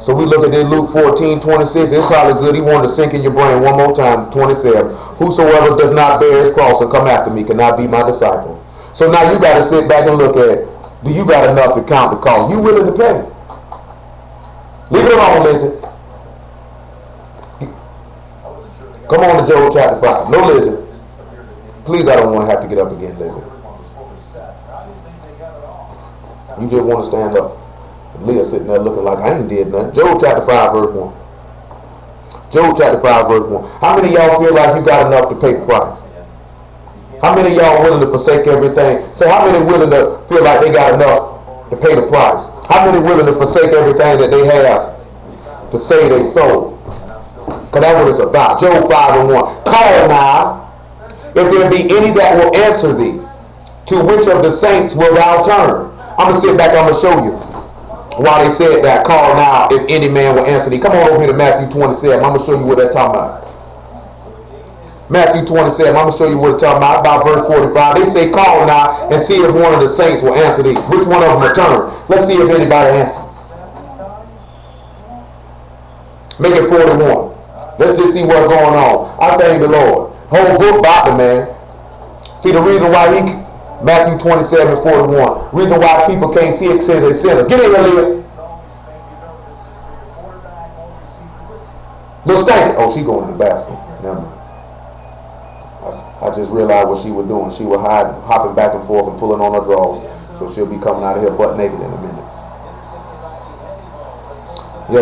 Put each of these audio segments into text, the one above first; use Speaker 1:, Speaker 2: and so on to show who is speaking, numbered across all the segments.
Speaker 1: So we look at this Luke 14:26. It's probably good. He wanted to sink in your brain one more time. 27. Whosoever does not bear his cross and come after me cannot be my disciple. So now you got to sit back and look at, do you got enough to count the cost? You willing to pay? Leave it alone, Lizzie. Come on to Job chapter 5. No, Lizzie. Please, I don't want to have to get up again, Lizzie. You just want to stand up. Leah sitting there looking like I ain't did nothing. Job chapter 5 verse 1. Job chapter 5 verse 1. How many of y'all feel like you got enough to pay the price? How many of y'all willing to forsake everything? Say, how many willing to feel like they got enough to pay the price? How many willing to forsake everything that they have to save their soul? Because that's what it's about. Job 5:1. Call now, if there be any that will answer thee, to which of the saints will thou turn? I'm going to sit back, I'm going to show you why they said that. Call now, if any man will answer thee. Come on over here to Matthew 27. I'm going to show you what they're talking about. Matthew 27, I'm going to show you what it's talking about verse 45. They say, call now and see if one of the saints will answer thee. Which one of them will turn? Let's see if anybody answers. Make it 41. Let's just see what's going on. I thank the Lord. Whole book about the man. See, the reason why Matthew 27:41. Reason why people can't see it says they're sinners. Get in here, Leah. No stank. Oh, she going to the bathroom. Never mind. I just realized what she was doing. She was hopping back and forth and pulling on her drawers. So she'll be coming out of here butt naked in a minute.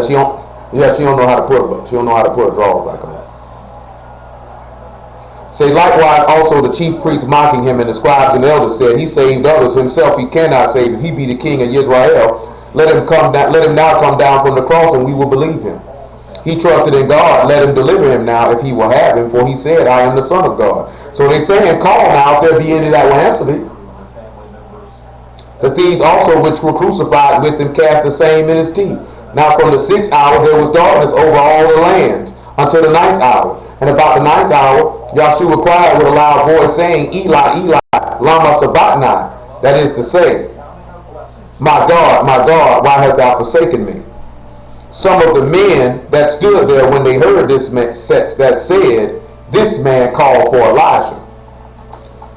Speaker 1: She don't know how to put her drawers back on. Say, likewise also the chief priests mocking him, and the scribes and elders said, he saved others, himself he cannot save. If he be the king of Israel, let him now come down from the cross, and we will believe him. He trusted in God, let him deliver him now, if he will have him, for he said, I am the Son of God. So they saying, call now, if there be any that will answer thee. The thieves also which were crucified with him cast the same in his teeth. Now from the 6th hour there was darkness over all the land, until the 9th hour. And about the 9th hour, Yahshua cried with a loud voice, saying, Eli, Eli, lama sabachthani. That is to say, my God, why hast thou forsaken me? Some of the men that stood there when they heard this that said, this man called for Elijah.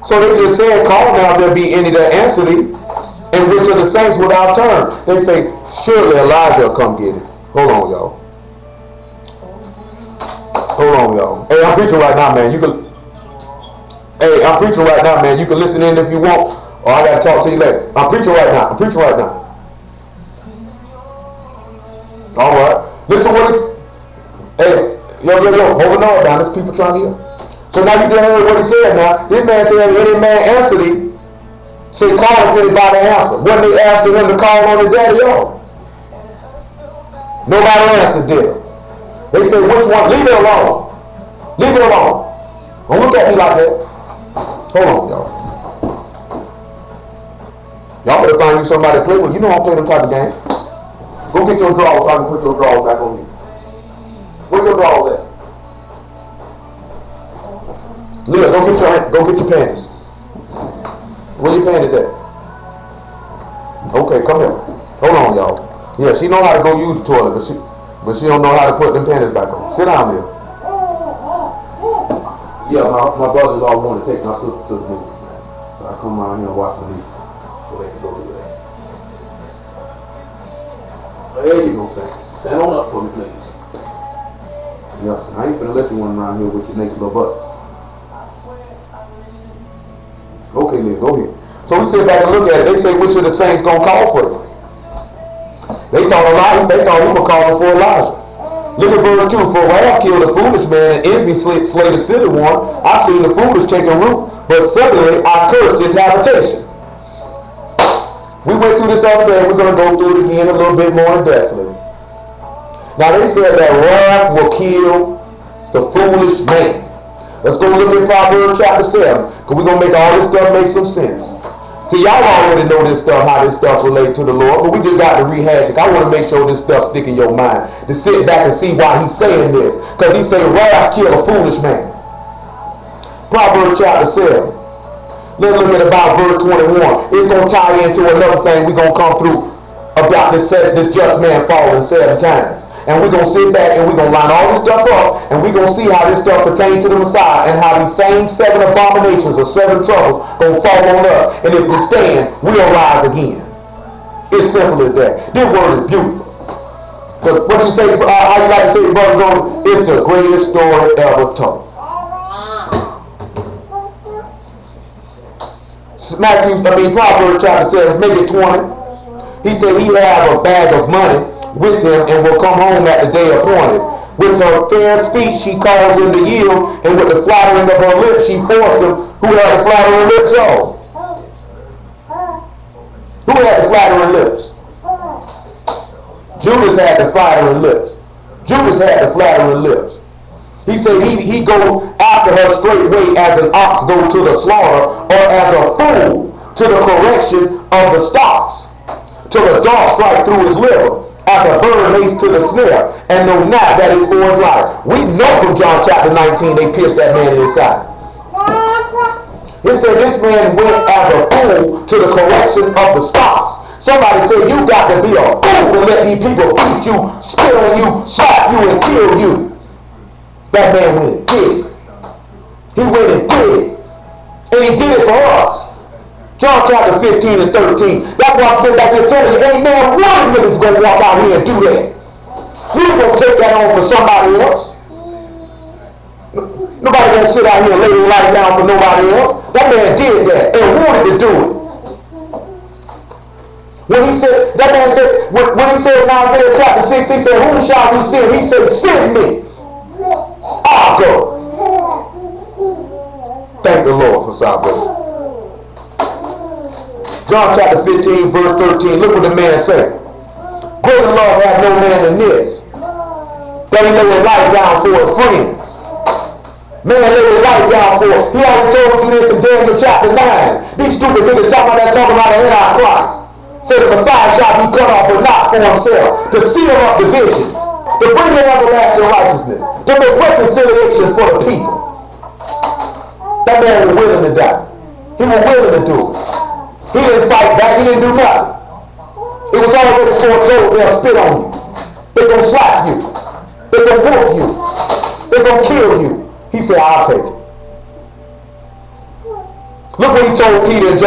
Speaker 1: So they just said, call now if there be any that answer thee, and which of the saints will thou turn? They say, surely Elijah will come get it. Hold on, y'all. Hey, I'm preaching right now, man. You can listen in if you want, or I gotta talk to you later. I'm preaching right now. All right. Listen what it's. Hey, yo, hold on down. There's people trying to hear. So now you can hear what he said. Now this man said, if any man answer thee, say call if anybody answer. When they asking him to call on his daddy, y'all. Nobody answered them. They said, which one? Leave it alone. Don't look at me like that. Hold on, y'all. Y'all better find you somebody to play with. You know I don't play them type of games. Go get your drawers so I can put your drawers back on you. Where your drawers at? Leah, go get your panties. Where your panties at? Okay, come here. Hold on, y'all. Yeah, she know how to go use the toilet, but she don't know how to put them panties back on. Sit down there. Yeah, my brother-in-law wanted to take my sister to the movies, man. So I come around here and watch the movies so they can go do that. There you go, stand on up for me, please. Yes, I ain't finna let you run around here with your naked little butt. Okay, Liz, go ahead. So we sit back and look at it. They say, which of the saints gonna call for them? They thought he was calling for Elijah. Look at verse 2. For wrath killed a foolish man, and envy slay the silly one. I seen the foolish taking root, but suddenly I cursed his habitation. We went through this other day. We're going to go through it again a little bit more in depthly. Now they said that wrath will kill the foolish man. Let's go look at Proverbs chapter 7, because we're going to make all this stuff make some sense. See, y'all already know this stuff, how this stuff relates to the Lord, but we just got to rehash it. I want to make sure this stuff stick in your mind, to sit back and see why he's saying this. Because he said, wrath kill a foolish man. Proverbs chapter 7. Let's look at about verse 21. It's going to tie into another thing we're going to come through about this just man falling 7 times. And we're going to sit back and we're going to line all this stuff up and we're going to see how this stuff pertains to the Messiah and how these same 7 abominations or 7 troubles going to fall on us. And if we stand, we'll rise again. It's simple as that. This word is beautiful. Because what you say, how you like to say, Brother Gordon, it's the greatest story ever told. Proverbs chapter 7, make it 20. He said he have a bag of money with him and will come home at the day appointed. With her fair speech she calls him to yield, and with the flattering of her lips she forced him. Who had the flattering lips, y'all? Who had the flattering lips? Judas had the flattering lips. Judas had the flattering lips. He said he go after her straightway as an ox go to the slaughter, or as a fool to the correction of the stocks, till a dart strike through his liver, as a bird hastes to the snare, and know not that it's for his life. We know from John chapter 19 they pierced that man in his side. It said this man went as a fool to the correction of the stocks. Somebody said you got to be a fool to let these people beat you, spit on you, slap you, and kill you. That man went and did it. He went and did it. And he did it for us. John chapter 15 and 13. That's why I'm sitting back here telling you, ain't man one of them is going to walk out here and do that. We ain't going to take that on for somebody else. Nobody going to sit out here and lay their life down for nobody else. That man did that and wanted to do it. When he said, that man said, when he said in Isaiah chapter 6, he said, whom shall we send? He said, send me. I'll go. Thank the Lord for salvation. John chapter 15, verse 13. Look what the man said. Greater love hath no man than this, that he lay his life down for his friends. Man laid his life down for it. He already told you this in Daniel chapter 9. These stupid niggas talking about the Antichrist. Say the Messiah shall be cut off, but not for himself. To seal up division. To bring in everlasting righteousness. To make reconciliation for the people. That man was willing to die. He was willing to do it. He didn't fight back. He didn't do nothing. It was already foretold they'll spit on you. They're going to slap you. They're going to whoop you. They're going to kill you. He said, I'll take it. Look what he told Peter in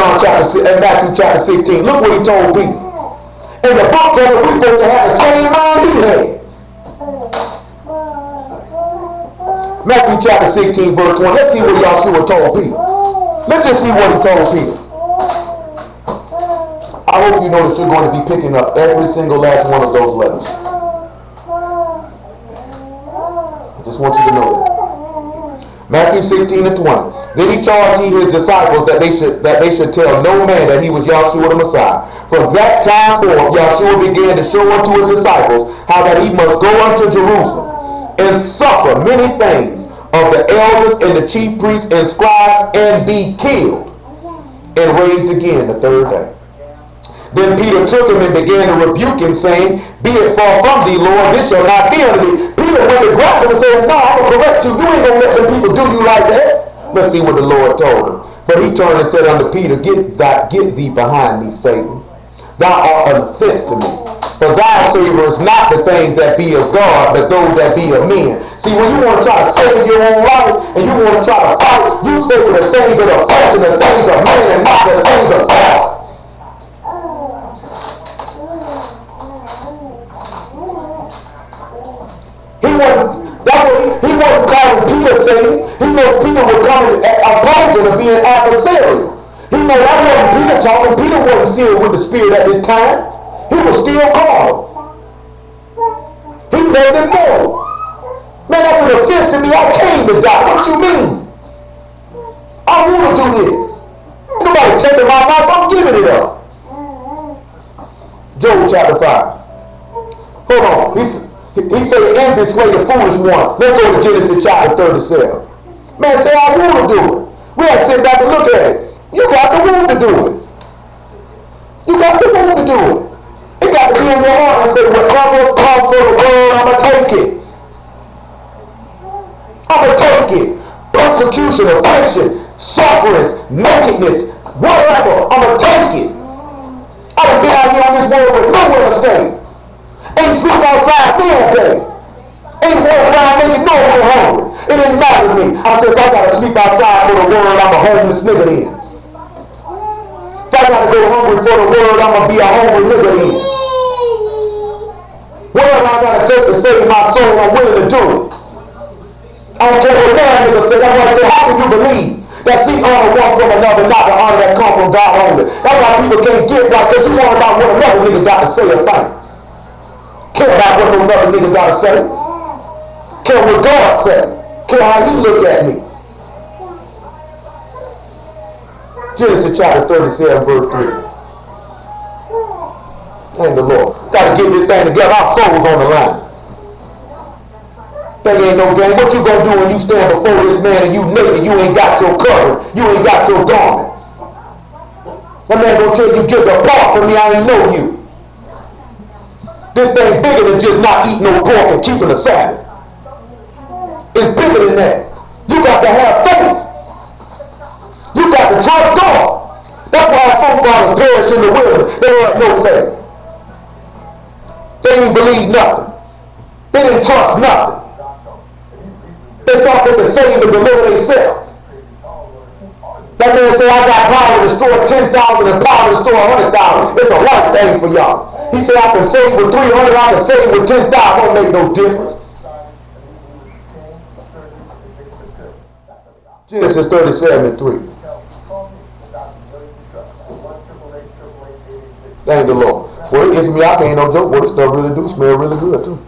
Speaker 1: Matthew chapter 16. Look what he told Peter. And the book tells us we're supposed to have the same mind he had. Matthew chapter 16, verse 20. Let's see what Yahshua told Peter. Let's just see what he told Peter. I hope you know that you're going to be picking up every single last one of those letters. I just want you to know that. Matthew 16 and 20. Then he charged his disciples that they should tell no man that he was Yahshua the Messiah. From that time forth, Yahshua began to show unto his disciples how that he must go unto Jerusalem and suffer many things of the elders and the chief priests and scribes, and be killed and raised again the 3rd day. Then Peter took him and began to rebuke him, saying, Be it far from thee, Lord, this shall not be unto thee. Peter went to grab him and said, No, I'm going to correct you. You ain't going to let some people do you like that. Let's see what the Lord told him. But he turned and said unto Peter, Get thee behind me, Satan. Thou art an offense to me. For thy savor is not the things that be of God, but those that be of men. See, when you want to try to save your own life, and you want to try to fight, you say the things of the flesh and the things of men, and not the things of God. He wasn't calling Peter Satan. He knew Peter was coming opposing and being adversarial. He knew that wasn't Peter talking. Peter wasn't sealed with the Spirit at this time. He was still carnal. He made it more. Man, that's an offense to me. I came to die. What you mean? I want to do this. Nobody taking my life. I'm giving it up. Job chapter 5. Hold on. He said, envy slay the foolish one. Let's go to Genesis chapter 37. Man say, I want to do it. We have to sit back and look at it. You got the will to do it. You got the will to do it. It got to be in your heart and say, whatever comes for the world, I'm going to take it. I'm going to take it. Persecution, affliction, sufferings, nakedness, whatever. I'm going to take it. I done been out here on this world with nowhere to stay. Ain't sleep outside all day. Ain't walk around naked nowhere hungry. It didn't matter to me. I said, if I gotta sleep outside for the world, I'm a homeless nigga then. If I gotta go hungry for the world, I'm gonna be a hungry nigga then. Whatever I gotta take to save my soul, I'm willing to do it. I don't care what that nigga said. I want to say, how can you believe that seek honor one from another, not the honor that come from God only? That's why people can't get right, because you worry about what another nigga got to say or think. Care about what another nigga got to say. Care what God said. Care how he look at me. Genesis chapter 37, verse 3. Thank the Lord. Got to get this thing together. Our soul's on the line. That ain't no game. What you gonna do when you stand before this man and you naked? You ain't got your cover. You ain't got your garment. That man gonna tell you, get apart from me, I ain't know you. This thing bigger than just not eating no pork and keeping the Sabbath. It's bigger than that. You got to have faith. You got to trust God. That's why our forefathers perished in the wilderness. They had no faith. They didn't believe nothing. They didn't trust nothing. They thought they could save and deliver themselves. That man said, I got power to restore 10,000 and power to restore 100,000. It's a life thing for y'all. He said, I can save with 300, I can save with 10,000. Don't make no difference. Genesis 37 and 3. Thank the Lord. Well, it's me, I can't no joke. Well, this stuff really do smell really good too.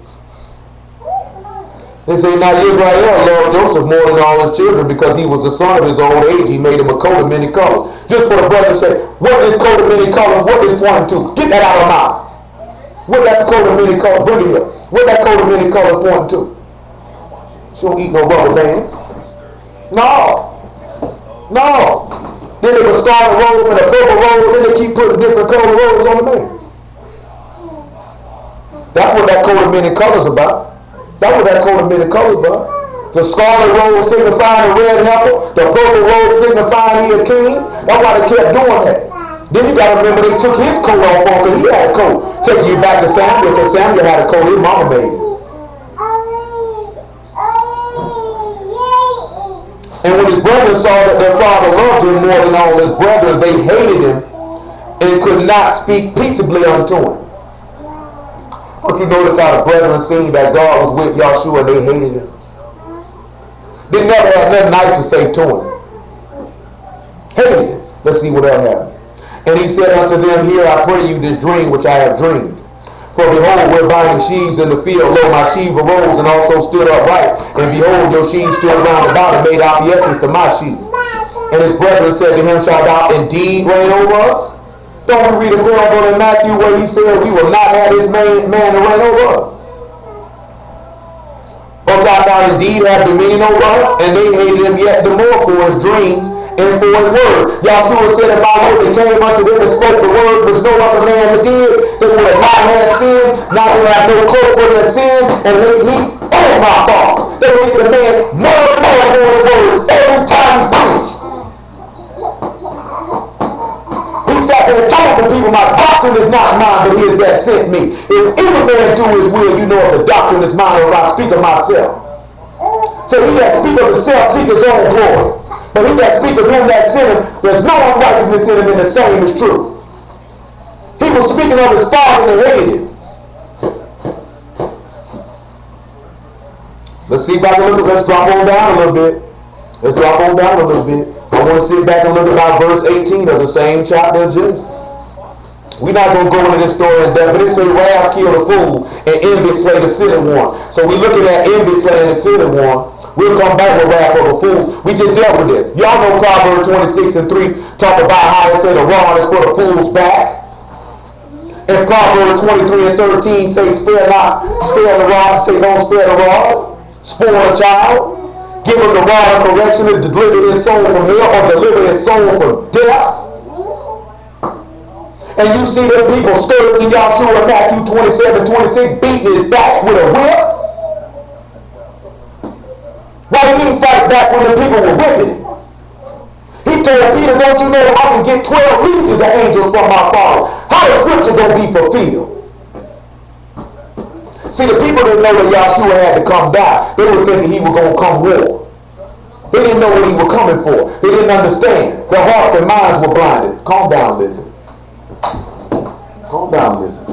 Speaker 1: They say, now Israel loved Joseph more than all his children because he was the son of his old age. He made him a coat of many colors. Just for the brother to say, what is coat of many colors? What is pointing to? Get that out of my mouth. What that coat of many colors? Bring it here. What that coat of many colors pointing to? She don't eat no rubber bands. No. Then they would start a robe and a purple robe, then they keep putting different color robes on the man. That's what that coat of many colors about. That's what that coat of many colors about. The scarlet robe signifying the red heifer, the purple robe signifying he a king. That's why they kept doing that. Then you got to remember they took his coat off on because he had a coat. Taking you back to Samuel because Samuel had a coat his mama made. And when his brothers saw that their father loved him more than all his brothers, they hated him and could not speak peaceably unto him. Don't you notice how the brethren seen that God was with Yahshua and they hated him? They never had nothing nice to say to him. Hated him. Let's see what else happened. And he said unto them, Hear, I pray you, this dream which I have dreamed. For behold, we're binding sheaves in the field. Lo, my sheaf arose and also stood upright. And behold, your sheaves stood round about and made obeisance to my sheaf. And his brethren said to him, Shalt thou indeed reign over us? Don't we read a parable in Matthew where he said we will not have this man to reign over us? But shalt thou indeed have dominion over us? And they hated him yet the more for his dreams and for his word. Yahshua said, if I would have came unto them and spoke the words which no other man did, they would have not had sin, not to have no coat for their sin, and hate me and my Father. They hate the man more and more for his words every time he preached. He sat there and told the people, my doctrine is not mine, but his that sent me. If any man do his will, you know if the doctrine is mine or if I speak of myself. So he that speak of himself seek his own glory. But he that speak of him that sent him, there's no unrighteousness in him, and the same is true. He was speaking of his father and hated him. Let's see back a little bit. Let's drop on down a little bit. Let's drop on down a little bit. I want to sit back and look about verse 18 of the same chapter of Genesis. We're not going to go into this story in depth, but it says wrath killed a fool and envy slay the city one. So we're looking at envy slaying the city one. We'll come back with wrath of a fool. We just dealt with this. Y'all know Proverbs 26 and 3 talk about how it says the rod is for the fool's back. And Proverbs 23 and 13 say spare the rod, say don't spare the rod. Spoil a child. Give him the rod of correction to deliver his soul from hell or deliver his soul from death. And you see them people stirring Yahshua in Matthew 27:26 beating his back with a whip. Why didn't he fight back when the people were wicked? He told Peter, don't you know I can get 12 legions of angels from my Father? How the scripture gonna be fulfilled? See, the people didn't know that Yahshua had to come back. They were thinking he was gonna come war. They didn't know what he was coming for. They didn't understand. Their hearts and minds were blinded. Calm down, listen. Calm down, listen.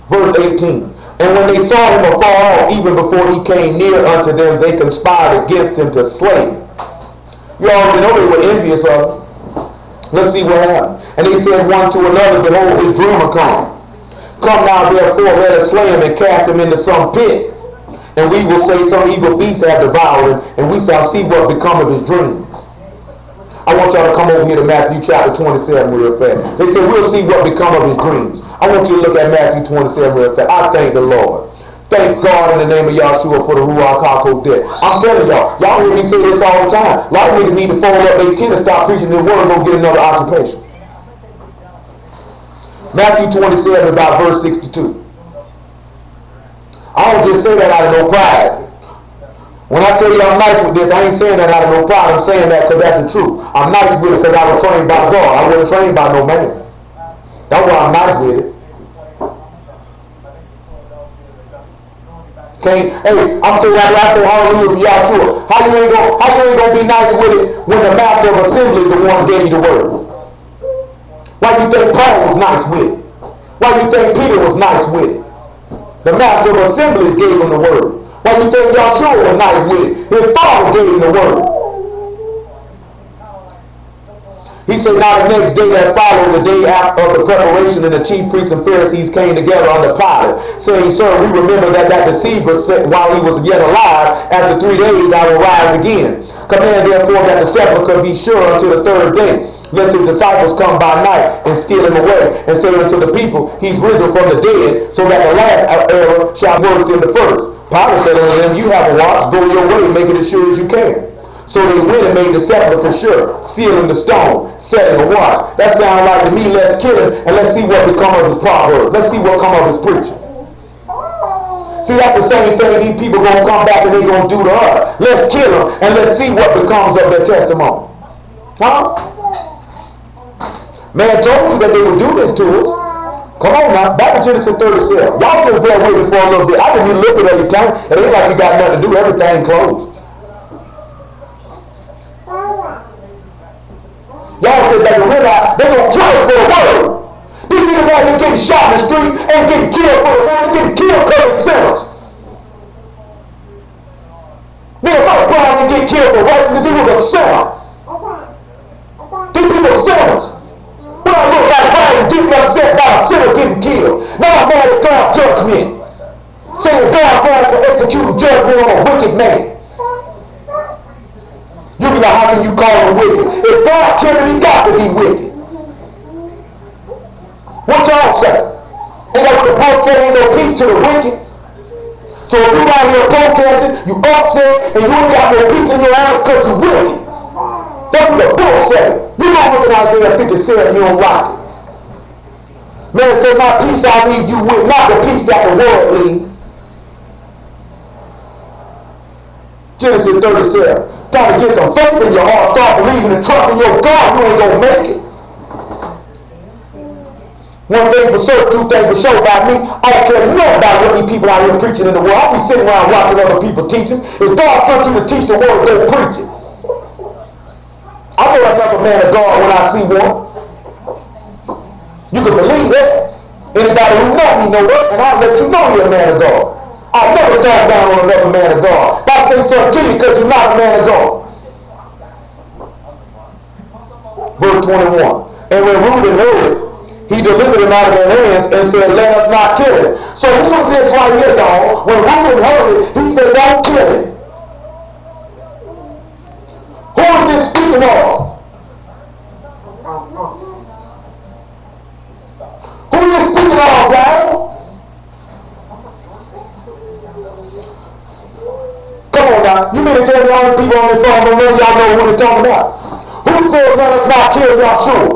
Speaker 1: Verse 18. And when they saw him afar off, even before he came near unto them, they conspired against him to slay him. You already know they were envious of him. Let's see what happened. And they said one to another, behold, his dreamer come. Come now, therefore, let us slay him and cast him into some pit. And we will say some evil beasts have devoured him, and we shall see what become of his dreams. I want y'all to come over here to Matthew chapter 27 real fast. They said, we'll see what become of his dreams. I want you to look at Matthew 27 real fast. I thank the Lord. Thank God in the name of Yahshua for the Ruach HaKodesh. I'm telling y'all hear me say this all the time. A lot of niggas need to fold up their tent and stop preaching the word and go get another occupation. Matthew 27 about verse 62. I don't just say that out of no pride. When I tell you I'm nice with this, I ain't saying that out of no pride. I'm saying that because that's the truth. I'm nice with it because I was trained by God. I wasn't trained by no man. That's why I'm nice with it. Okay, hey, I'm telling you, I say hallelujah for Yahshua. How you ain't gonna be nice with it when the master of assembly is the one who gave you the word? Why you think Paul was nice with it? Why you think Peter was nice with it? The master of assemblies gave him the word. Why you think Yahshua was nice with it? His father gave him the word. He said, now the next day that followed, the day after of the preparation, and the chief priests and Pharisees came together under Pilate, saying, Sir, we remember that deceiver said while he was yet alive, after 3 days I will rise again. Command therefore that the sepulchre be sure until the third day, lest his disciples come by night and steal him away, and say unto the people, he's risen from the dead, so that the last error shall be worse than the first. Pilate said unto them, you have a watch, go your way, make it as sure as you can. So they went and made the sepulchre sure, sealing the stone, setting the watch. That sounds like to me, let's kill him, and let's see what become of his proverbs. Let's see what come of his preaching. See, that's the same thing these people going to come back and they're going to do to us. Let's kill them, and let's see what becomes of their testimony. Huh? Man told you that they would do this to us. Come on now, back to Genesis 37. Y'all just bear with me for a little bit. I didn't even look at every time. It ain't like you got nothing to do. Everything closed. Y'all said that realize they're going to kill us for the word. These niggas out here getting shot in the street and getting killed for the word, getting killed because of sinners. Nigga, Mike Brown didn't get killed for righteousness, he was a sinner. These people are sinners. When I look at Biden deeply upset about a sinner getting killed, now I'm mad at God's judgment. Saying God wanted to execute judgment on a wicked man. You be like, how can you call him wicked? If God killed him, he got to be wicked. What y'all say? Ain't that what the book said, ain't no peace to the wicked? So if you out here protesting, you upset, and you ain't got no peace in your eyes because you wicked. That's what the book said. You don't look at Isaiah 57, you don't like it. Man said, my peace I leave you with, not the peace that the world leaves. Genesis 37. Gotta get some faith in your heart. Start believing and trusting your God. You ain't gonna make it. One thing for sure, two things for sure about me. I don't care nothing about what these people out here preaching in the world. I'll be sitting around watching other people teaching. If God sent you to teach the word, go preach it. I know another man of God when I see one. You can believe that. Anybody who knows me know that, and I'll let you know you're a man of God. I'll never stand down on another man of God. I say something to you because you're not a man of God. Verse 21. And when Reuben heard it, he delivered him out of their hands and said, let us not kill him. So who is this right here, dog? When Reuben heard it, he said, don't kill him. Who is this speaking of? Who is this speaking of, guys? Come on now, you mean to tell me all the people on this phone, none of y'all know what they're talking about? Who said let us not kill Yahshua?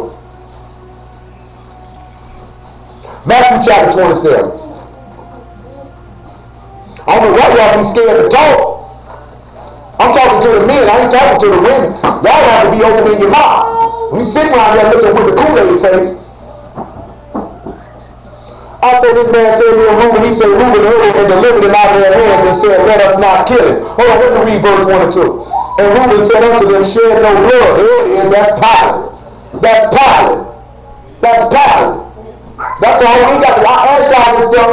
Speaker 1: Matthew chapter 27. I don't know why y'all be scared to talk. I'm talking to the men, I ain't talking to the women. Y'all have to be open in your mouth. We sit around there looking with the Kool-Aid face. I said, this man said here, Reuben, he said, Reuben heard and delivered him out of their hands and said, let us not kill him. Hold on, let me read verse 1 and 2. And Reuben said unto them, shed no blood. There it is, that's Pilate. That's Pilate. That's Pilate. That's all we got. I asked y'all this stuff.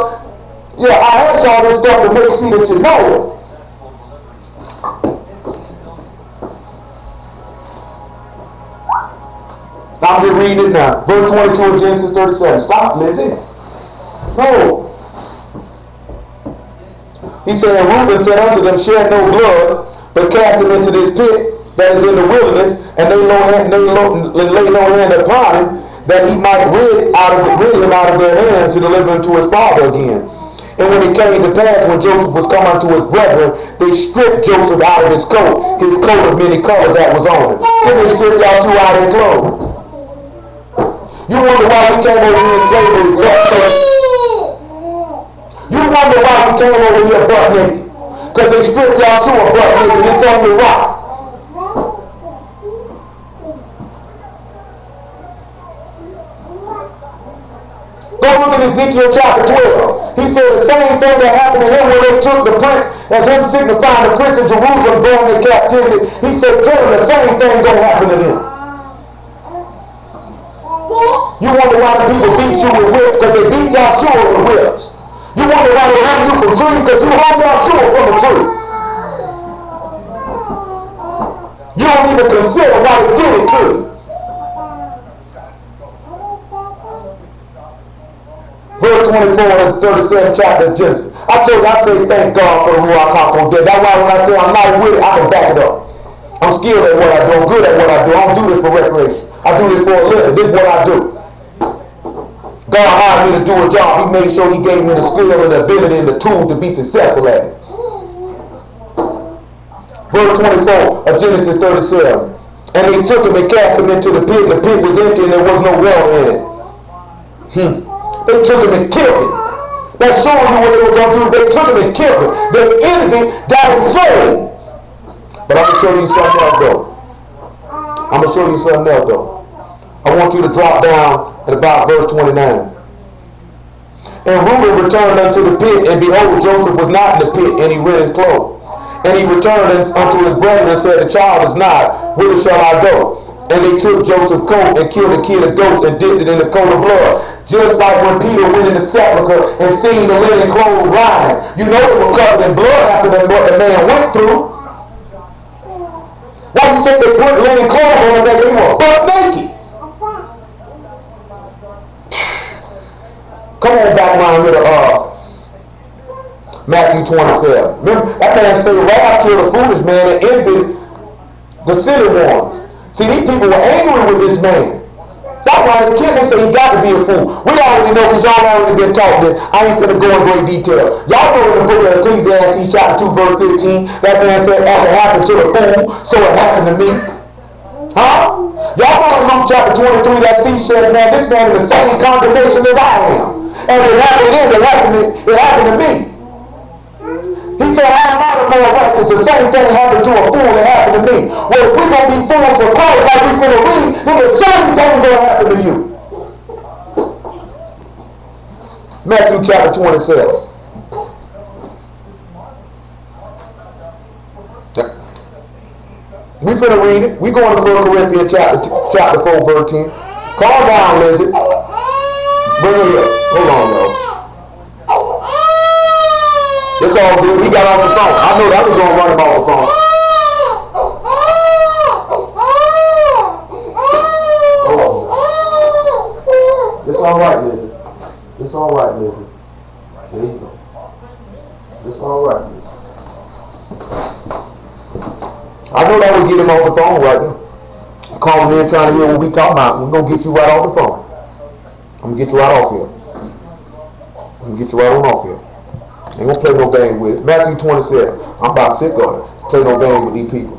Speaker 1: Yeah, I asked y'all this stuff to make sure that you know it. I'm just reading it now. Verse 22 of Genesis 37. Stop, Lizzie. No. He said, and Reuben said unto them, shed no blood, but cast him into this pit that is in the wilderness, and lay no hand upon him, that he might rid him out of their hands to deliver him to his father again. And when it came to pass, when Joseph was come unto his brethren, they stripped Joseph out of his coat of many colors that was on him. Then they stripped y'all two out of their clothes. You wonder why we came over here in slavery. You wonder why we came over here butt naked. Because they stripped y'all two a butt naked. It's on the rock. Go look at Ezekiel chapter 12. He said the same thing that happened to him when they took the prince, as him signifying the prince of Jerusalem going into captivity. He said, tell him the same thing gonna happen to them. You wonder why the people beat you with whips, because they beat y'all sure with whips. You wonder why they hung you from trees, because you hung y'all sure from a tree. You don't even consider why they did it to you. Verse 24 and 37 chapter of Genesis. I told you, I say thank God for the Ruach HaKodesh. That's why when I say I'm not with it, I can back it up. I'm skilled at what I do. I'm good at what I do. I don't do this for recreation. I do this for a living. This is what I do. God hired me to do a job. He made sure he gave me the skill and the ability and the tools to be successful at it. Verse 24 of Genesis 37. And they took him and cast him into the pit. The pit was empty and there was no water in it. They took him and killed him. That's showing you what they were going to do. They took him and killed him. Their enemy got him sold. But I'm going to show you something else though. I want you to drop down at about verse 29. And Reuben returned unto the pit, and behold, Joseph was not in the pit, and he rent his clothes. And he returned unto his brethren and said, the child is not, whither shall I go? And they took Joseph's coat and killed a kid of goats and dipped it in the coat of blood. Just like when Peter went in the sepulchre and seen the linen clothes lying. You know they were covered in blood after what the man went through. Why do you think they put linen clothes on him that they were butt naked? Come on back around here to Matthew 27. Remember, that man said, Wrath killed a foolish man and envied the silly ones. See, these people were angry with this man. That's why the kid said he got to be a fool. We already know because y'all already been taught that. I ain't finna go in great detail. Y'all know in the book of Ecclesiastes chapter 2 verse 15, that man said, as it happened to the fool, so it happened to me. Huh? Y'all know in Luke chapter 23 that thief said, man, this man is the same condemnation as I am. As it happened to him, it happened to me. He said, I am not a more righteous. The same thing happened to a fool that happened to me. Well, if we're going to be fools for Christ like we're going to read, then the same thing going to happen to you. Matthew chapter 27. We finna read it. We going to 1 Corinthians chapter 4, verse 10. Calm down, Lizzie. Bring it here. Hold on, y'all. It's all good. He got off the phone. I know that was going to run him off the phone. Oh. It's all right, Lizzie. It's all right, Lizzie. There you go. It's all right, Lizzie. I know that would get him off the phone right now. Calling in trying to hear what we talking about. We're going to get you right off the phone. I'm going to get you right off here. I'm going to get you right on off here. Ain't gonna play no game with it. Matthew 27. I'm about sick of it. Play no game with these people.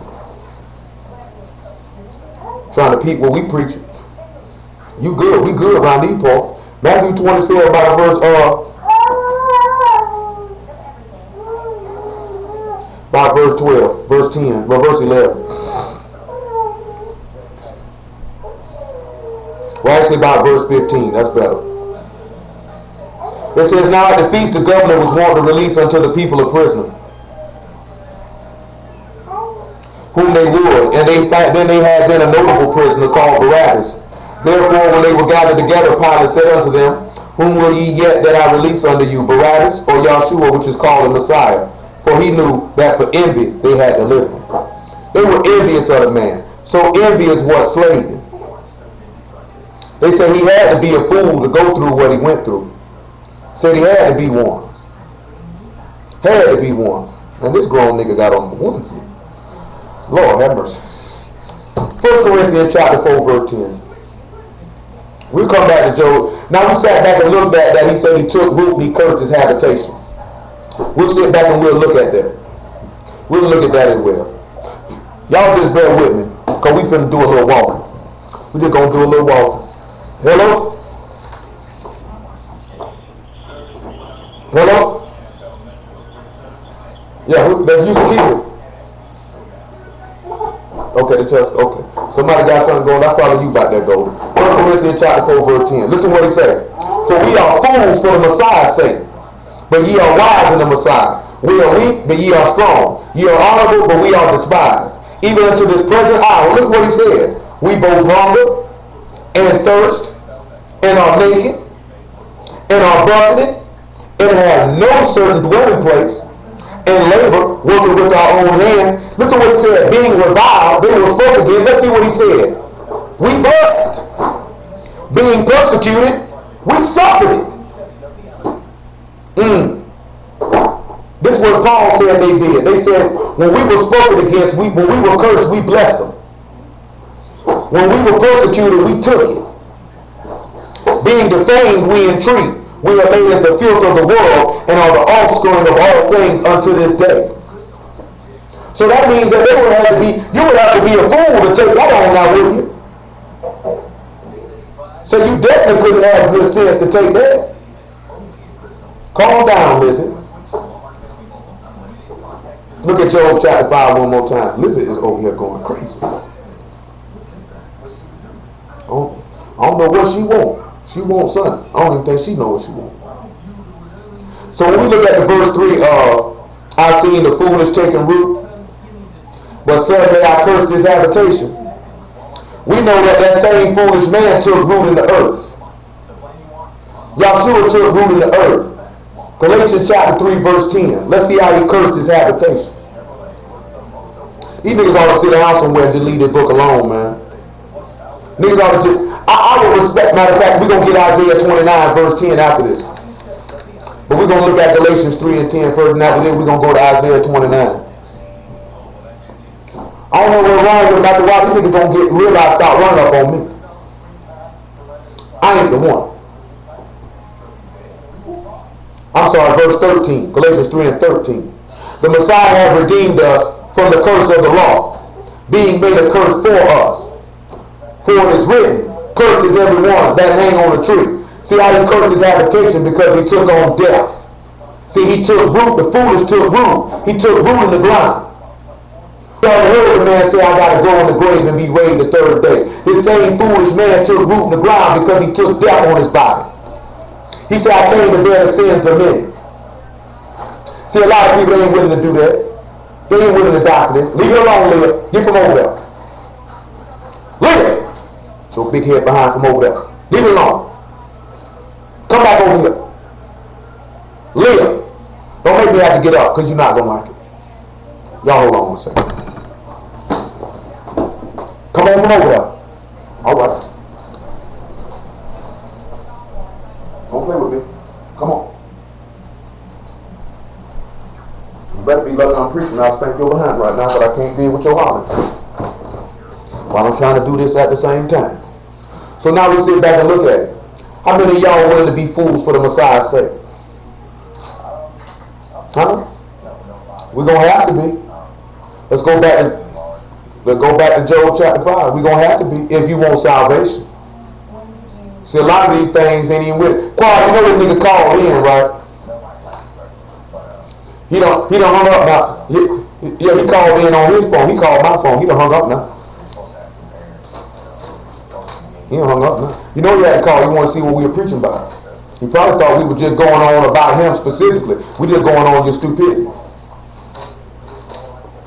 Speaker 1: Trying to peep what we preach. You good. We good around these parts. Matthew 27 about verse 12, verse 10, verse 11. actually about verse 15. That's better. It says, now at the feast the governor was wont to release unto the people a prisoner, whom they would. And then they had a notable prisoner called Barabbas. Therefore, when they were gathered together, Pilate said unto them, whom will ye yet that I release unto you, Barabbas or Yahshua, which is called the Messiah? For he knew that for envy they had delivered him. They were envious of the man. So envy is what slayed him. They said he had to be a fool to go through what he went through. Said he had to be one. Had to be one. And this grown nigga got on the onesie. Lord have mercy. 1 Corinthians chapter 4, verse 10. We come back to Job. Now we sat back and looked at that. He said he took root and he cursed his habitation. We'll sit back and we'll look at that. We'll look at that as well. Y'all just bear with me, because we finna do a little walking. We just gonna do a little walking. Hello? Hello? Yeah, that's you, Steve. Okay, the chest. Okay. Somebody got something going. That's probably you about that gold. 1 Corinthians chapter 4, verse 10. Listen what he said. For we are fools for the Messiah's sake, but ye are wise in the Messiah. We are weak, but ye are strong. Ye are honorable, but we are despised. Even unto this present hour. Look what he said. We both hunger and thirst and are naked and are buffeted and have no certain dwelling place and labor, working with our own hands. Listen what he said. Being reviled, they were spoken against. Let's see what he said. We blessed. Being persecuted, we suffered it. This is what Paul said they did. They said, when we were spoken against, when we were cursed, we blessed them. When we were persecuted, we took it. Being defamed, we entreat. We are made as the filth of the world and are the offspring of all things unto this day. So that means that you would have to be a fool to take that on now, wouldn't you? So you definitely couldn't have good sense to take that. Calm down, listen. Look at Job chapter 5 one more time. Lizzie is over here going crazy. I don't know what she wants. She wants something. I don't even think she knows what she wants. So when we look at the verse 3 of, I seen the foolish taking root, but suddenly I cursed his habitation. We know that same foolish man took root in the earth. Yahshua took root in the earth. Galatians chapter 3 verse 10. Let's see how he cursed his habitation. These niggas ought to sit down somewhere and just leave this book alone, man. Niggas ought to just, I would respect, matter of fact, we're going to get Isaiah 29 verse 10 after this. But we're going to look at Galatians 3 and 10 first, and after this we're going to go to Isaiah 29. I don't know what's wrong with him. After a while, these niggas going to realize, start running up on me. I ain't the one. I'm sorry, verse 13, Galatians 3 and 13. The Messiah has redeemed us from the curse of the law, being made a curse for us. For it is written, cursed is every one that hang on a tree. See how he cursed his habitation? Because he took on death. See, he took root, the foolish took root. He took root in the ground. You ever heard the man say, I got to go in the grave and be raised the third day? This same foolish man took root in the ground because he took death on his body. He said, I came to bear the sins of men. See, a lot of people ain't willing to do that. They ain't willing to die for them. Leave it alone, Leah. Get from over there. Leah! Your big head behind from over there. Leave it alone. Come back over here. Leah, don't make me have to get up because you're not going to like it. Y'all hold on one second. Come on from over there. All right. Don't play with me. Come on. You better be lucky I'm preaching. I'll spank your behind right now, but I can't be with your hollering while I'm trying to do this at the same time. So now we sit back and look at it. How many of y'all are willing to be fools for the Messiah's sake? Huh? We're going to have to be. Let's go back to Job chapter 5. We're going to have to be if you want salvation. See, a lot of these things ain't even with it. Paul, you know this nigga called in, right? He done hung up now. He called in on his phone. He called my phone. He done hung up now. He hung up now. You know he had to call. He wanted to see what we were preaching about. He probably thought we were just going on about him specifically. We just going on your stupidity.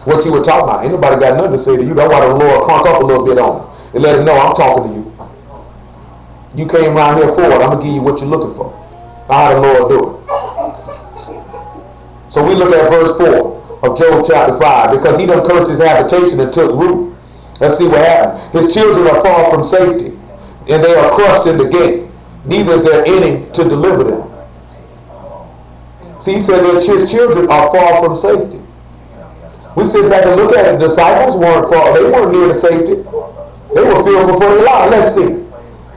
Speaker 1: What you were talking about. Ain't nobody got nothing to say to you. That's why the Lord crunk up a little bit on him and let him know I'm talking to you. You came around here for it. I'm going to give you what you're looking for. How the Lord do it. So we look at verse 4 of Job chapter 5. Because he done cursed his habitation and took root. Let's see what happened. His children are far from safety, and they are crushed in the gate. Neither is there any to deliver them. See, he said that his children are far from safety. We sit back and look at it. The disciples weren't far. They weren't near the safety. They were fearful for their life. Let's see.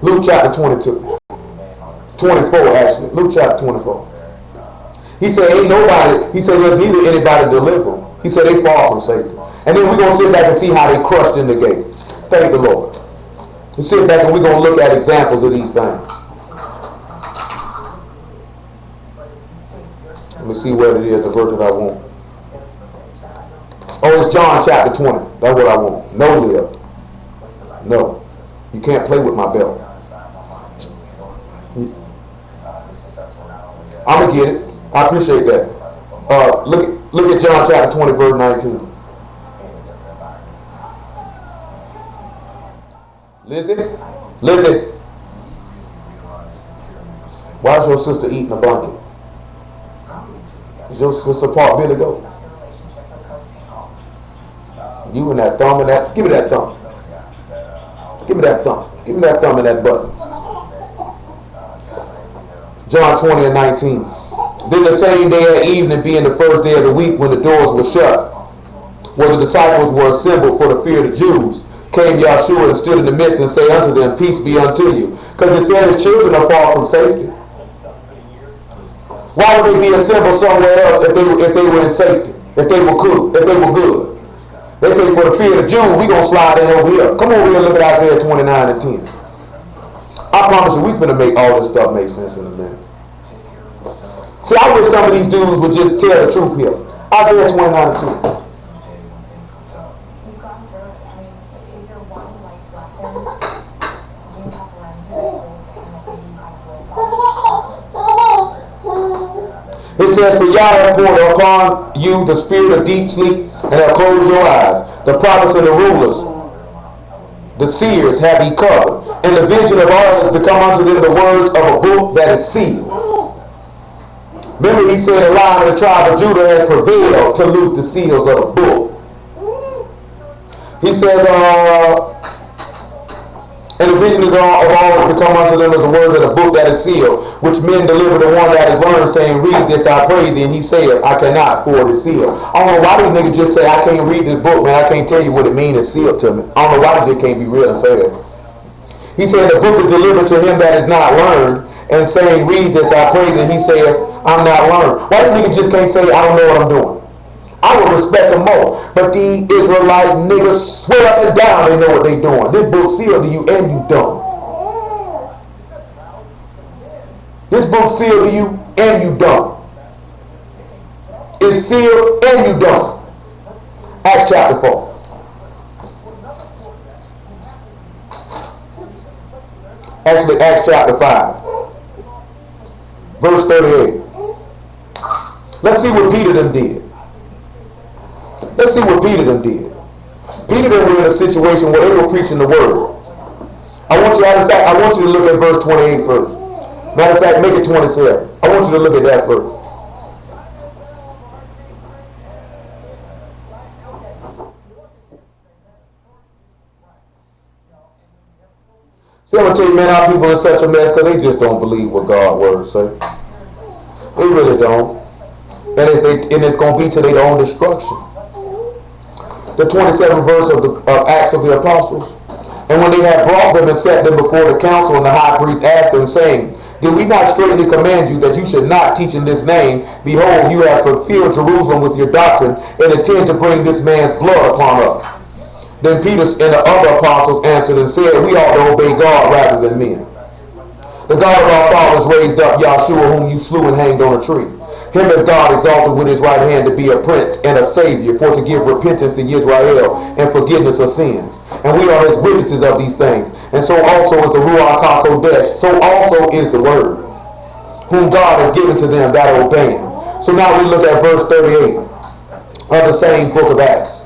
Speaker 1: Luke chapter 22. 24 actually. Luke chapter 24. He said, ain't nobody. He said, there's neither anybody to deliver them. He said, they far from safety. And then we're going to sit back and see how they crushed in the gate. Thank the Lord. We sit back and we're going to look at examples of these things. Let me see where it is, the verse that I want. Oh, it's John chapter 20. That's what I want. No, Leah. No. You can't play with my belt. I'm going to get it. I appreciate that. Look at John chapter 20, verse 19. Lizzie. Why is your sister eating a blanket? Is your sister part Billy Goat? You and that thumb and that. Give me that thumb. Give me that thumb. Give me that thumb and that button. John 20 and 19. Then the same day at evening, being the first day of the week, when the doors were shut, where the disciples were assembled for the fear of the Jews, came Yahshua and stood in the midst and said unto them, peace be unto you. Because it said his children are far from safety. Why would they be assembled somewhere else if they were in safety? If they were good? If they were good? They say for the fear of the Jews, we're going to slide in over here. Come over here and look at Isaiah 29 and 10. I promise you, we're going to make all this stuff make sense in a minute. See, I wish some of these dudes would just tell the truth here. Isaiah 29 and 10. It says, for Yah hath poured upon you the spirit of deep sleep, and hath closed your eyes. The prophets and the rulers, the seers have he covered, and the vision of all has become unto them the words of a book that is sealed. Remember, he said the Lion of the tribe of Judah has prevailed to loose the seals of the book. He says, and the vision of all has become unto them as the words of the book that is sealed, which men deliver to one that is learned, saying, read this, I pray thee. And he said, I cannot, for it is sealed. I don't know why these niggas just say, I can't read this book, man. I can't tell you what it means, it's sealed to me. I don't know why they just can't be real and say that. He said, the book is delivered to him that is not learned, and saying, read this, I pray thee. And he saith, I'm not learned. Why these niggas just can't say, I don't know what I'm doing? I would respect them more. But the Israelite niggas swear up and down they know what they doing. This book sealed to you and you don't. This book sealed to you and you don't. It's sealed and you don't. Acts chapter 4. Actually, Acts chapter 5. Verse 38. Let's see what Peter them did. Let's see what Peter them did. Peter them were in a situation where they were preaching the word. I want you to look at verse 28 first. Matter of fact, make it 27. I want you to look at that first. See, I'm going to tell you, man, our people are such a mess because they just don't believe what God's word say. They really don't. And it's going to be to their own destruction. The 27th verse of Acts of the Apostles. And when they had brought them and set them before the council, and the high priest asked them, saying, did we not straightly command you that you should not teach in this name? Behold, you have fulfilled Jerusalem with your doctrine, and intend to bring this man's blood upon us. Then Peter and the other apostles answered and said, we ought to obey God rather than men. The God of our fathers raised up Yahshua, whom you slew and hanged on a tree. Him hath God exalted with his right hand to be a prince and a savior, for to give repentance to Israel and forgiveness of sins. And we are his witnesses of these things. And so also is the Ruach HaKodesh. So also is the word, whom God has given to them that obey him. So now we look at verse 38 of the same book of Acts.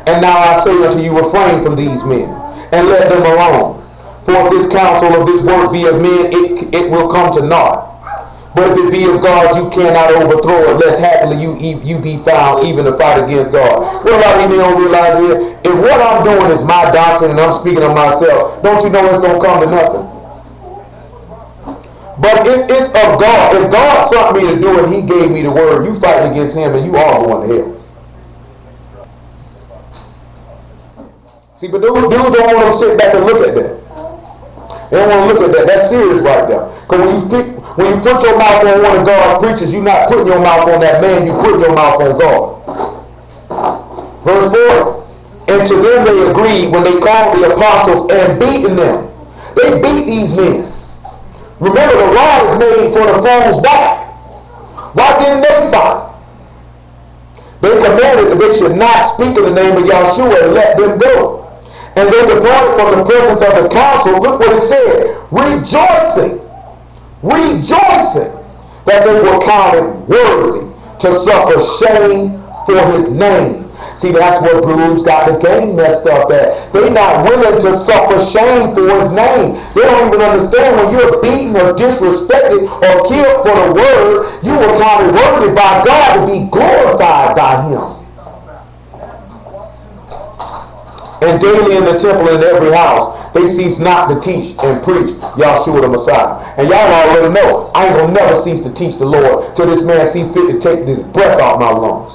Speaker 1: And now I say unto you, refrain from these men, and let them alone. For if this counsel of this work be of men, it will come to naught. But if it be of God, you cannot overthrow it, lest happily you be found even to fight against God. What a lot of you don't realize here, if what I'm doing is my doctrine and I'm speaking of myself, don't you know it's going to come to nothing? But if it's of God, if God sent me to do it, he gave me the word, you fighting against him and you are going to hell. See, but dudes don't want to sit back and look at that. They don't want to look at that. That's serious right there. Because when you put your mouth on one of God's preachers, you're not putting your mouth on that man, you're putting your mouth on God. Verse 4. And to them they agreed when they called the apostles and beaten them. They beat these men. Remember, the rod is made for the foe's back. Why didn't they fight? They commanded that they should not speak in the name of Yahshua and let them go. And they departed from the presence of the council. Look what it said. Rejoicing that they were counted worthy to suffer shame for his name. See, that's what Blues got the game messed up at. They're not willing to suffer shame for his name. They don't even understand when you're beaten or disrespected or killed for the word, you were counted worthy by God to be glorified by him. And daily in the temple and in every house, they cease not to teach and preach Yahshua the Messiah. And y'all already know, I ain't going to never cease to teach the Lord till this man sees fit to take this breath out my lungs.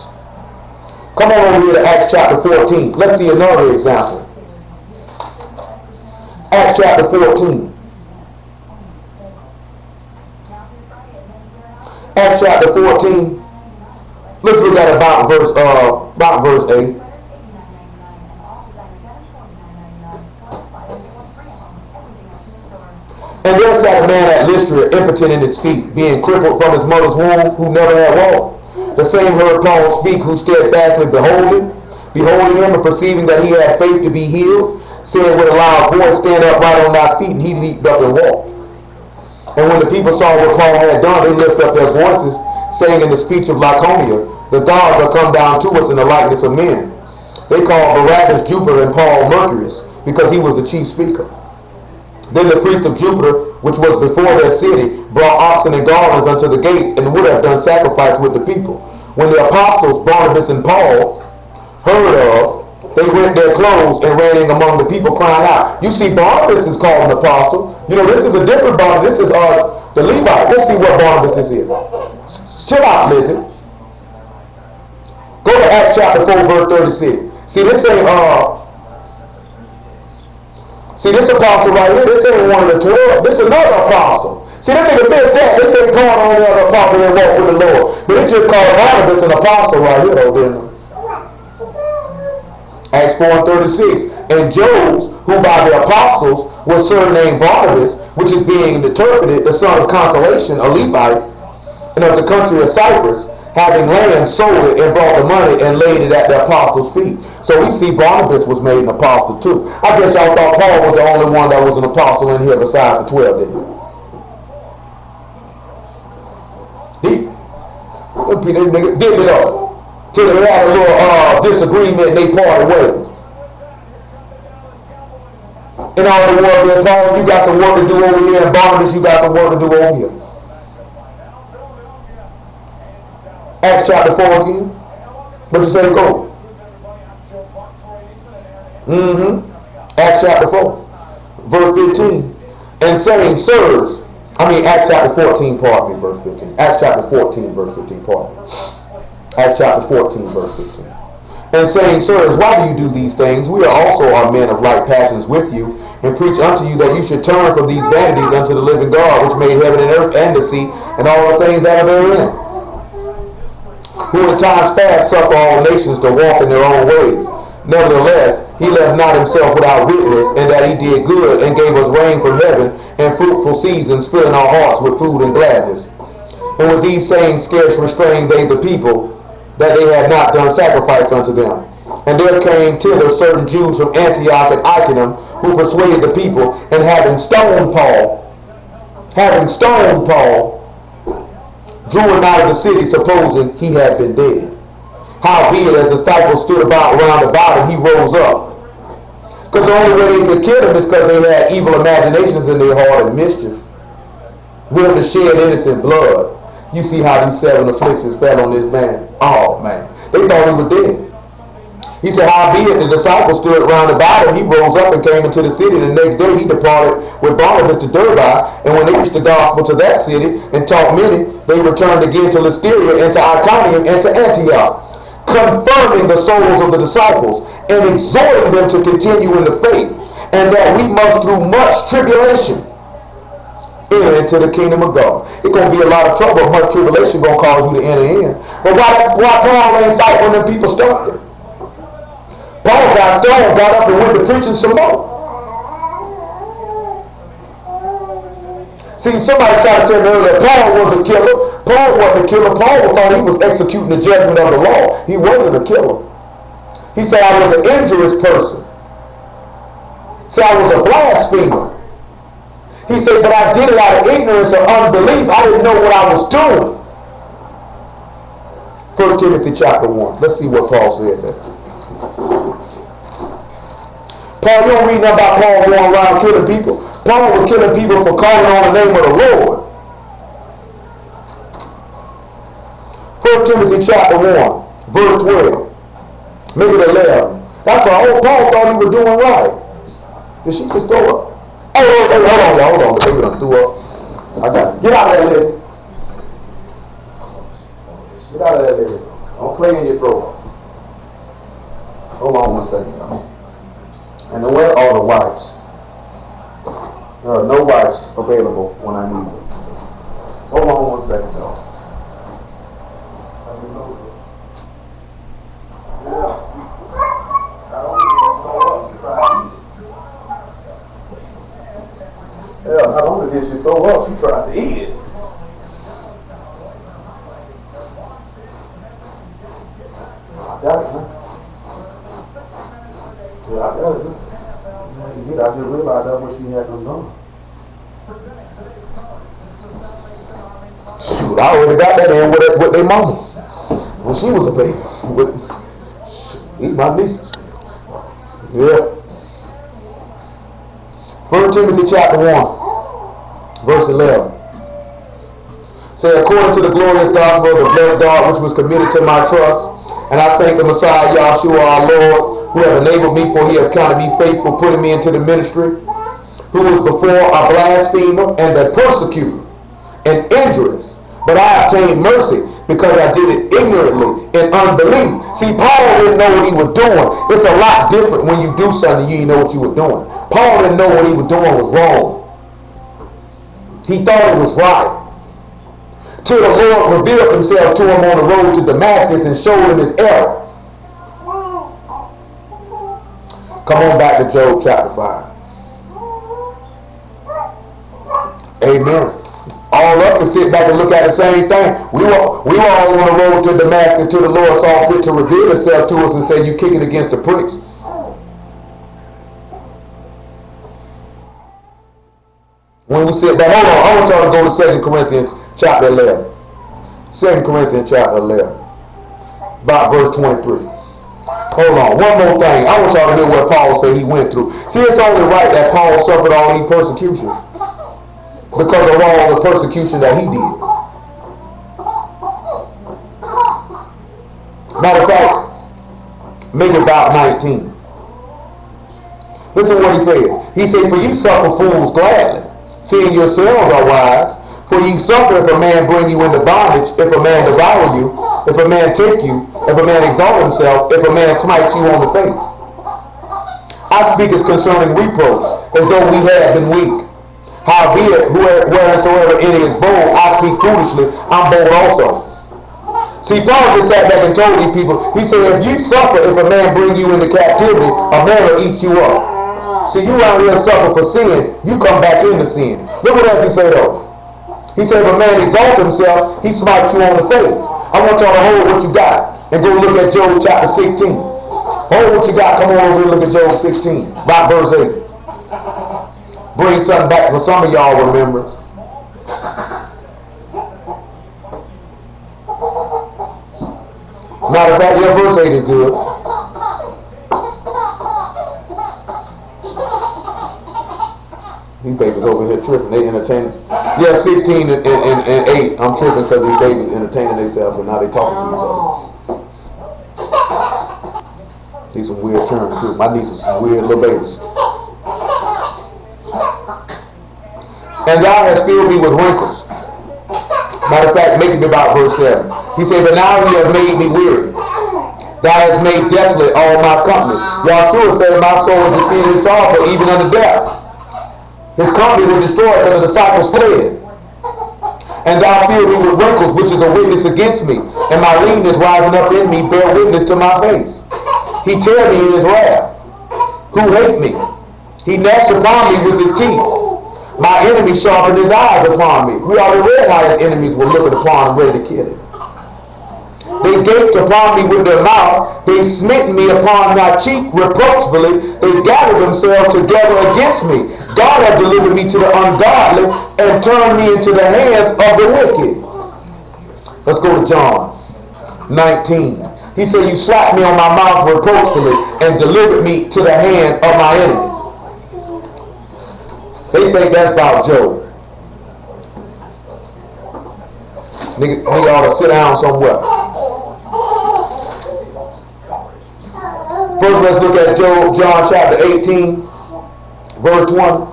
Speaker 1: Come on over here to Acts chapter 14. Let's see another example. Acts chapter 14. Acts chapter 14. Let's look at about verse 8. And there sat a man at Lystra, impotent in his feet, being crippled from his mother's womb, who never had walked. The same heard Paul speak, who steadfastly beholding him, and perceiving that he had faith to be healed, said with a loud voice, stand up right on thy feet, and he leaped up and walked. And when the people saw what Paul had done, they lifted up their voices, saying in the speech of Lycaonia, the gods are come down to us in the likeness of men. They called Barabbas Jupiter and Paul Mercurius, because he was the chief speaker. Then the priest of Jupiter, which was before their city, brought oxen and garlands unto the gates, and would have done sacrifice with the people. When the apostles, Barnabas and Paul, heard of, they rent their clothes and ran in among the people, crying out. You see, Barnabas is called an apostle. You know, this is a different Barnabas. This is the Levite. Let's see what Barnabas this is. Chill out, listen. Go to Acts chapter 4, verse 36. See, this ain't See, this apostle right here, this ain't one of the 12. This is another apostle. See, that nigga missed that. They think Paul on the other apostle and walk with the Lord. But they just called Barnabas an apostle right here, though, didn't they? Acts 4 and 36. And Jobs, who by the apostles was surnamed Barnabas, which is being interpreted the son of consolation, a Levite, and of the country of Cyprus, having land, sold it, and brought the money and laid it at the apostles' feet. So we see Barnabas was made an apostle too. I guess y'all thought Paul was the only one that was an apostle in here besides the 12, didn't he? They nigga did it up. Till they had a little disagreement and they parted ways. And all it was that Paul, you got some work to do over here, and Barnabas, you got some work to do over here. Acts chapter 4 again. What you say go? Acts chapter 4, verse 15. And saying, sirs, Acts chapter 14, pardon me, verse 15. Acts chapter 14, verse 15, pardon me. Acts chapter 14, verse 15. And saying, sirs, why do you do these things? We are also our men of like passions with you, and preach unto you that you should turn from these vanities unto the living God, which made heaven and earth and the sea, and all the things that are therein. Who in times past suffer all nations to walk in their own ways. Nevertheless, he left not himself without witness, and that he did good, and gave us rain from heaven, and fruitful seasons, filling our hearts with food and gladness. And with these sayings scarce restrained they the people, that they had not done sacrifice unto them. And there came thither certain Jews from Antioch and Iconium, who persuaded the people, and having stoned Paul, drew him out of the city, supposing he had been dead. Howbeit, as the disciples stood round about him, he rose up. Because the only way they could kill him is because they had evil imaginations in their heart and mischief, willing to shed innocent blood. You see how these 7 afflictions fell on this man. Oh, man. They thought he was dead. He said, howbeit the disciples stood round about him, he rose up and came into the city. The next day he departed with Barnabas to Derbe, and when they preached the gospel to that city and taught many, they returned again to Lystra and to Iconium and to Antioch, confirming the souls of the disciples and exhorting them to continue in the faith, and that we must through much tribulation enter into the kingdom of God. It's going to be a lot of trouble. Much tribulation going to cause you to enter in. But why Paul ain't fight when them people started? Paul got stoned, got up and went to preaching some more. See, somebody tried to tell me earlier that Paul was a killer. Paul wasn't a killer. Paul thought he was executing the judgment of the law. He wasn't a killer. He said, I was an injurious person. He said, I was a blasphemer. He said, but I did it out of ignorance or unbelief. I didn't know what I was doing. 1 Timothy chapter 1. Let's see what Paul said there. Paul, you don't read nothing about Paul going around killing people. Paul was killing people for calling on the name of the Lord. 1 Timothy chapter 1, verse 12. Make it 11. That's why Paul thought he was doing right. Did she just throw up? Hey, hold on. The baby done threw up. I got it. Get out of there, Lizzie. Get out of there, Lizzie. Don't play in your throat. Hold on one second, y'all. And where are the wipes? There are no wipes available when I need them. Hold on one second, y'all. Yeah, not only did she throw up, she tried to eat it. I got it, man. Yeah, I got it. I just realized that's what she had done. Shoot, I already got that in with their mama when she was a baby. Eat my nieces. Yeah. 1 Timothy chapter 1, verse 11. Say, according to the glorious gospel of the blessed God which was committed to my trust, and I thank the Messiah Yahshua our Lord, who have enabled me, for he has counted me faithful, putting me into the ministry, who was before a blasphemer and a persecutor and injurious. But I obtained mercy because I did it ignorantly in unbelief. See, Paul didn't know what he was doing. It's a lot different when you do something you didn't know what you were doing. Paul didn't know what he was doing was wrong. He thought it was right. Till the Lord revealed himself to him on the road to Damascus and showed him his error. Come on back to Job chapter 5. Amen. All of us can sit back and look at the same thing. We were all on the road to Damascus till the Lord saw fit to reveal himself to us and say, you kick it against the pricks. When we sit back, hold on, I want y'all to go to 2 Corinthians chapter 11. 2 Corinthians chapter 11. About verse 23. Hold on, one more thing. I want y'all to hear what Paul said he went through. See, it's only right that Paul suffered all these persecutions because of all the persecution that he did. Matter of fact, make it about 19. Listen to what he said. He said, for you suffer fools gladly, seeing yourselves are wise. For ye suffer if a man bring you into bondage, if a man devour you, if a man take you, if a man exalt himself, if a man smite you on the face. I speak as concerning reproach, as though we had been weak. Howbeit, wheresoever any is bold, I speak foolishly, I'm bold also. See, Paul just sat back and told these people, he said, if you suffer, if a man bring you into captivity, a man will eat you up. See, you out here suffer for sin, you come back into sin. Look what else he said though. He said, if a man exalt himself, he smites you on the face. I want y'all to hold what you got and go look at Job chapter 16. Hold what you got. Come on over and look at Job 16, about verse 8. Bring something back for some of y'all remembrance. Matter of fact, yeah, verse 8 is good. These babies over here tripping. They entertaining. Yeah, 16 and 8. I'm tripping because these babies entertaining themselves and now they talking to each other. These some weird terms too. My nieces are some weird little babies. And thou hast filled me with wrinkles. Matter of fact, make it about verse 7. He said, but now he has made me weary. Thou hast made desolate all my company. Yahshua said, my soul is exceedingly sorrowful, even unto death. His company was destroyed because the disciples fled. And thou filled me with wrinkles, which is a witness against me. And my leanness rising up in me bear witness to my face. He tear me in his wrath, who hate me. He gnashed upon me with his teeth. My enemy sharpened his eyes upon me. We already read how his enemies were looking upon him, ready to kill him. They gaped upon me with their mouth. They smitten me upon my cheek reproachfully. They gathered themselves together against me. God hath delivered me to the ungodly and turned me into the hands of the wicked. Let's go to John 19. He said, you slapped me on my mouth reproachfully and delivered me to the hand of my enemies. They think that's about Job. Nigga ought to sit down somewhere. First, let's look at Job, John chapter 18, verse 1.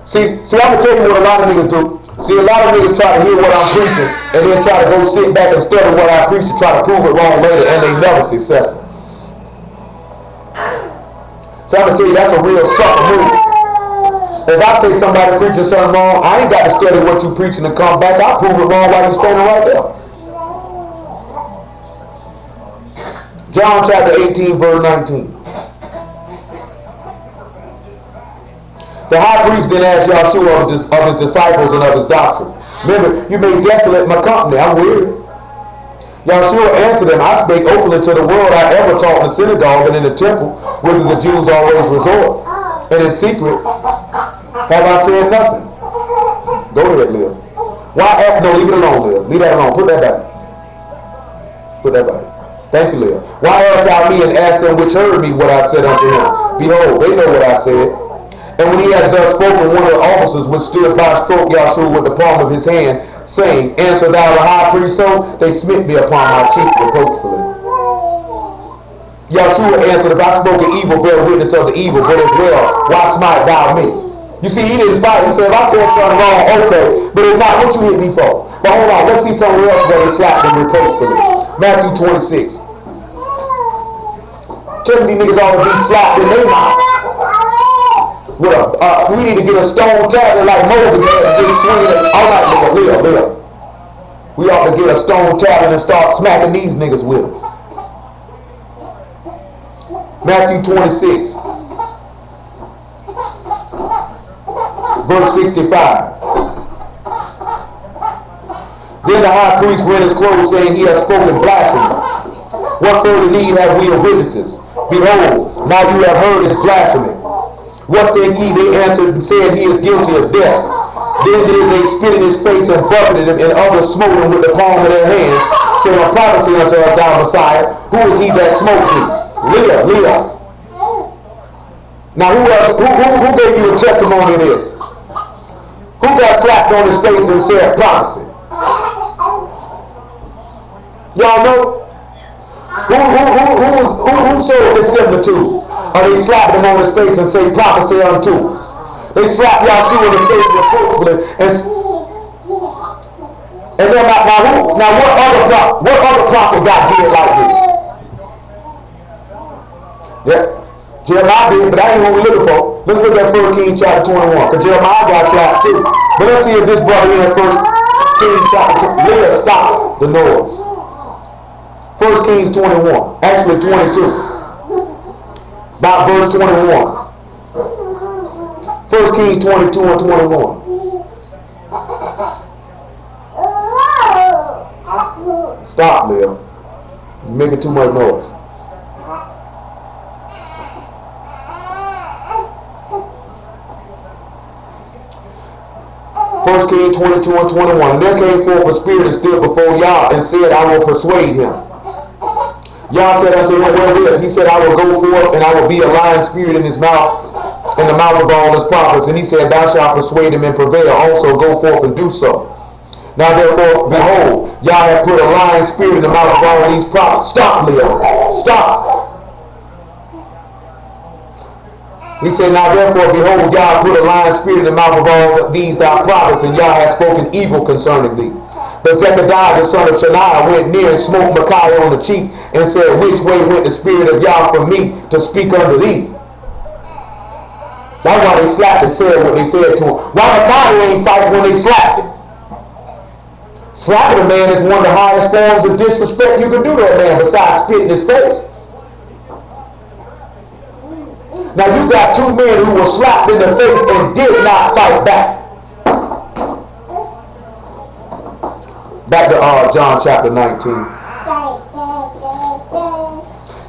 Speaker 1: See, I'm going to tell you what a lot of niggas do. See, a lot of niggas try to hear what I'm preaching and then try to go sit back and study what I preach to try to prove it wrong later, and they never successful. So I'm going to tell you, that's a real sucker move. If I say somebody preaching something wrong, I ain't got to study what you preaching and come back. I'll prove it wrong while you standing right there. John chapter 18, verse 19. The high priest then asked Yahshua of his disciples and of his doctrine. Remember, you made desolate my company. I'm weary. Yahshua answered them, I spake openly to the world. I ever taught in the synagogue and in the temple, whither the Jews always resort. And in secret have I said nothing. Go ahead, Leah. Why act? No, leave it alone, Leah. Leave that alone. Put that back. Put that back. Thank you, Leah. Why asked thou me and asked them which heard me what I said unto him? Behold, they know what I said. And when he had thus spoken, one of the officers which stood by spoke Yahshua with the palm of his hand, saying, answer thou the high priest so? They smit me upon my cheek reproachfully. Yahshua answered, if I spoke evil, bear witness of the evil, but as well, why smite thou me? You see, he didn't fight. He said, if I said something wrong, okay, but if not, what you hit me for? But hold on, let's see somewhere else where he slapped him reproachfully. Matthew 26. Tell me these niggas ought to be slapped in their mouth. We need to get a stone tablet like Moses had and just swing it. All right, Leah. We ought to get a stone tablet and start smacking these niggas with it. Matthew 26, verse 65. Then the high priest rent his clothes, saying, he has spoken blasphemy. What further need have we of witnesses? Behold, now you have heard his blasphemy. What think ye? They answered and said, he is guilty of death. Then did they spit in his face and buffeted him, and others smote him with the palm of their hands, saying, prophesy unto us, thou Messiah, who is he that smote thee? Leah. Now who else? Who gave you a testimony of this? Who got slapped on his face and said prophecy? Y'all know? Who sold this similitude? Or they slapped him on his face and say prophecy unto us. They slapped Yahshua in the face reproachfully and then now what other prophet got did like this? Yeah, Jeremiah did, but that ain't what we're looking for. Let's look at 1 Kings chapter 21, because Jeremiah got slapped too. But let's see if this brother here in 1 Kings chapter 21, Leah, stop the noise. 1 Kings 21, actually 22, about verse 21. 1 Kings 22 and 21. Stop, Lil. You're making too much noise. First Kings 22 and 21. And there came forth a spirit and stood before Yah and said, I will persuade him. Yah said unto him, wherewith? He said, I will go forth and I will be a lying spirit in his mouth, in the mouth of all his prophets. And he said, thou shalt persuade him and prevail. Also go forth and do so. Now therefore, behold, Yah hath put a lying spirit in the mouth of all these prophets. Stop, Leo. Stop. He said, now therefore, behold, Yah put a lying spirit in the mouth of all these thy prophets, and Yah hath spoken evil concerning thee. But Zechariah the son of Chaniah went near and smote Micaiah on the cheek, and said, which way went the spirit of Yah from me to speak unto thee? That's why they slapped and said what they said to him. Why Micaiah ain't fight when they slapped him? Slapping a man is one of the highest forms of disrespect you can do to a man besides spitting his face. Now you got two men who were slapped in the face and did not fight back. Back to John chapter 19.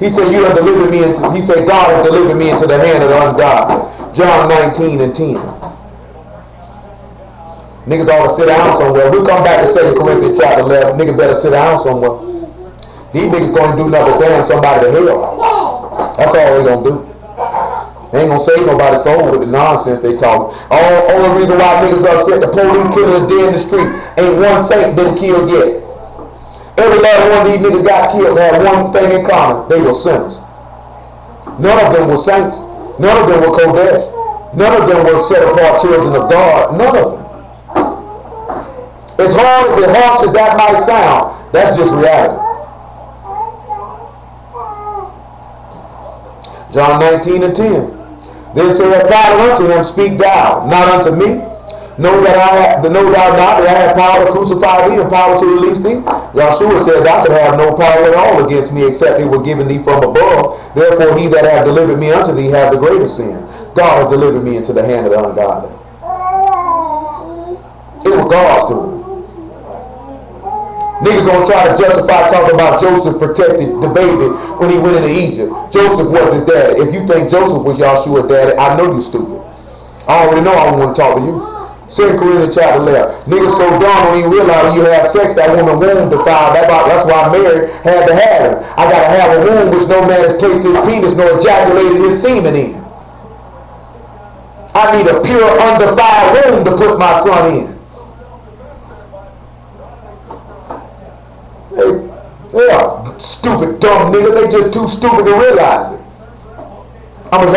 Speaker 1: He said, you have delivered me into, he said, God has delivered me into the hand of the ungodly. John 19 and 10. Niggas ought to sit down somewhere. We'll come back to 2 Corinthians chapter 11. Niggas better sit down somewhere. These niggas going to do nothing damn somebody to hell. That's all they going to do. They ain't gonna save nobody's soul with the nonsense they talking. Only reason why niggas upset, the police killing dead in the street. Ain't one saint been killed yet. Every last one of these niggas got killed had one thing in common. They were sinners. None of them were saints. None of them were Kodesh. None of them were set apart children of God. None of them. As harsh as that might sound, that's just reality. John 19 and 10. Then saith God unto him, speak thou, not unto me. Know thou not that I have power to crucify thee and power to release thee? Yahshua said, thou could have no power at all against me, except it were given thee from above. Therefore he that hath delivered me unto thee hath the greater sin. God has delivered me into the hand of the ungodly. It was God's doing. Niggas gonna try to justify talking about Joseph protected the baby when he went into Egypt. Joseph was his daddy. If you think Joseph was Yahshua's daddy, I know you stupid. I already know I don't want to talk to you. 2 Corinthians chapter 11. Niggas so dumb when you realize when you have sex, that woman womb defiled. That's why Mary had to have him. I gotta have a womb which no man has placed his penis nor ejaculated his semen in. I need a pure, undefiled womb to put my son in. Yeah, stupid, dumb niggas. They just too stupid to realize it. Hold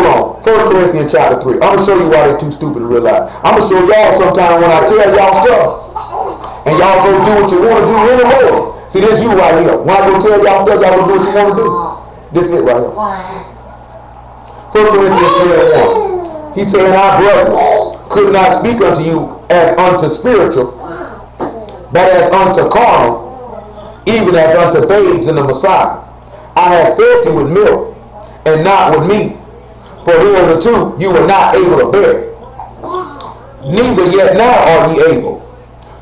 Speaker 1: on. 1 Corinthians chapter 3. I'm going to show you why they too stupid to realize. I'm going to show y'all sometime when I tell y'all stuff. And y'all go do what you want to do anyway. See, this you right here. When I go tell y'all stuff, y'all go do what you want to do. This is it right here. 1 Corinthians 3 and 1. He said, I, brethren, could not speak unto you as unto spiritual, but as unto carnal, even as unto babes in the Messiah. I have fed you with milk, and not with meat, for hitherto you were not able to bear it. Neither yet now are ye able,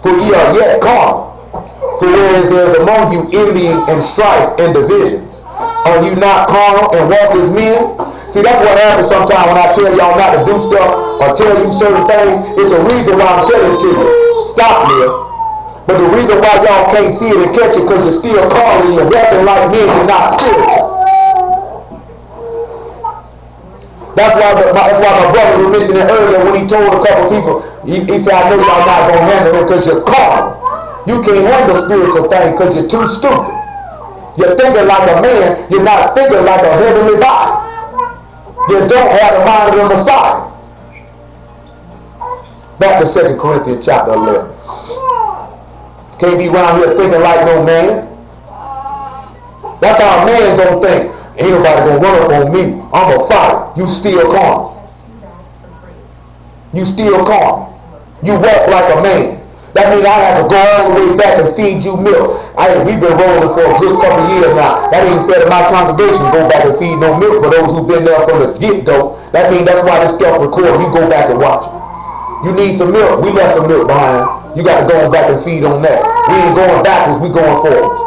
Speaker 1: for ye are yet carnal. For whereas there is among you envying and strife and divisions, are you not carnal and walk as men? See, that's what happens sometimes when I tell y'all not to do stuff or tell you certain things. It's a reason why I'm telling it to you. Stop there. But the reason why y'all can't see it and catch it because you're still carnal and you're walking like men, you're not spiritual. That's why my brother was mentioning earlier when he told a couple people, he said, I know y'all not going to handle it because you're carnal. You can't handle spiritual things because you're too stupid. You're thinking like a man, you're not thinking like a heavenly body. You don't have the mind of the Messiah. Back to 2 Corinthians chapter 11. Can't be around here thinking like no man. That's how a man gonna think. Ain't nobody gonna run up on me. I'm gonna fight. You still carnal. You still carnal. You walk like a man. That means I have to go all the way back and feed you milk. We've been rolling for a good couple of years now. That ain't fair to my congregation to go back and feed no milk for those who've been there from the get-go. That means that's why this stuff recorded. You go back and watch it. You need some milk. We got some milk behind. You got to go back and feed on that. We ain't going backwards, we going forwards.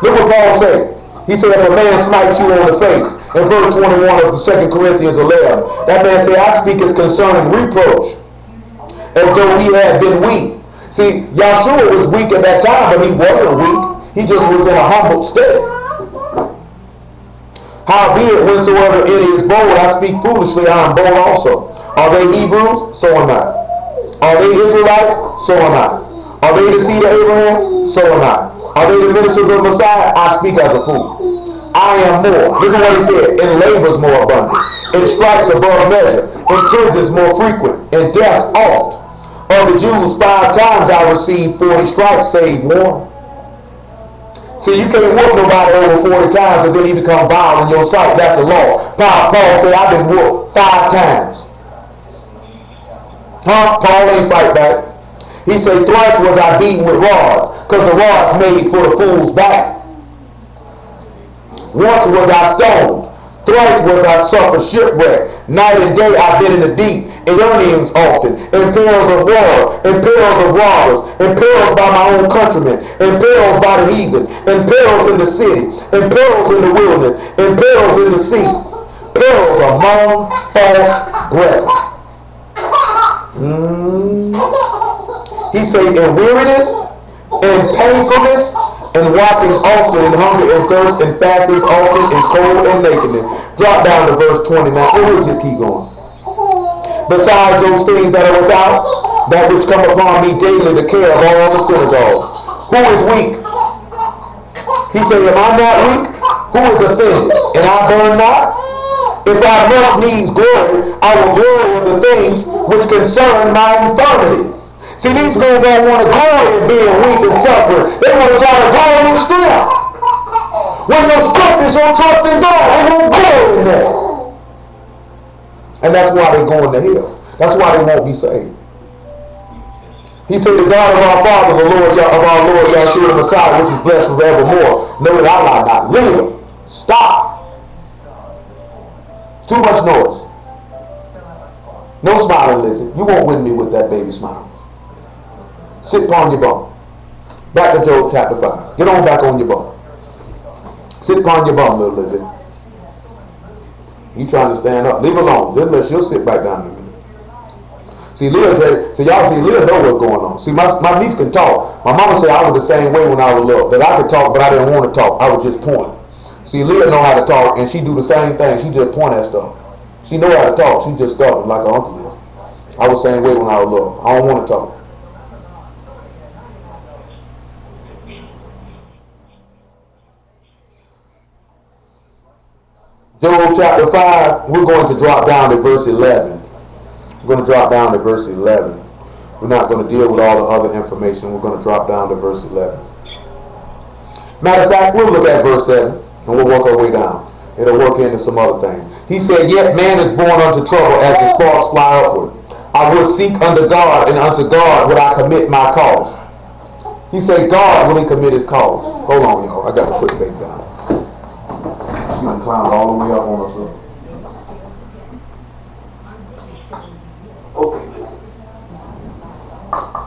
Speaker 1: Look what Paul said. He said, if a man smites you on the face, in verse 21 of 2 Corinthians 11, that man said, I speak as concerning reproach, as though he had been weak. See, Yahshua was weak at that time, but he wasn't weak. He just was in a humble state. Howbeit, whensoever any is bold, I speak foolishly, I am bold also. Are they Hebrews? So am I. Are they Israelites? So am I. Are they the seed of Abraham? So am I. Are they the ministers of the Messiah? I speak as a fool. I am more. This is what he said. In labors more abundant. In stripes above measure. In prisons more frequent. In deaths oft. Of the Jews 5 times I received 40 stripes, save one. See, you can't whoop nobody over 40 times and then he become vile in your sight. That's the law. Paul said, I've been whooped 5 times. Paul ain't fight back. He said, thrice was I beaten with rods, because the rods made for the fool's back. Once was I stoned. Thrice was I suffered shipwreck. Night and day I've been in the deep, in journeyings often, in perils of war, in perils of robbers, in perils by my own countrymen, in perils by the heathen, in perils in the city, in perils in the wilderness, in perils in the sea, perils among false brethren. He said, in weariness, in painfulness, in watchings often, in hunger and thirst, in fastings often, in cold and nakedness. Drop down to verse 29. We'll just keep going. Besides those things that are without, that which come upon me daily, the care of all the synagogues. Who is weak? He said, am I not weak? Who is offended? And I burn not? If I must needs glory, I will glory in the things which concern my infirmities. See, these men don't want to glory in being weak and suffering. They want to try to glory in strength. When your strength is your trust in God, they won't glory in that. And that's why they go in the hell. That's why they won't be saved. He said, the God of our Father, the Lord of our Lord Yahshua the Messiah, which is blessed forevermore, know that I lie not. Live. Stop. Too much noise. No smiling, Lizzie. You won't win me with that baby smile. Sit upon your bum. Back to Job chapter 5. Get on back on your bum. Sit upon your bum, little Lizzie. You trying to stand up. Leave alone. Then she'll sit back down in a minute. See, Leah, so y'all see, Leah know what's going on. See, my niece can talk. My mama said I was the same way when I was little. That I could talk, but I didn't want to talk. I would just point. See, Leah know how to talk, and she do the same thing. She just point at stuff. She know how to talk. She just stubborn like her uncle is. I was the same way when I was little. I don't want to talk. Job chapter 5, we're going to drop down to verse 11. We're going to drop down to verse 11. We're not going to deal with all the other information. We're going to drop down to verse 11. Matter of fact, we'll look at verse 7 and we'll work our way down. It'll work into some other things. He said, yet man is born unto trouble as the sparks fly upward. I will seek unto God, and unto God will I commit my cause. He said, God will he commit his cause. Hold on, y'all. I got to put the baby down. You can climb all the way up on us. Okay, listen.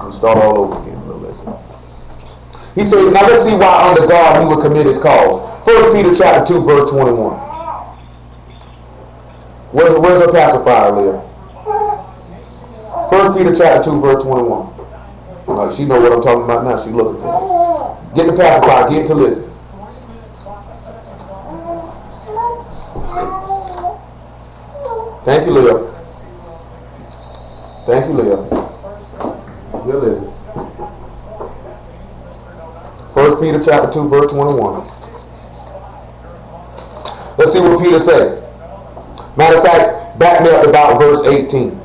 Speaker 1: We'll start all over again. Listen. He said, now let's see why under God he would commit his cause. 1 Peter chapter 2, verse 21. Where's the pacifier, Leah? 1 Peter chapter 2, verse 21. Like she know what I'm talking about now. She looking for it. Get the pacifier. Get to listen. Thank you, Leah. Thank you, Leah. You're listening. 1 Peter chapter 2, verse 21. Let's see what Peter said. Matter of fact, back me up about verse 18.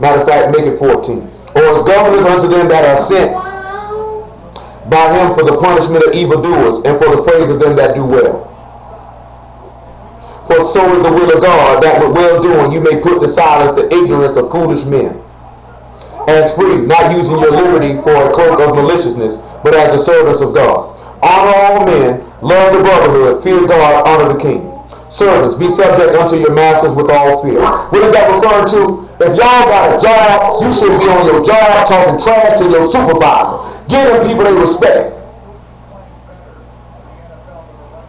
Speaker 1: Matter of fact, make it 14. Or as governors unto them that are sent by him for the punishment of evildoers and for the praise of them that do well. For so is the will of God, that with well-doing you may put to silence the ignorance of foolish men. As free, not using your liberty for a cloak of maliciousness, but as the servants of God. Honor all men, love the brotherhood, fear God, honor the king. Servants, be subject unto your masters with all fear. What is that referring to? If y'all got a job, you should be on your job talking trash to your supervisor. Give them people they respect.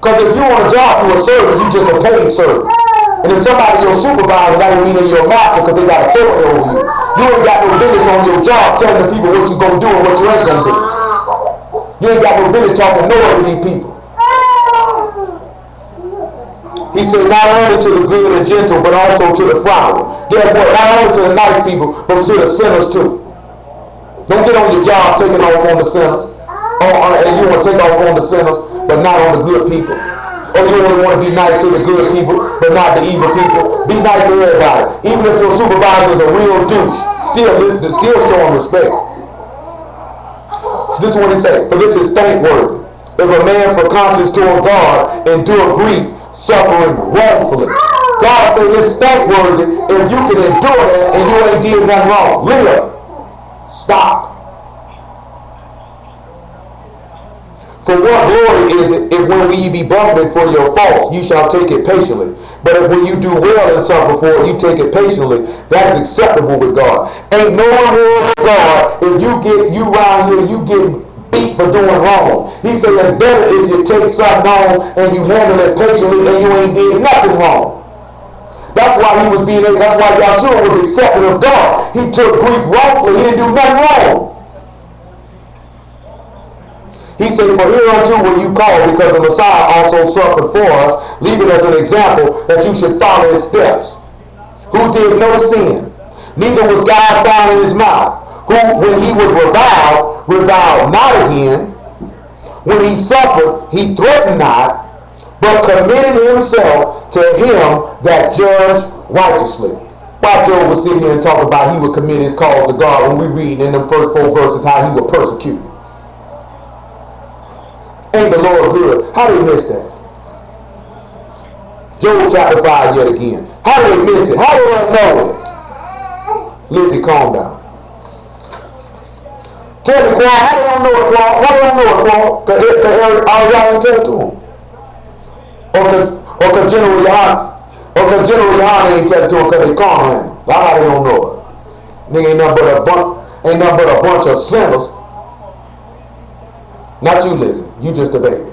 Speaker 1: Because if you on a job, you a servant, you just a paid servant. And if somebody your supervisor, that would mean they're your master because they got authority over you. You ain't got no business on your job telling the people what you gonna do and what you ain't gonna do. You ain't got no business talking noise to these people. He said, not only to the good and gentle, but also to the froward. Therefore, not only to the nice people, but to the sinners too. Don't get on your job taking off on the sinners. And you want to take off on the sinners, but not on the good people. Or you only want to be nice to the good people, but not the evil people. Be nice to everybody. Even if your supervisor is a real douche, still show him respect. So this is what he said. For this is thankworthy. If a man for conscience toward God endure grief, suffering wrongfully. God said it's thankworthy if you can endure that and you ain't did nothing wrong. Live. Stop. For what glory is it if when ye be buffeted for your faults, you shall take it patiently? But if when you do well and suffer for it, you take it patiently, that is acceptable with God. Ain't no reward with God if you around here, you get beat for doing wrong. He said it's better if you take something on and you handle it patiently and you ain't did nothing wrong. That's why that's why Yahshua was accepted of God. He took grief wrongfully, he didn't do nothing wrong. He said, for hereunto were you called, because the Messiah also suffered for us, leaving us an example that you should follow his steps. Who did no sin, neither was God found in his mouth. Who, when he was reviled not again. When he suffered, he threatened not, but committed himself to him that judged righteously. Why Job would sit here and talk about he would commit his cause to God when we read in the first 4 verses how he would persecute. Ain't the Lord good? How did they miss that? Job chapter 5 yet again. How did they miss it? How did they know it? Lizzie, calm down. Tell me, Claude, how do y'all know it, Claude? Why do y'all know it, Claude? Because all y'all ain't tell it to him. Or because General Yohana ain't tell it to him because they call him. That's how they don't know it. Nigga ain't nothing but a bunch of sinners. Not you, Lizzie. You just a baby.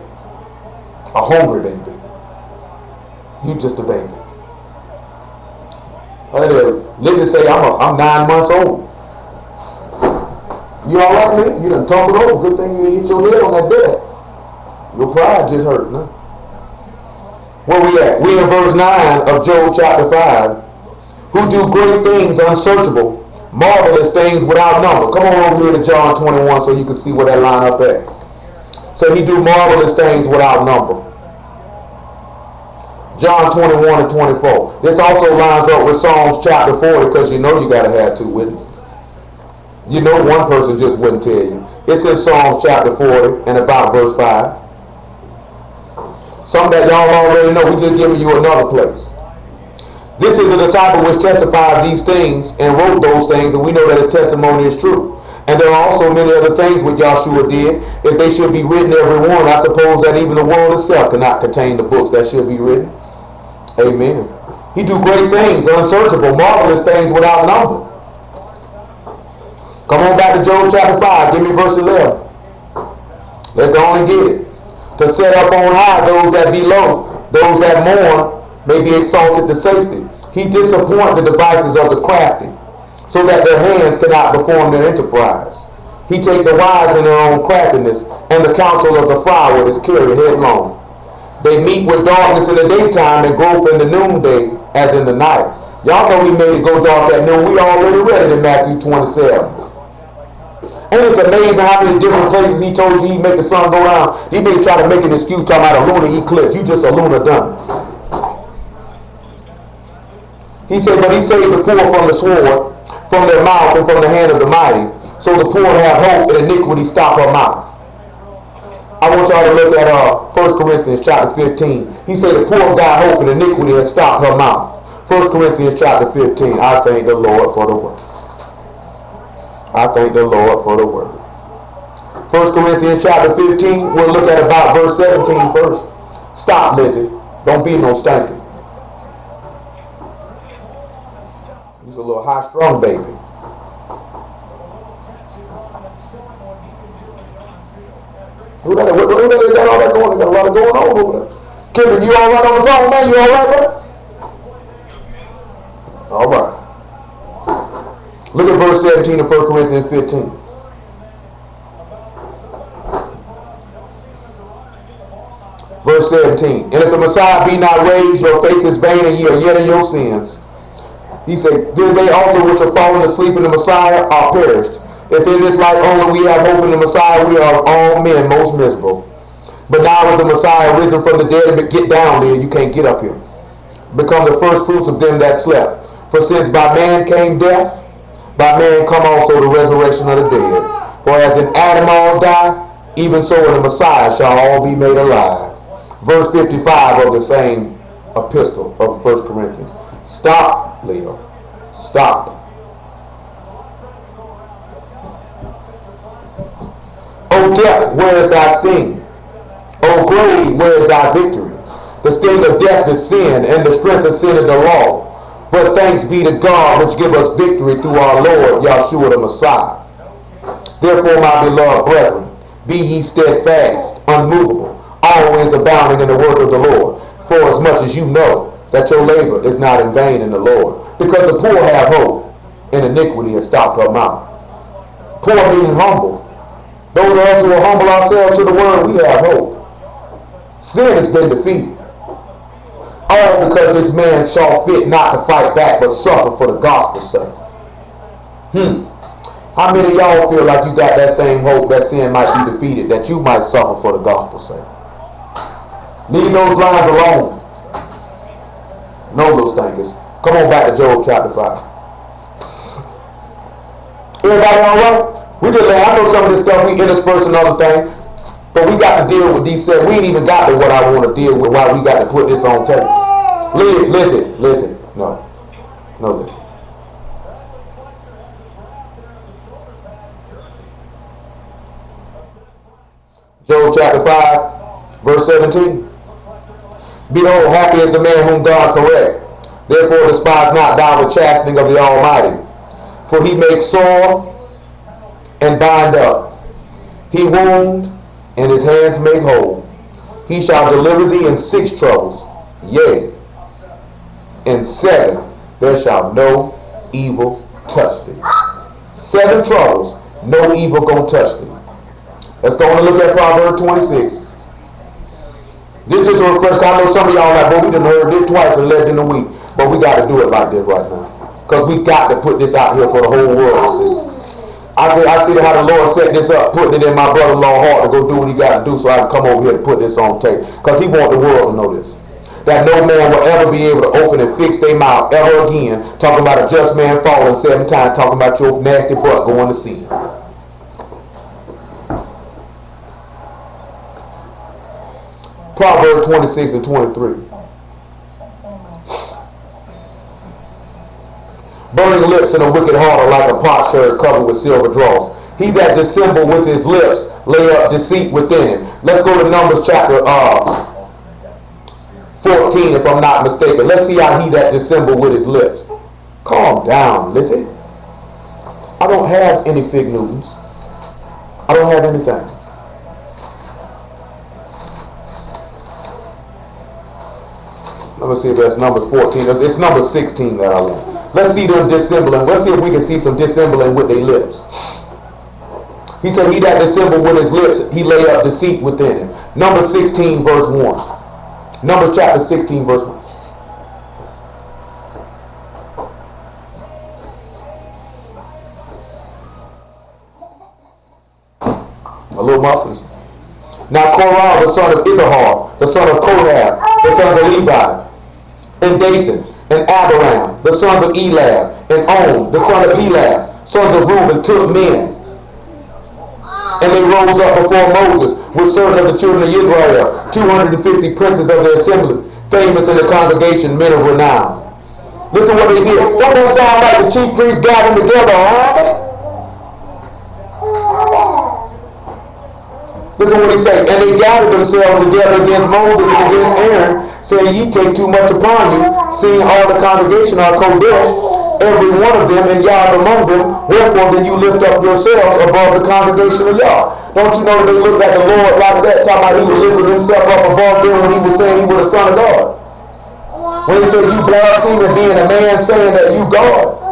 Speaker 1: A hungry baby. You just a baby. Lizzie say, I'm 9 months old. You alright, man? You done tumbled over. Good thing you hit your head on that desk. Your pride just hurt, no? Where we at? We in verse 9 of Job chapter 5. Who do great things unsearchable, marvelous things without number. Come on over here to John 21 so you can see where that line up at. So he do marvelous things without number. John 21 and 24. This also lines up with Psalms chapter 40 because you know you got to have 2 witnesses. You know one person just wouldn't tell you. It's in Psalms chapter 40 and about verse 5. Some that y'all already know, we just giving you another place. This is a disciple which testified these things and wrote those things, and we know that his testimony is true. And there are also many other things which Yahshua did. If they should be written every one, I suppose that even the world itself cannot contain the books that should be written. Amen. He do great things, unsearchable, marvelous things without number. Come on back to Job chapter 5. Give me verse 11. Let's go on and get it. To set up on high those that be low, those that mourn may be exalted to safety. He disappoint the devices of the crafty, so that their hands cannot perform their enterprise. He take the wise in their own craftiness, and the counsel of the froward is carried headlong. They meet with darkness in the daytime and grope in the noonday as in the night. Y'all know he made it go dark at noon. We already read it in Matthew 27. And it's amazing how many different places he told you he'd make the sun go down. He may try to make an excuse talking about a lunar eclipse. You just a lunar dummy. He said, but he saved the poor from the sword, from their mouth, and from the hand of the mighty. So the poor have hope, and iniquity stop her mouth. I want y'all to look at 1 Corinthians chapter 15. He said the poor got hope, and iniquity has stopped her mouth. 1 Corinthians chapter 15. I thank the Lord for the word. I thank the Lord for the word. 1 Corinthians chapter 15, we'll look at about verse 17 first. Stop, Lizzie. Don't be no stinking. a high-strung baby. Who that? What they got all that going? They got a lot of going on over there. Kendrick, you all right on the phone, man? You all right, brother? All right. Look at verse 17 of 1 Corinthians 15. Verse 17. And if the Messiah be not raised, your faith is vain, and ye are yet in your sins. He said, then they also which are fallen asleep in the Messiah are perished. If in this life only we have hope in the Messiah, we are all men most miserable. But now is the Messiah risen from the dead, and get down there, you can't get up here. Become the first fruits of them that slept. For since by man came death, by man come also the resurrection of the dead. For as in Adam all die, even so in the Messiah shall all be made alive. Verse 55 of the same epistle of 1 Corinthians. Stop, Leo. Stop. O death, where is thy sting? O grave, where is thy victory? The sting of death is sin, and the strength of sin is the law. But thanks be to God, which give us victory through our Lord, Yahshua the Messiah. Therefore, my beloved brethren, be ye steadfast, unmovable, always abounding in the work of the Lord, for as much as you know that your labor is not in vain in the Lord. Because the poor have hope, and iniquity has stopped her mouth. Poor meaning humble. Those of us who will humble ourselves to the word, we have hope. Sin has been defeated. All because this man saw fit not to fight back, but suffer for the gospel's sake. How many of y'all feel like you got that same hope that sin might be defeated, that you might suffer for the gospel's sake? Leave those lines alone. Know those things. Come on back to Job chapter 5. Everybody all right? I know some of this stuff, we intersperse and other things, but we got to deal with these seven. We ain't even got to what I want to deal with, why we got to put this on tape. Listen. No, listen. Job chapter 5, verse 17. Behold, happy is the man whom God correct. Therefore despise not thou the chastening of the Almighty. For he makes sore and bind up. He wound, and his hands make whole. He shall deliver thee in 6 troubles. Yea, in 7 there shall no evil touch thee. 7 troubles, no evil gonna touch thee. Let's go and look at Proverbs 26. This just a refresh. I know some of y'all like, but we done heard it twice and left in a week. But we got to do it like this right now. Because we got to put this out here for the whole world to see. I see how the Lord set this up, putting it in my brother-in-law's heart to go do what he got to do so I can come over here and put this on tape. Because he wants the world to know this. That no man will ever be able to open and fix their mouth ever again, talking about a just man falling 7 times, talking about your nasty butt going to sin. Proverbs 26 and 23. Burning lips and a wicked heart are like a potsherd covered with silver dross. He that dissemble with his lips lay up deceit within him. Let's go to Numbers chapter 14, if I'm not mistaken. Let's see how he that dissemble with his lips. Calm down, Lizzie. I don't have any fig Newtons. I don't have anything. Let me see if that's Numbers 14. It's number 16 that I want. Let's see them dissembling. Let's see if we can see some dissembling with their lips. He said, he that dissembled with his lips, he lay up deceit within him. Numbers 16, verse 1. Numbers chapter 16, verse 1. A little muffins. Now Korah, the son of Issachar, the son of Kohath, the sons of Levi, and Dathan, and Abiram, the sons of Elab, and On, the son of Elab, sons of Reuben, took men. And they rose up before Moses with certain of the children of Israel, 250 princes of the assembly, famous in the congregation, men of renown. Listen what they did. Don't that sound like the chief priests gathered together, huh? Listen what he said. And they gathered themselves together against Moses and against Aaron, saying, ye take too much upon you, seeing all the congregation are Kodesh, every one of them, and Yah's among them. Wherefore then you lift up yourselves above the congregation of Yah. Don't you know that they looked at the Lord like that, talking about he would lift himself up above them when he was saying he was the Son of God? When he said you blaspheme, being a man saying that you God.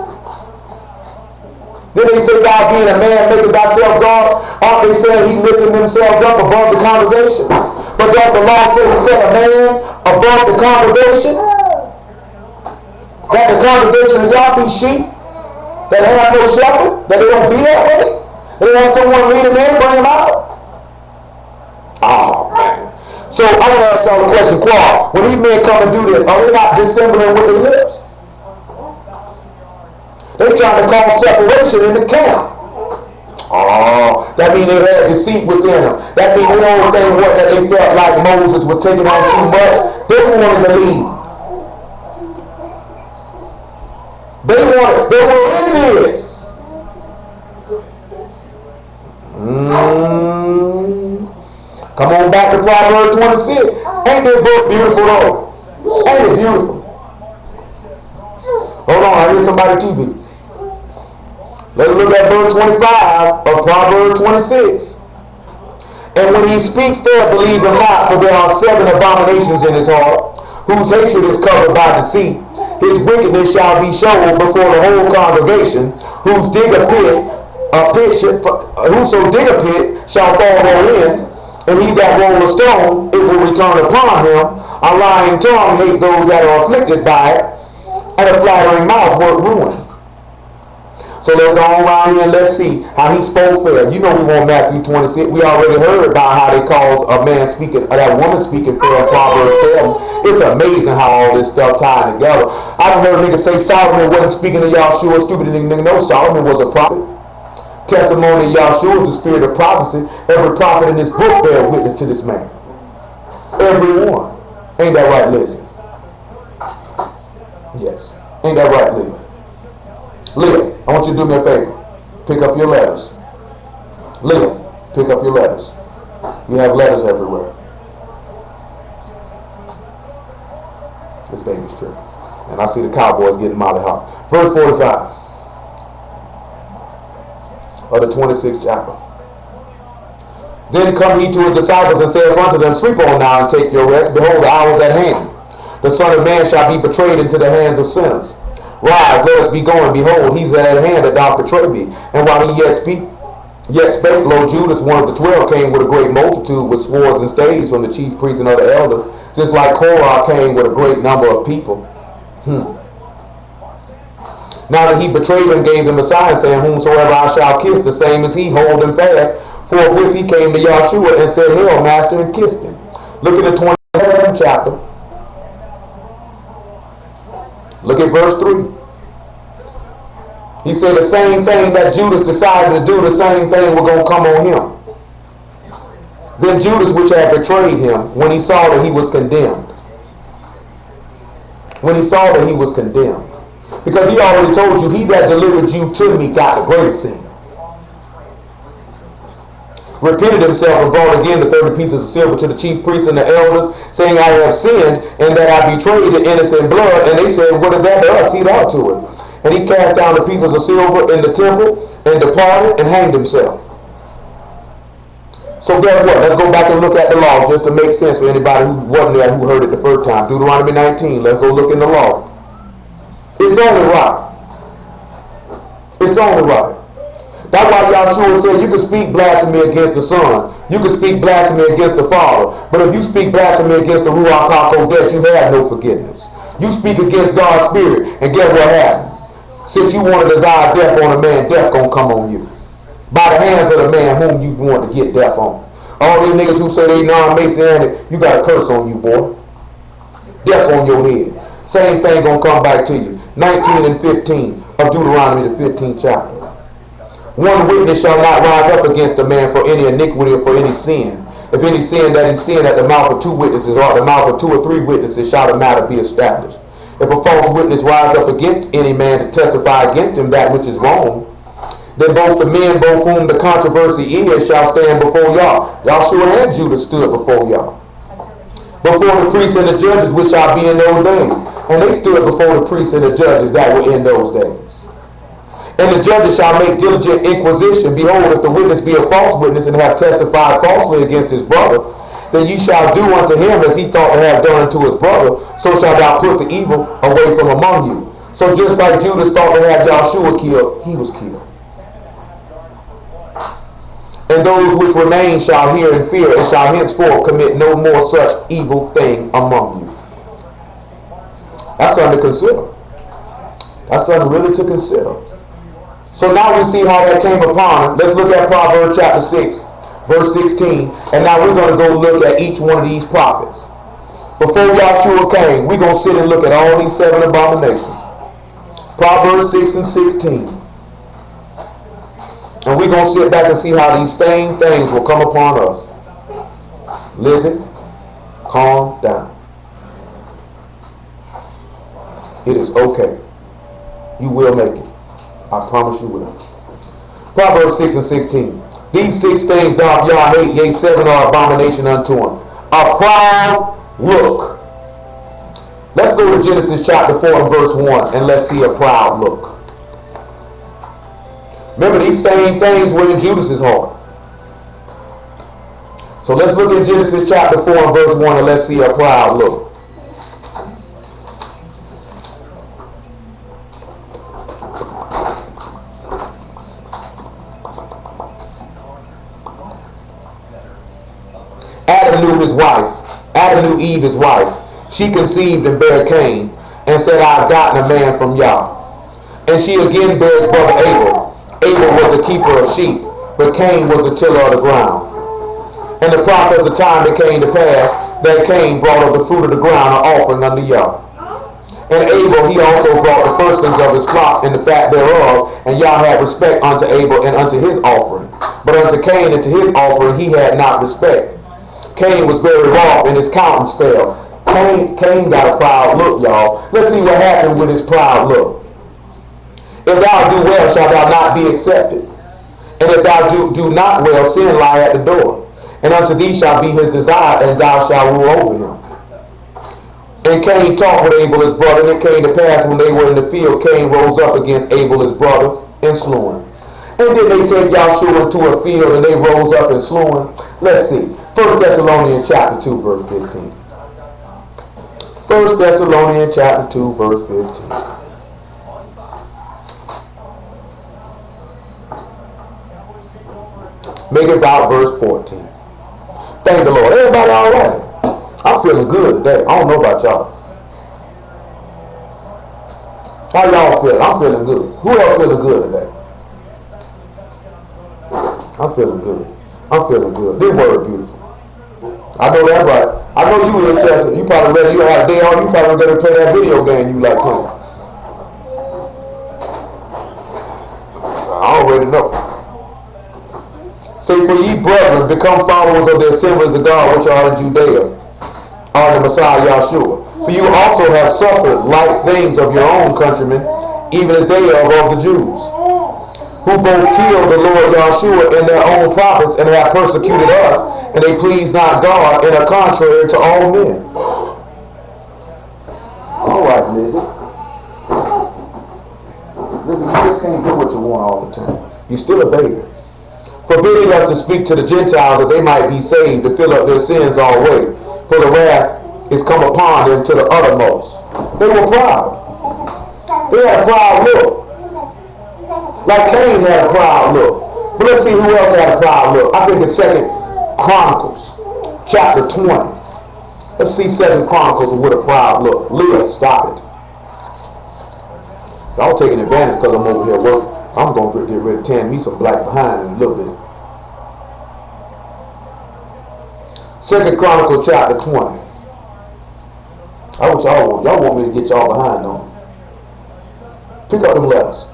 Speaker 1: Then they say God being a man making thyself God. Aren't they saying he lifting themselves up above the congregation? But does the law say set a man above the congregation? That the congregation of y'all be sheep? That have no shepherd? That they don't be that way? They have someone lead them in, bring them out? Oh man. So I want to ask y'all a question, Qual. When these men come and do this, are they not dissembling with their lips? They trying to cause separation in the camp. Oh, that means they had deceit within them. That means the only thing was that they felt like Moses was taking on too much. They wanted to leave. They were envious. Come on back to Proverbs 26. Ain't that book beautiful though? Ain't it beautiful? Hold on, I hear somebody TV. Let's look at verse 25 of Proverbs 26. And when he speaks there, believe him not, for there are 7 abominations in his heart, whose hatred is covered by deceit. His wickedness shall be shown before the whole congregation, whoso dig a pit shall fall therein, and he that roll a stone, it will return upon him. A lying tongue hate those that are afflicted by it, and a flattering mouth work ruin. So let's go on around here and let's see how he spoke fair. You know we want Matthew 26. We already heard about how they called a man speaking, that woman speaking fair in Proverbs 7. It's amazing how all this stuff tied together. I've heard niggas say Solomon wasn't speaking to Yahshua. Stupid nigga, no, Solomon was a prophet. Testimony of Yahshua is the spirit of prophecy. Every prophet in this book bear witness to this man. Every one. Ain't that right, Lizzie? Yes. Ain't that right, Leah? Leah, I want you to do me a favor. Pick up your letters. Leah, pick up your letters. You have letters everywhere. This baby's true. And I see the Cowboys getting molly hot. Verse 45 of the 26th chapter. Then come he to his disciples and saith unto them, Sleep on now and take your rest. Behold, the hour is at hand. The Son of Man shall be betrayed into the hands of sinners. Rise, let us be going. Behold, he's at hand that doth betray me. And while he yet spake, lo, Judas, one of the 12, came with a great multitude with swords and staves from the chief priests and other elders, just like Korah came with a great number of people. Now that he betrayed him, gave them a sign, saying, Whomsoever I shall kiss, the same as he, hold him fast. Forthwith he came to Yahshua and said, Hail, Master, and kissed him. Look at the 27th chapter. Look at verse 3. He said the same thing that Judas decided to do, the same thing was going to come on him. Then Judas, which had betrayed him, when he saw that he was condemned. When he saw that he was condemned. Because he already told you, he that delivered you to me got the greatest sin. Repented himself and brought again the 30 pieces of silver to the chief priests and the elders, saying, I have sinned, and that I betrayed the innocent blood. And they said, What is that to us? See thou to it. And he cast down the pieces of silver in the temple, and departed, and hanged himself. So guess what? Let's go back and look at the law, just to make sense for anybody who wasn't there, who heard it the first time. Deuteronomy 19. Let's go look in the law. It's only right. It's only right. That's why Yahshua said you can speak blasphemy against the Son. You can speak blasphemy against the Father. But if you speak blasphemy against the Ruach HaKodesh, you have no forgiveness. You speak against God's Spirit, and guess what happened? Since you want to desire death on a man, death gonna come on you. By the hands of the man whom you want to get death on. All these niggas who say they non-Masonic, you got a curse on you, boy. Death on your head. Same thing gonna come back to you. 19 and 15 of Deuteronomy, the 15th chapter. One witness shall not rise up against a man for any iniquity or for any sin. If any sin that is sin at the mouth of 2 witnesses or at the mouth of 2 or 3 witnesses shall the matter be established. If a false witness rise up against any man to testify against him that which is wrong, then both the men, both whom the controversy is, shall stand before Yah. Yahshua and Judas stood before Yah. Before the priests and the judges which shall be in those days. And they stood before the priests and the judges that were in those days. And the judges shall make diligent inquisition. Behold, if the witness be a false witness and have testified falsely against his brother, then ye shall do unto him as he thought to have done unto his brother. So shalt thou put the evil away from among you. So just like Judas thought to have Joshua killed, he was killed. And those which remain shall hear and fear, and shall henceforth commit no more such evil thing among you. That's something to consider. That's something really to consider. So now we see how that came upon him. Let's look at Proverbs chapter 6, verse 16. And now we're going to go look at each one of these prophets. Before Joshua came, we're going to sit and look at all these 7 abominations. Proverbs 6 and 16. And we're going to sit back and see how these same things will come upon us. Listen, calm down. It is okay. You will make it. I promise you will. Proverbs 6 and 16. These 6 things doth Yah hate, yea, 7 are abomination unto him. A proud look. Let's go to Genesis chapter 4 and verse 1 and let's see a proud look. Remember, these same things were in Judas's heart. So let's look at Genesis chapter 4 and verse 1 and let's see a proud look. Adam knew his wife. Adam knew Eve his wife. She conceived and bare Cain and said, I have gotten a man from Yah. And she again bare his brother Abel. Abel was a keeper of sheep, but Cain was a tiller of the ground. In the process of time it came to pass that Cain brought of the fruit of the ground an offering unto Yah. And Abel he also brought the firstlings of his flock and the fat thereof, and Yah had respect unto Abel and unto his offering. But unto Cain and to his offering he had not respect. Cain was very wroth and his countenance fell. Cain got a proud look, y'all. Let's see what happened with his proud look. If thou do well, shalt thou not be accepted. And if thou do not well, sin lie at the door. And unto thee shall be his desire, and thou shalt rule over him. And Cain talked with Abel his brother, and it came to pass when they were in the field, Cain rose up against Abel his brother, and slew him. And then they take Joshua into a field, and they rose up and slew him. Let's see. 1 Thessalonians chapter 2, verse 15. 1 Thessalonians chapter 2, verse 15. Make it about verse 14. Thank the Lord. Everybody all right? I'm feeling good today. I don't know about y'all. How y'all feeling? I'm feeling good. Who else feeling good today? I'm feeling good. I'm feeling good. This word beautiful. I know that's right. I know you were interested. You probably ready. You had a day on. You probably ready to play that video game you like playing. I already know. Say, for ye brethren, become followers of the assemblies of God which are in Judea, are the Messiah Yahshua. For you also have suffered like things of your own countrymen, even as they are of the Jews, who both killed the Lord Yahshua and their own prophets, and have persecuted us, and they please not God, and are contrary to all men. All right, Lizzie. Listen, you just can't do what you want all the time. You're still a baby. Forbidding us to speak to the Gentiles that they might be saved, to fill up their sins always. For the wrath is come upon them to the uttermost. They were proud. They had a proud look. Like Cain had a proud look. But let's see who else had a proud look. I think it's 2 Chronicles chapter 20. Let's see 2 Chronicles with a proud look. Leah, stop it. Y'all taking advantage because I'm over here working. I'm going to get ready to tan me some black behind in a little bit. 2 Chronicles chapter 20. I want y'all want me to get y'all behind on me. Pick up them letters.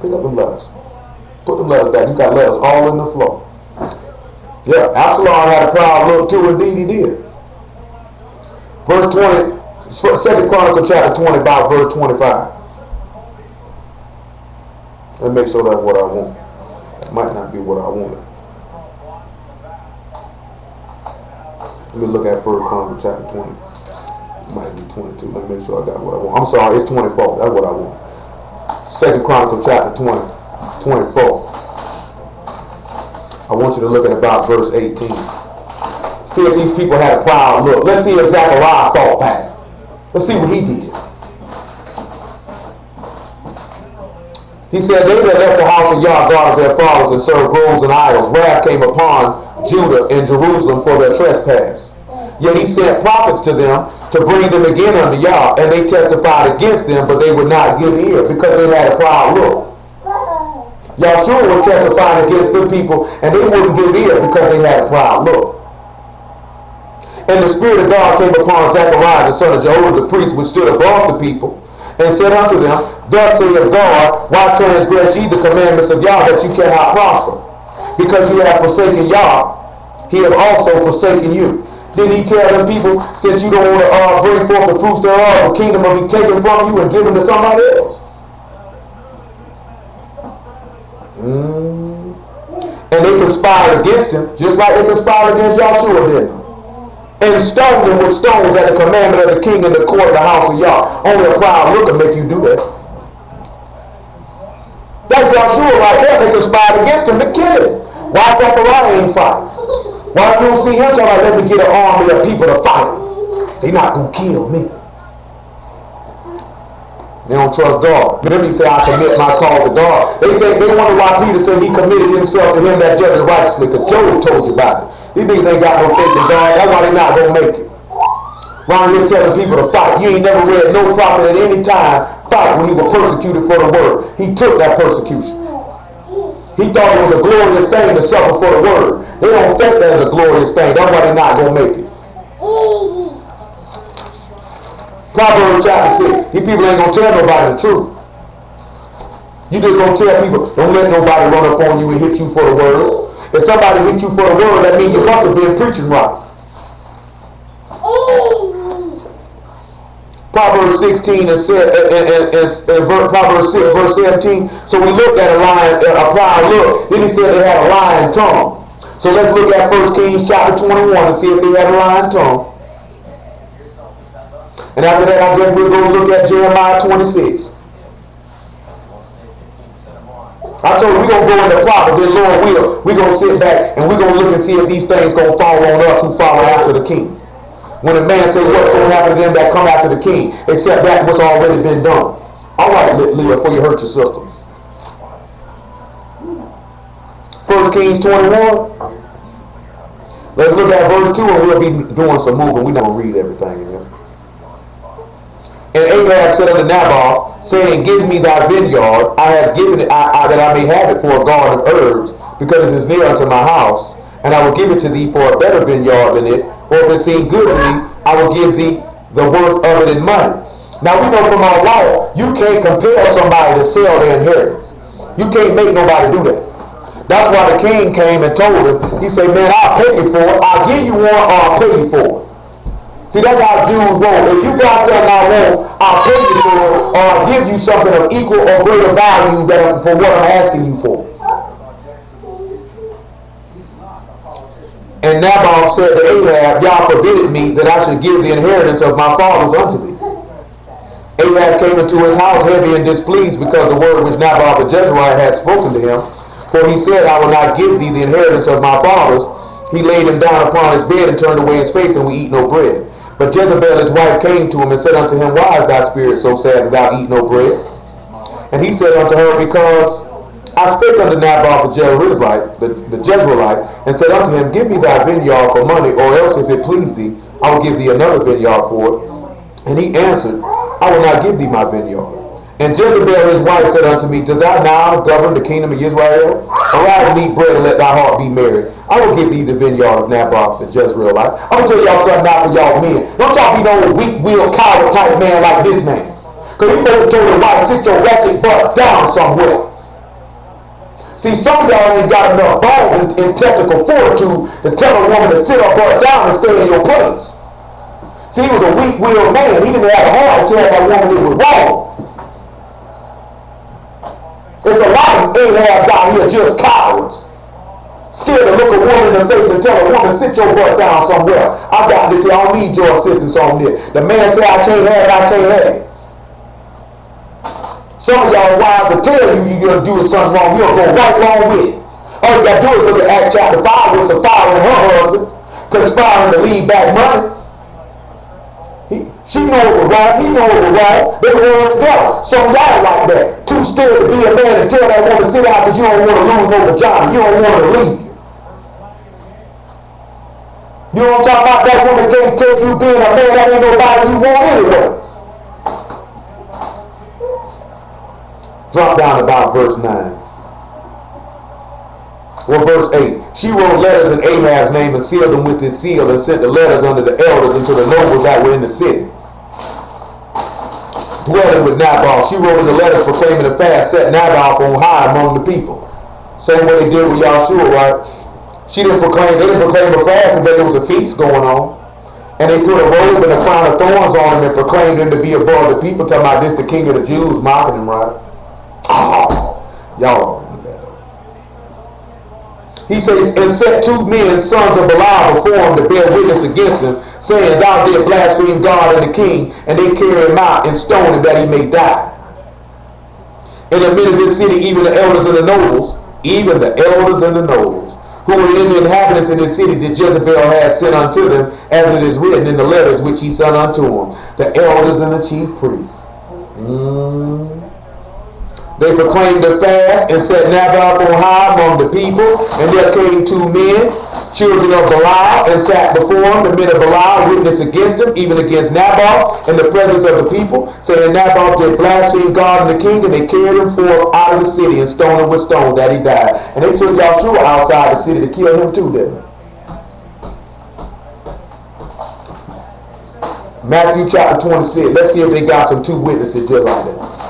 Speaker 1: Pick up them letters. Put them letters back. You got letters all in the floor. Yeah, Absalom had a proud look too. Indeed he did. Verse 20, 2 Chronicles chapter 20, about verse 25. Let me make sure that's what I want. It might not be what I wanted. Let me look at 1 Chronicles chapter 20. Might be 22. Let me make sure I got what I want. I'm sorry, it's 24. That's what I want. 2 Chronicles chapter 24. I want you to look at about verse 18. See if these people had a proud look. Let's see if Zechariah fought back. Let's see what he did. He said, they that left the house of Yah God of their fathers and served groves and idols, wrath came upon Judah and Jerusalem for their trespass. Yet he sent prophets to them to bring them again unto Yah, and they testified against them, but they would not give ear because they had a proud look. Yahshua was testifying against the people, and they wouldn't give ear because they had a proud look. And the Spirit of God came upon Zechariah, the son of Jehoiada, the priest, which stood above the people, and said unto them, Thus saith God, why transgress ye the commandments of Yah, that you cannot prosper? Because you have forsaken Yah, he hath also forsaken you. Then he tell them people, since you don't want to bring forth the fruits thereof, the kingdom will be taken from you and given to somebody else. And they conspired against him, just like they conspired against Yahshua, didn't they? And stoned him with stones at the commandment of the king in the court of the house of Yah. Only a proud look will make you do that. That's Yahshua right there. They conspired against him to kill him. Why Zechariah ain't fighting? Why you don't see him talking about, let me get an army of people to fight? They not going to kill me. They don't trust God. Remember he said, I commit my call to God. They wonder why Peter said he committed himself to him that judges righteously, because Job told you about it. These niggas ain't got no faith in God. That's why they not going to make it. Around here telling people to fight. You ain't never read no prophet at any time fight when you were persecuted for the word. He took that persecution. He thought it was a glorious thing to suffer for the word. They don't think that's a glorious thing. That's why they're not going to make it. Proverbs chapter 6. These people ain't going to tell nobody the truth. You just going to tell people, don't let nobody run up on you and hit you for the word. If somebody hit you for the word, that means you must have been preaching right. Proverbs 16 and Proverbs 6 verse 17. So we looked at a proud look. Then he said they had a lying tongue. So let's look at 1 Kings chapter 21 and see if they had a lying tongue. And after that, I guess we're going to look at Jeremiah 26. I told you we're going to go into prophet, then Lord will. We're going to sit back and we're going to look and see if these things going to fall on us who follow after the king. When a man says what's going to happen to them that come after the king, except that what's already been done. All right, Leah, before you hurt your sister. 1 Kings 21. Let's look at verse 2 and we'll be doing some moving. We're not going to read everything in here. And Ahab said unto Naboth, saying, Give me thy vineyard. I have given it that I may have it for a garden of herbs, because it is near unto my house. And I will give it to thee for a better vineyard than it. Or if it seem good to thee, I will give thee the worth of it in money. Now we know from our law, you can't compel somebody to sell their inheritance. You can't make nobody do that. That's why the king came and told him, he said, man, I'll pay you for it. I'll give you one or I'll pay you for it. See, that's how Jews roll. If you got something I want, I'll pay you for it, or I'll give you something of equal or greater value for what I'm asking you for. And Naboth said to Ahab, Yah forbid me that I should give the inheritance of my fathers unto thee. Ahab came into his house heavy and displeased because the word which Naboth the Jezreelite had spoken to him. For he said, I will not give thee the inheritance of my fathers. He laid him down upon his bed and turned away his face, and we eat no bread. But Jezebel his wife came to him and said unto him, Why is thy spirit so sad that thou eat no bread? And he said unto her, Because I spake unto Naboth the Jezreelite, and said unto him, Give me thy vineyard for money, or else if it please thee, I will give thee another vineyard for it. And he answered, I will not give thee my vineyard. And Jezebel his wife said unto me, Does thou now govern the kingdom of Israel? Arise and eat bread and let thy heart be merry. I will give thee the vineyard of Naboth the Jezreelite. I'm going to tell y'all something now for y'all men. Don't y'all be no weak-willed, coward type man like this man. Because you supposed to tell your wife, sit your ratchet butt down somewhere. See, some of y'all ain't got enough balls and technical fortitude to tell a woman to sit her butt down and stay in your place. See, he was a weak-willed man. He didn't have a heart to tell that woman it was wrong. There's a lot of Ahabs out here just cowards. Scared to look a woman in the face and tell a woman, sit your butt down somewhere. I got this here. I don't need your assistance on this. The man say, I can't have it, I can't have it. Some of y'all wives will tell you you're going to do something wrong. You're going to go right along with it. All you got to do is look at Acts chapter 5 with Sapphira and her husband conspiring to leave back money. She knew it was wrong. He knew it was wrong. They were together. Some y'all like that. Too scared to be a man and tell that woman to sit out because you don't want to lose no vagina. You don't want to leave you. You know what I'm talking about? That woman can't take you being a man. That ain't nobody you want anyway. Drop down about verse 9. Well, verse 8. She wrote letters in Ahab's name and sealed them with his seal and sent the letters unto the elders and to the nobles that were in the city, dwelling with Nabal. She wrote in the letters proclaiming the fast, set Nabal on high among the people. Same way they did with Yahshua, right? They didn't proclaim a fast, but there was a feast going on. And they put a robe and a crown of thorns on him and proclaimed him to be above the people, talking about this the king of the Jews, mocking him, right? Oh, y'all. He says, and set two men, sons of Belial, before him to bear witness against him, saying, thou didst blaspheme God and the king, and they carry him out and stone him that he may die. In the midst of this city, even the elders and the nobles, who were in the inhabitants in this city that Jezebel had sent unto them, as it is written in the letters which he sent unto them, the elders and the chief priests. They proclaimed the fast and set Nabal on high among the people. And there came two men, children of Belial, and sat before him. The men of Belial witnessed against him, even against Nabal, in the presence of the people, saying Nabal did blaspheme God and the king, and they carried him forth out of the city and stoned him with stone that he died. And they took Yahshua outside the city to kill him too, didn't they? Matthew chapter 26. Let's see if they got some two witnesses just like that.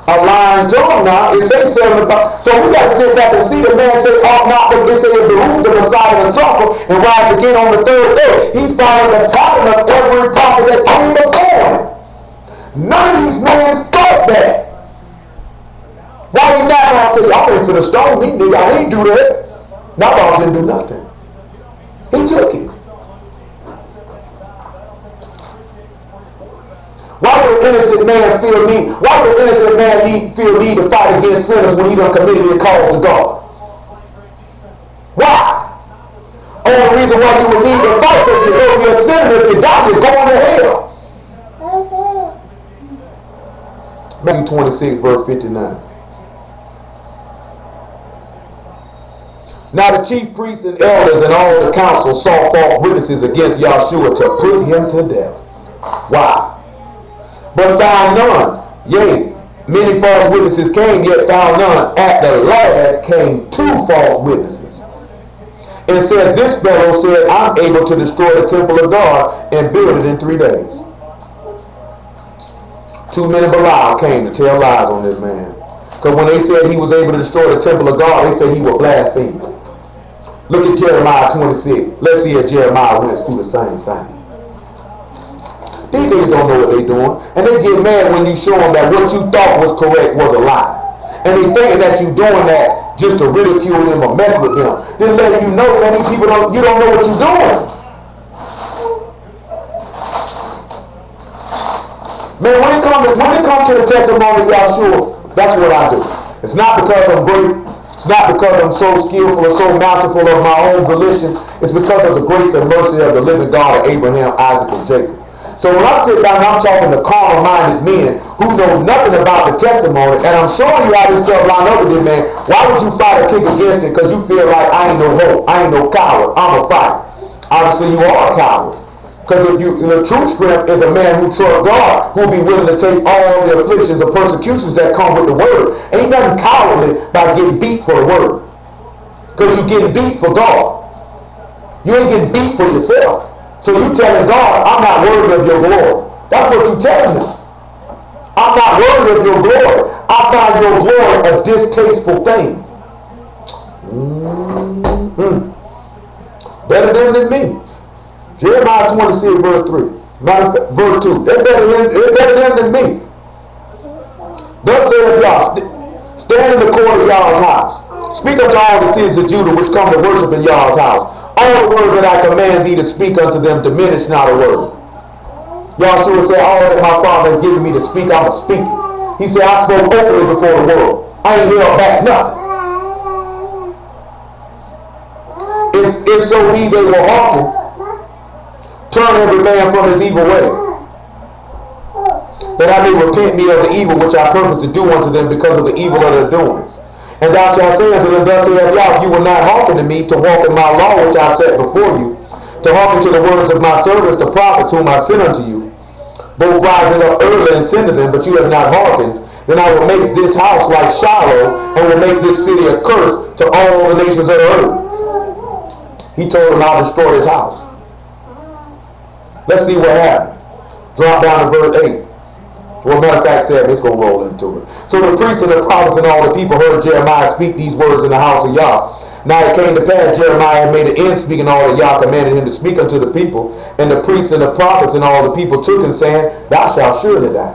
Speaker 1: A lying tongue now, it says something about, so we got to sit back and see the man say, ought not, but they say it behooved the Messiah to suffer and rise again on the third day. He's following the pattern of every prophet that came before him. None of these men thought that. Why did Nabal say, y'all ain't finna stone me, nigga, I ain't do that. Nabal didn't do nothing. He took it. Why would an innocent man feel need? Why would an innocent man feel need to fight against sinners when he done committed a call to God? Why? Only reason why you would need to fight is if you're a sinner. If you die, you're going to hell. Matthew 26, verse 59. Now the chief priests and elders and all the council saw false witnesses against Yahshua to put him to death. Why? But found none. Yea, many false witnesses came, yet found none. At the last came two false witnesses, and said, this fellow said, I'm able to destroy the temple of God and build it in 3 days. Two men of Belial came to tell lies on this man. Because when they said he was able to destroy the temple of God, they said he was blaspheming. Look at Jeremiah 26. Let's see if Jeremiah went through the same thing. These niggas don't know what they're doing. And they get mad when you show them that what you thought was correct was a lie. And they think that you're doing that just to ridicule them or mess with them. Then letting you know that these people you don't know what you're doing. Man, when it comes to the testimony of Yahshua, that's what I do. It's not because I'm great. It's not because I'm so skillful or so masterful of my own volition. It's because of the grace and mercy of the living God of Abraham, Isaac, and Jacob. So when I sit down and I'm talking to carnal-minded men who know nothing about the testimony, and I'm showing you how this stuff line up with it, man, why would you fight or kick against it? Because you feel like I ain't no hope, I ain't no coward, I'm a fighter. Obviously you are a coward. Because the true strength is a man who trusts God, who will be willing to take all the afflictions or persecutions that come with the word. Ain't nothing cowardly by getting beat for the word. Because you're getting beat for God. You ain't getting beat for yourself. So you telling God, I'm not worthy of your glory. That's what you telling him. I'm not worthy of your glory. I find your glory a distasteful thing. Better than me. Jeremiah 26, verse 3. Verse 2. They're better than me. Thus saith Yah. Stand in the court of Yah's house. Speak unto all the cities of Judah which come to worship in Yah's house. All the words that I command thee to speak unto them, diminish not a word. Yahshua said, all that my Father has given me to speak, I will speak. He said, I spoke openly before the world. I ain't held back nothing. If so be they will hearken, turn every man from his evil way, that I may repent me of the evil which I purpose to do unto them because of the evil of their doings. And thou shalt say unto them, thus saith Yah, you will not hearken to me to walk in my law which I set before you, to hearken to the words of my servants, the prophets whom I sent unto you, both rising up early and send to them, but you have not hearkened. Then I will make this house like Shiloh, and will make this city a curse to all the nations of the earth. He told them, I'll destroy this house. Let's see what happened. Drop down to verse 8. Well, matter of fact, 7, it's going to roll into it. So the priests and the prophets and all the people heard Jeremiah speak these words in the house of Yah. Now it came to pass, Jeremiah had made an end speaking all that Yah commanded him to speak unto the people. And the priests and the prophets and all the people took him, saying, thou shalt surely die.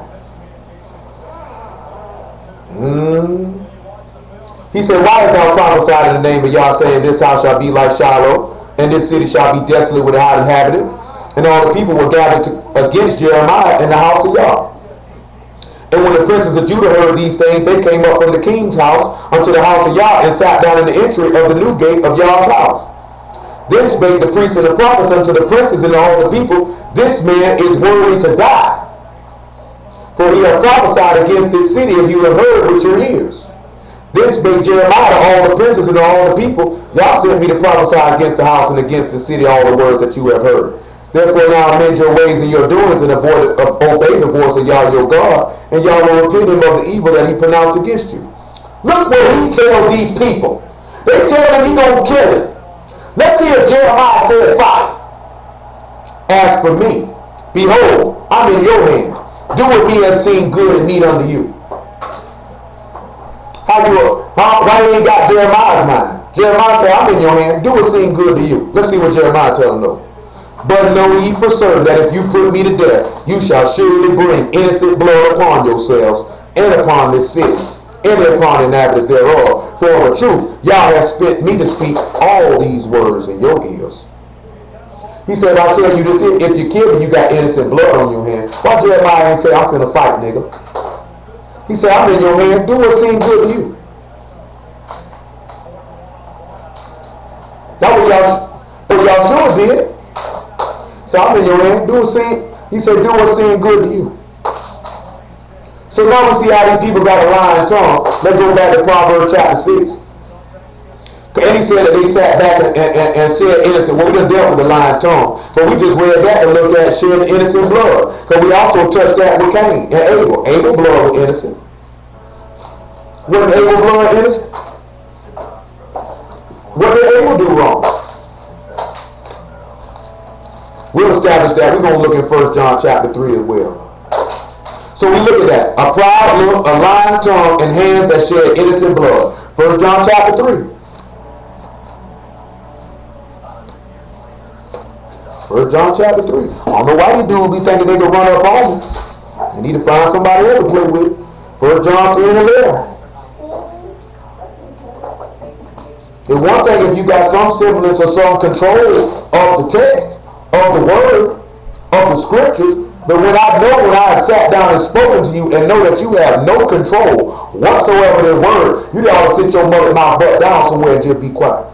Speaker 1: He said, why hast thou prophesied in the name of Yah, saying, this house shall be like Shiloh, and this city shall be desolate without inhabitant? And all the people were gathered against Jeremiah in the house of Yah. And when the princes of Judah heard these things, they came up from the king's house unto the house of Yah, and sat down in the entry of the new gate of Yah's house. Then spake the priests and the prophets unto the princes and all the people, this man is worthy to die. For he hath prophesied against this city, and you have heard with your ears. Then spake Jeremiah to all the princes and all the people, Yah sent me to prophesy against the house and against the city all the words that you have heard. Therefore now amend your ways and your doings, and obey the voice of Yah your God, and Yah will repent him of the evil that he pronounced against you. Look what he tells these people. They tell him he gonna kill him. Let's see if Jeremiah said fire. As for me, behold, I'm in your hand. Do what me has seemed good and meet unto you. Why you ain't got Jeremiah's mind? Jeremiah said, I'm in your hand. Do what seemed good to you. Let's see what Jeremiah tell him though. But know ye for certain that if you put me to death, you shall surely bring innocent blood upon yourselves, and upon this city, and upon the inhabitants thereof. For of a truth, Yah has spent me to speak all these words in your ears. He said, I'll tell you this, if you kill me, you got innocent blood on your hand. Why Jeremiah ain't say, I'm finna fight, nigga? He said, I'm in your hand. Do what seems good to you. That's what y'all sure did. So I'm in your hand. He said, do what seems good to you. So now we see how these people got a lying tongue. Let's go back to Proverbs chapter 6. And he said that they sat back and said innocent. Well, we done dealt with the lying tongue. But we just read that and looked at shedding innocent blood. Because we also touched that with Cain and Abel. Abel's blood was innocent. Wasn't Abel's blood innocent? What did Abel do wrong? We'll establish that. We're going to look in 1 John chapter 3 as well. So we look at that. A proud look, a lying tongue, and hands that shed innocent blood. 1 John chapter 3. 1 John chapter 3. I don't know why these dudes be thinking they can run up on me. You need to find somebody else to play with. 1 John 3 and 11. It's one thing if you got some semblance or some control of the text, of the word, of the scriptures, but when I have sat down and spoken to you and know that you have no control whatsoever in the word, you ought to sit your mother mouth butt down somewhere and just be quiet.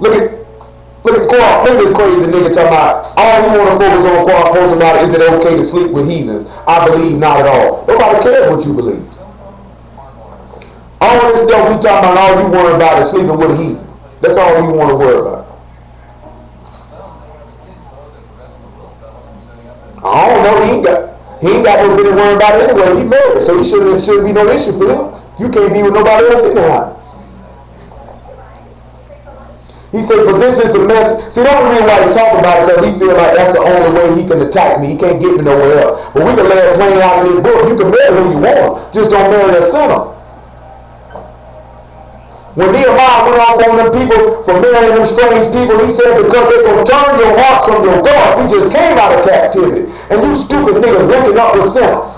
Speaker 1: Look at this crazy nigga talking about all you want to focus on Quark posting about is it okay to sleep with heathens? I believe not at all. Nobody cares what you believe. All this stuff we talking about, all you worry about is sleeping with a heathen. That's all you want to worry about. I don't know. He ain't got no business worrying about it anyway. He married, so he shouldn't be no issue for him. You can't be with nobody else anyhow. He said, but this is the message. See, that's the reason why he talking about it, because he feel like that's the only way he can attack me. He can't get me nowhere else. But we can lay it plain out in this book. You can marry who you want. Just don't marry a sinner. When Nehemiah went off on them people for marrying them strange people, he said, because they're going to turn your hearts from your God. We just came out of captivity. And you stupid niggas linking up with sinners.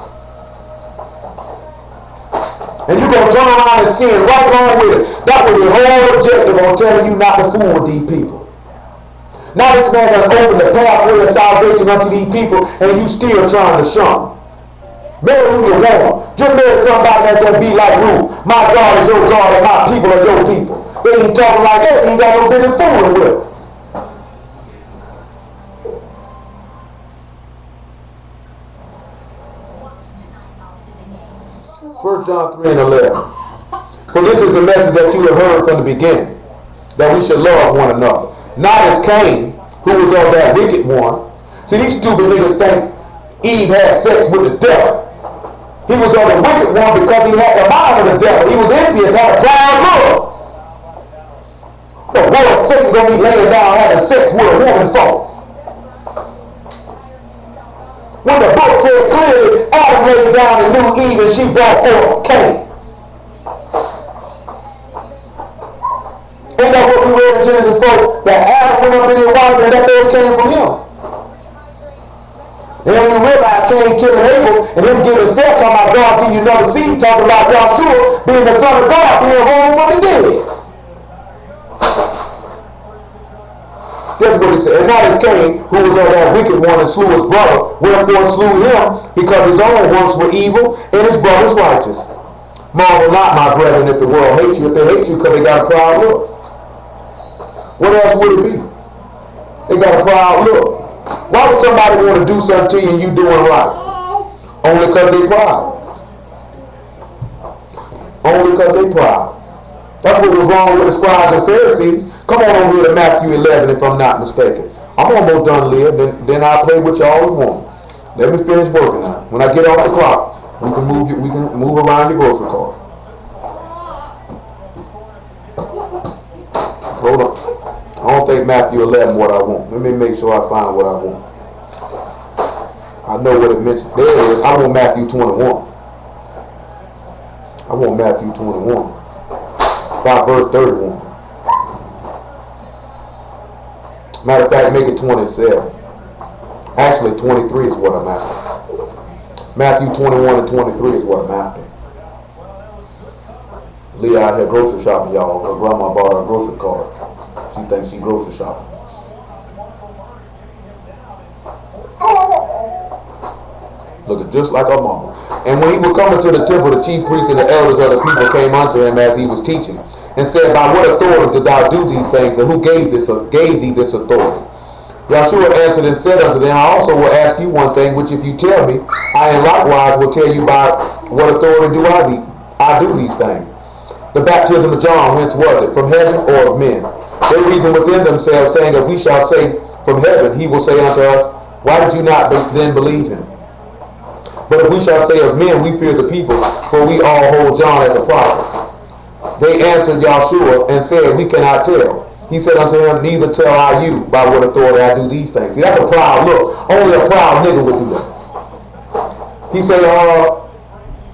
Speaker 1: And you're going to turn around and sin right along with it. That was the whole objective on telling you not to fool with these people. Now this man has opened the pathway of salvation unto these people, and you still trying to shun. Marry who you want. Just marry somebody that's going to be like Ruth. My God is your God and my people are your people. They ain't talking like that. You ain't got no business fooling with it. 1 John 3 and 11. For this is the message that you have heard from the beginning, that we should love one another. Not as Cain, who was of that wicked one. See, these stupid niggas think Eve had sex with the devil. He was of the wicked one because he had the mind of the devil. He was envious, had a proud look. The boy Satan gonna be laying down having sex with a woman folk. When the book said clearly, Adam laid down and knew Eve and she brought forth Cain. Ain't that what we read in Genesis 4? That Adam went up in his wife and that those came from him. Then we realize Cain killing Abel and him giving himself talking about God give you another seed, talking about Yahshua being the son of God, being born from the dead. That's what he said. And not as Cain, who was of that wicked one and slew his brother, wherefore slew him, because his own works were evil and his brother's righteous. Marvel not, my brethren, if the world hates you. If they hate you because they got a proud look. What else would it be? They got a proud look. Why would somebody want to do something to you and you doing right? Only because they proud. Only because they proud. That's what was wrong with the scribes and Pharisees. Come on over here to Matthew 11 if I'm not mistaken. I'm almost done, Liv. Then I'll play with y'all we want. Let me finish working now. When I get off the clock, we can move around your grocery cart. Hold on. I don't think Matthew 11 what I want. Let me make sure I find what I want. I know what it mentions. There it is. I want Matthew 21. I want Matthew 21. By verse 31. Matter of fact, make it 27. Actually, 23 is what I'm after. Matthew 21 and 23 is what I'm after. Leah out here grocery shopping, y'all. Her grandma bought her a grocery card. She thinks she grocery shopping. Looking just like her mama. And when he would come into the temple, the chief priests and the elders of the people came unto him as he was teaching, and said, By what authority did thou do these things, and who gave thee this authority? Yahshua answered and said unto them, I also will ask you one thing, which if you tell me, I and likewise will tell you by what authority do I do these things. The baptism of John, whence was it? From heaven or of men? They reason within themselves, saying, If we shall say from heaven, he will say unto us, Why did you not then believe him? But if we shall say of men, we fear the people, for we all hold John as a prophet. They answered Yahshua and said, We cannot tell. He said unto him, Neither tell I you by what authority I do these things. See, that's a proud look. Only a proud nigga would do that. He said,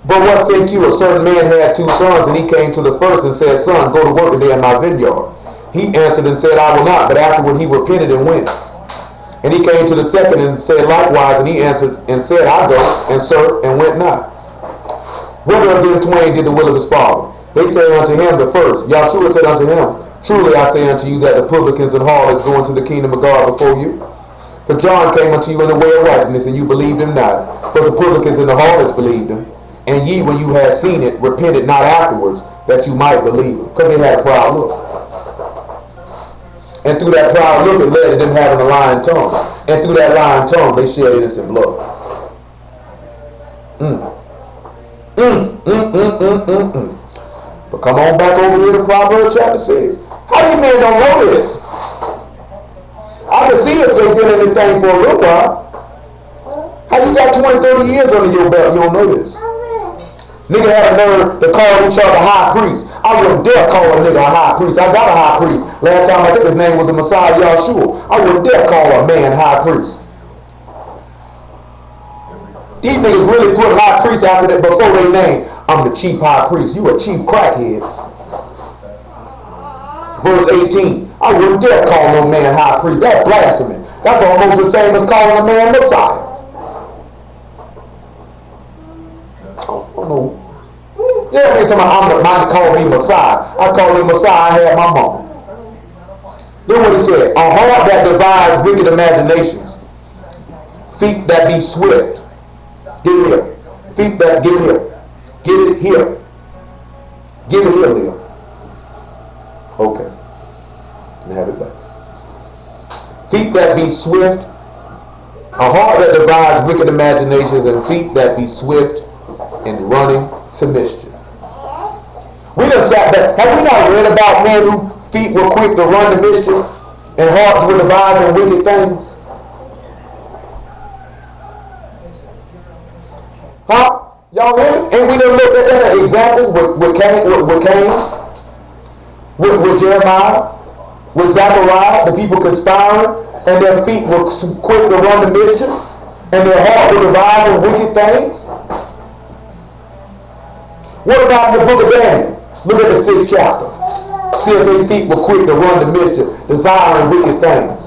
Speaker 1: But what think you? A certain man had 2 sons, and he came to the first and said, Son, go to work today in my vineyard. He answered and said, I will not. But afterward he repented and went. And he came to the second and said likewise, and he answered and said, I go, and served, and went not. Whither of them twain did the will of his father? They say unto him the first. Yahshua said unto him, Truly I say unto you that the publicans and harlots go into the kingdom of God before you. For John came unto you in the way of righteousness, and you believed him not. But the publicans and the harlots believed him. And ye, when you had seen it, repented not afterwards, that you might believe him. Because they had a proud look. And through that proud look, it led to them having a lying tongue. And through that lying tongue, they shed innocent blood. But come on back over here to Proverbs chapter 6. How these men don't know this? I can see if they've been in this thing for a little while. How you got 20, 30 years under your belt, you don't know this? Nigga had a nerve to call each other high priest. I wouldn't dare call a nigga a high priest. I got a high priest. Last time I think his name was the Messiah Yahshua. I wouldn't dare call a man high priest. These niggas really put high priest after that before they name. I'm the chief high priest. You a chief crackhead. Verse 18. I wouldn't dare call no man high priest. That's blasphemy. That's almost the same as calling a man Messiah. Oh no. You Every time I'm the man call me Messiah. I call him Messiah, I had my mom. Look what he said. A heart that devises wicked imaginations. Feet that be swift. Get it here. Feet that get it here. Get it here. Get it here, Leo. Okay. Let me have it back. Feet that be swift. A heart that devises wicked imaginations, and feet that be swift in running to mischief. We done sat back. Have we not read about men whose feet were quick to run to mischief and hearts were devising wicked things? Huh? Y'all hear me? And we done looked at that at examples with Cain, with Jeremiah, with Zechariah, the people conspiring, and their feet were quick to run to mischief, and their heart were devising wicked things. What about the book of Daniel? Look at the 6th chapter. See if their feet were quick to run to mischief, desiring wicked things.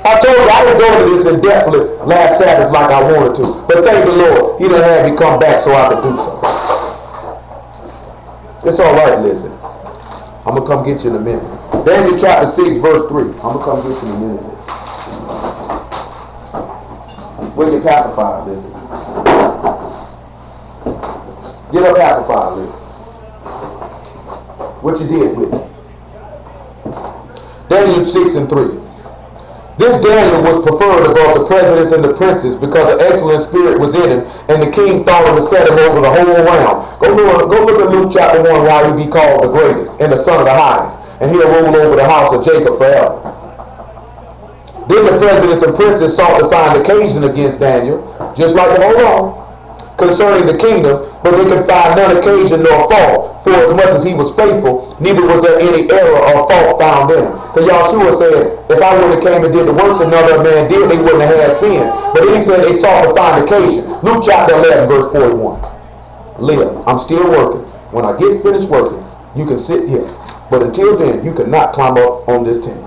Speaker 1: I told you I didn't go into this in depth last Sabbath like I wanted to. But thank the Lord, he done had me come back so I could do so. It's all right, listen. I'm going to come get you in a minute. Daniel chapter 6, verse 3. I'm going to come get you in a minute. Where your pacifier, listen. Get a pacifier, listen. What you did with it. Daniel 6 and 3. This Daniel was preferred above the presidents and the princes because an excellent spirit was in him, and the king thought it would set him over the whole realm. Go look at Luke chapter 1, why he be called the greatest and the son of the highest, and he'll rule over the house of Jacob forever. Then the presidents and princes sought to find occasion against Daniel, just like the whole concerning the kingdom, but they could find none occasion nor fault, for as much as he was faithful, neither was there any error or fault found in him. Because Yahshua said, if I would have came and did the works another man did, they wouldn't have had sin. But then he said they sought to find occasion. Luke chapter 11, verse 41. Leah, I'm still working. When I get finished working, you can sit here. But until then, you cannot climb up on this tent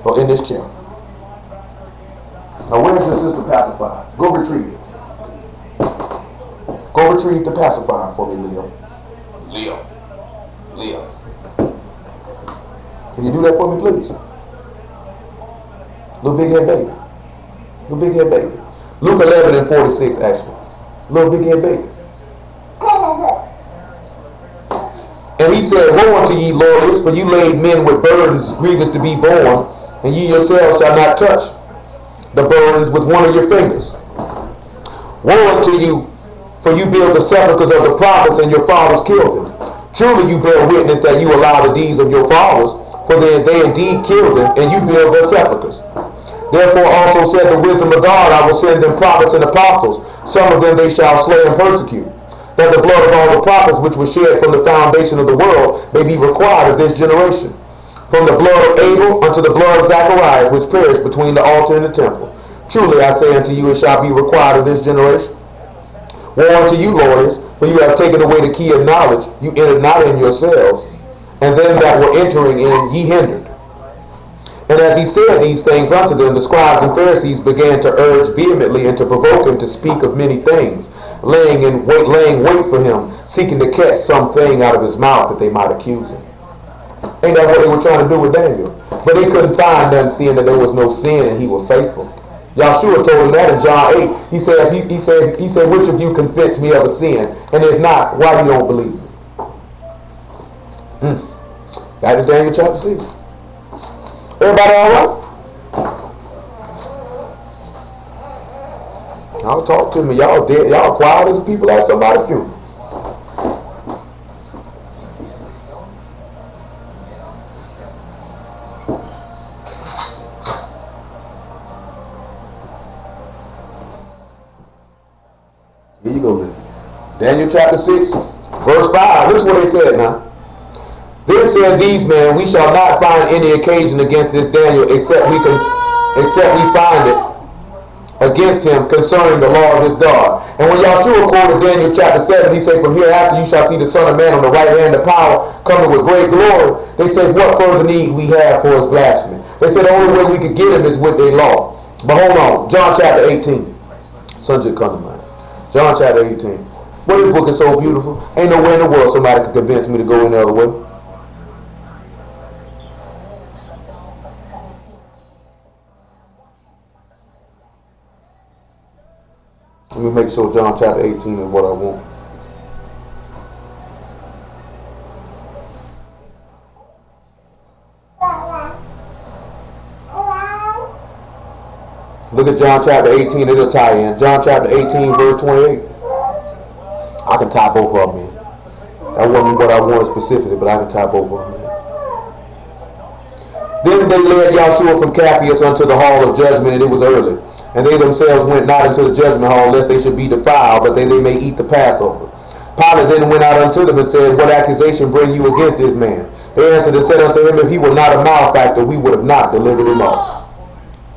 Speaker 1: or in this chair. Now, where's your sister pacifier? Go retrieve it. Go retrieve the pacifier for me, Leo. Leo. Can you do that for me, please? Little big head baby. Luke 11 and 46, actually. Little big head baby. And he said, woe unto ye, lawyers, for you laid men with burdens grievous to be borne, and ye yourselves shall not touch the burdens with one of your fingers. Woe unto you, for you build the sepulchres of the prophets, and your fathers killed them. Truly you bear witness that you allow the deeds of your fathers, for they indeed killed them, and you build their sepulchres. Therefore also said the wisdom of God, I will send them prophets and apostles. Some of them they shall slay and persecute, that the blood of all the prophets which was shed from the foundation of the world may be required of this generation. From the blood of Abel unto the blood of Zacharias, which perished between the altar and the temple. Truly I say unto you, it shall be required of this generation. Woe unto you, lawyers, for you have taken away the key of knowledge. You entered not in yourselves, and them that were entering in ye hindered. And as he said these things unto them, the scribes and Pharisees began to urge vehemently and to provoke him to speak of many things, laying wait for him, seeking to catch something out of his mouth that they might accuse him. Ain't that what they were trying to do with Daniel? But they couldn't find none, seeing that there was no sin and he was faithful. Yahshua told him that in John 8. He said, which of you convince me of a sin? And if not, why you don't believe me? That is Daniel chapter 6. Everybody all right? Y'all talk to me. Y'all dead. Y'all quiet as people at somebody's funeral. Here you go, listen. Daniel chapter 6, verse 5. This is what they said now. Then said these men, we shall not find any occasion against this Daniel except we find it against him concerning the law of his God. And when Yahshua quoted Daniel chapter 7, he said, from hereafter you shall see the Son of Man on the right hand of power coming with great glory. They said, what further need we have for his blasphemy? They said the only way we could get him is with their law. But hold on, John chapter 18. Subject come to mind. John chapter 18. Well, this book is so beautiful. Ain't nowhere in the world somebody could convince me to go any other way. Let me make sure John chapter 18 is what I want. Look at John chapter 18, it'll tie in. John chapter 18, verse 28. I can tie both of them in. That wasn't what I wanted specifically, but I can tie both of them in. Then they led Yahshua from Capheus unto the hall of judgment, and it was early. And they themselves went not into the judgment hall, lest they should be defiled, but they may eat the Passover. Pilate then went out unto them and said, What accusation bring you against this man? They answered and said unto him, If he were not a malefactor, we would have not delivered him up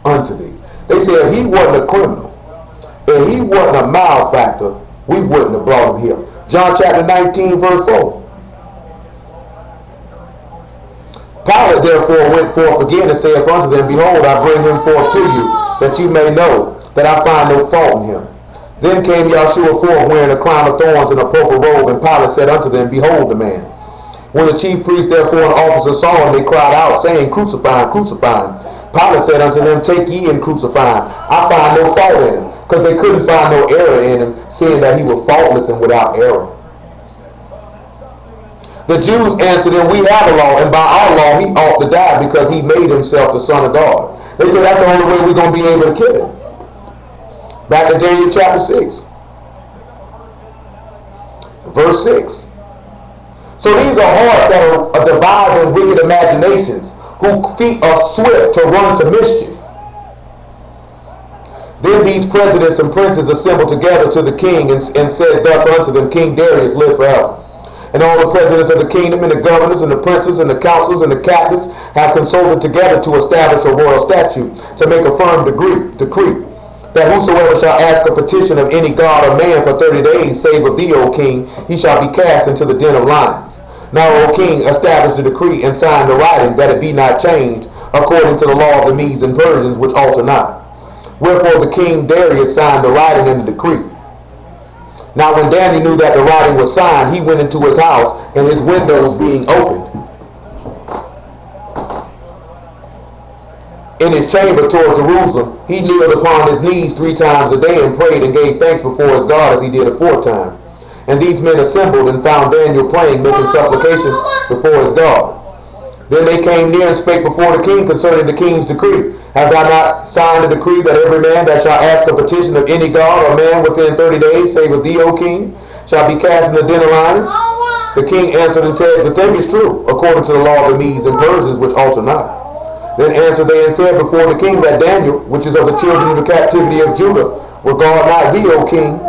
Speaker 1: unto thee. They said, if he wasn't a criminal, if he wasn't a malefactor, we wouldn't have brought him here. John chapter 19, verse 4. Pilate therefore went forth again and saith unto them, Behold, I bring him forth to you, that you may know that I find no fault in him. Then came Yahshua forth wearing a crown of thorns and a purple robe, and Pilate said unto them, Behold the man. When the chief priests therefore and officers saw him, they cried out, saying, Crucify him, crucify him. Pilate said unto them, Take ye and crucify him. I find no fault in him. Because they couldn't find no error in him, seeing that he was faultless and without error. The Jews answered him, We have a law, and by our law he ought to die, because he made himself the Son of God. They said that's the only way we're going to be able to kill him. Back to Daniel chapter 6. Verse 6. So these are hearts that are devising wicked imaginations, whose feet are swift to run to mischief. Then these presidents and princes assembled together to the king and said thus unto them, King Darius live forever. And all the presidents of the kingdom and the governors and the princes and the councils and the captains have consulted together to establish a royal statute, to make a firm decree, that whosoever shall ask a petition of any god or man for 30 days, save of thee, O king, he shall be cast into the den of lions. Now, O king, establish the decree and sign the writing, that it be not changed, according to the law of the Medes and Persians, which alter not. Wherefore the king Darius signed the writing and the decree. Now when Daniel knew that the writing was signed, he went into his house, and his windows being opened in his chamber toward Jerusalem, he kneeled upon his knees 3 times a day and prayed and gave thanks before his God as he did aforetime. And these men assembled and found Daniel praying, making supplication before his God. Then they came near and spake before the king concerning the king's decree. Has I not signed a decree that every man that shall ask a petition of any god or man within 30 days, save of thee, O king, shall be cast in the den of lions? The king answered and said, The thing is true, according to the law of the Medes and Persians, which alter not. Then answered they and said before the king, that Daniel, which is of the children of the captivity of Judah, regard not thee, O king,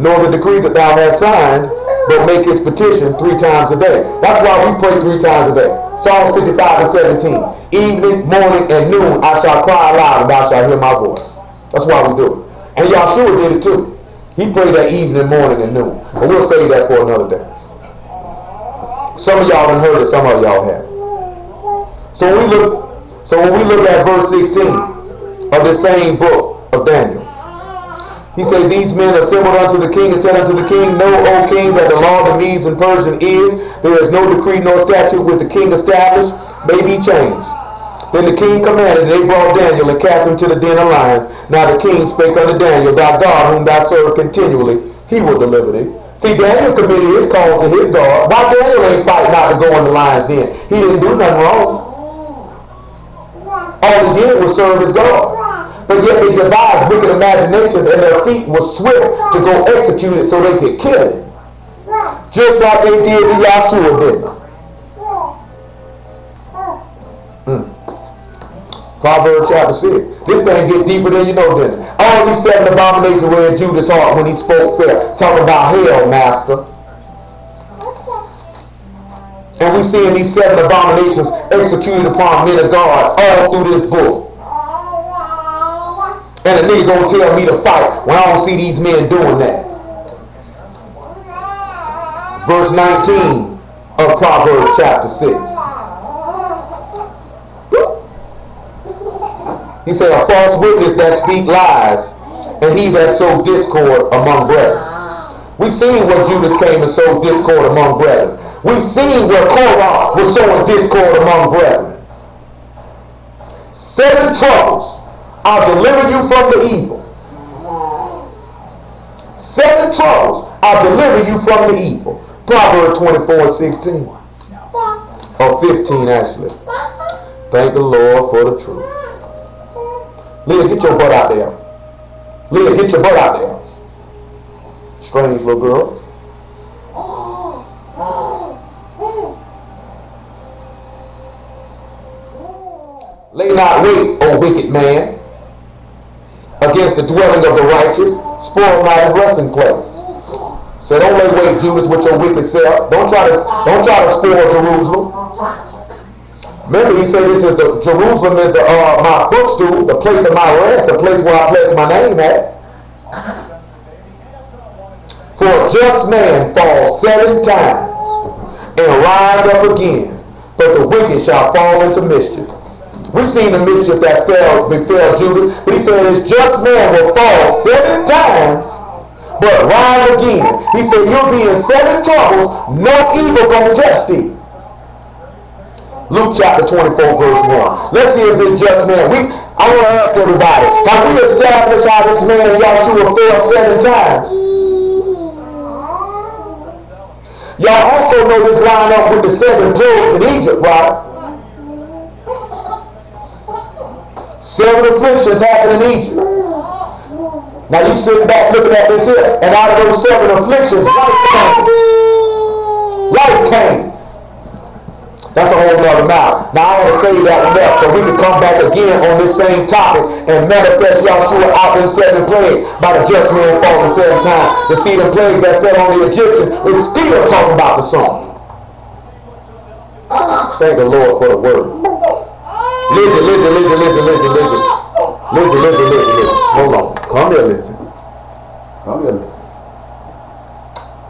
Speaker 1: nor the decree that thou hast signed, but make his petition 3 times a day. That's why we pray 3 times a day. Psalms 55 and 17. Evening, morning, and noon I shall cry aloud, and thou shalt hear my voice. That's why we do it. And Yahshua did it too. He prayed that evening, morning, and noon. And we'll save that for another day. Some of y'all done heard it, some of y'all have. So when we look at verse 16 of the same book of Daniel, he said, These men assembled unto the king and said unto the king, Know, O king, that the law of the Medes and Persians is, there is no decree nor statute which the king established may be changed. Then the king commanded, and they brought Daniel and cast him to the den of lions. Now the king spake unto Daniel, Thy God, whom thou servest continually, he will deliver thee. See, Daniel committed his cause to his God. Why Daniel ain't fighting not to go in the lion's den? He didn't do nothing wrong. All he did was serve his God. But yet they devised wicked imaginations, and their feet were swift to go execute it so they could kill him. Just like they did to Yahshua, didn't they? Proverbs chapter 6. This thing get deeper than you know, didn't it? All these 7 abominations were in Judas' heart when he spoke fair, talking about hell, master. And we seeing these 7 abominations executed upon men of God all through this book. And a nigga gonna tell me to fight when I don't see these men doing that. Verse 19 of Proverbs chapter 6. He said, A false witness that speak lies, and he that sow discord among brethren. We seen where Judas came and sowed discord among brethren. We seen where Korah was sowing discord among brethren. 7 troubles, I'll deliver you from the evil. 7 troubles, I'll deliver you from the evil. Proverbs 24:16. Or 15 actually. Thank the Lord for the truth. Leah, get your butt out there. Leah, get your butt out there. Strange little girl. Lay not wait, O wicked man, against the dwelling of the righteous. Spoil not his resting place. So don't lay wait, Judas, with your wicked self. Don't try to spoil Jerusalem. Remember, he said this is Jerusalem is my footstool, the place of my rest, the place where I place my name at. For a just man falls 7 times and rise up again, but the wicked shall fall into mischief. We've seen the mischief that befell Judas, but he said his just man will fall 7 times, but rise again. He said you'll be in 7 troubles, no evil gonna touch thee. Luke chapter 24 verse 1. Let's see if this just man, I want to ask everybody, have we established how this man Yahshua failed 7 times? Y'all also know this line up with the 7 plagues in Egypt, right? 7 afflictions happened in Egypt. Now you sitting back looking at this here, and out of those 7 afflictions, life came. That's a whole nother matter. Now I want to say that one up so we can come back again on this same topic and manifest Yahshua out in 7 plagues by the just man falling 7 times. To see the plagues that fell on the Egyptians, we're still talking about the song. Thank the Lord for the word. Listen. Hold on. Come here, listen.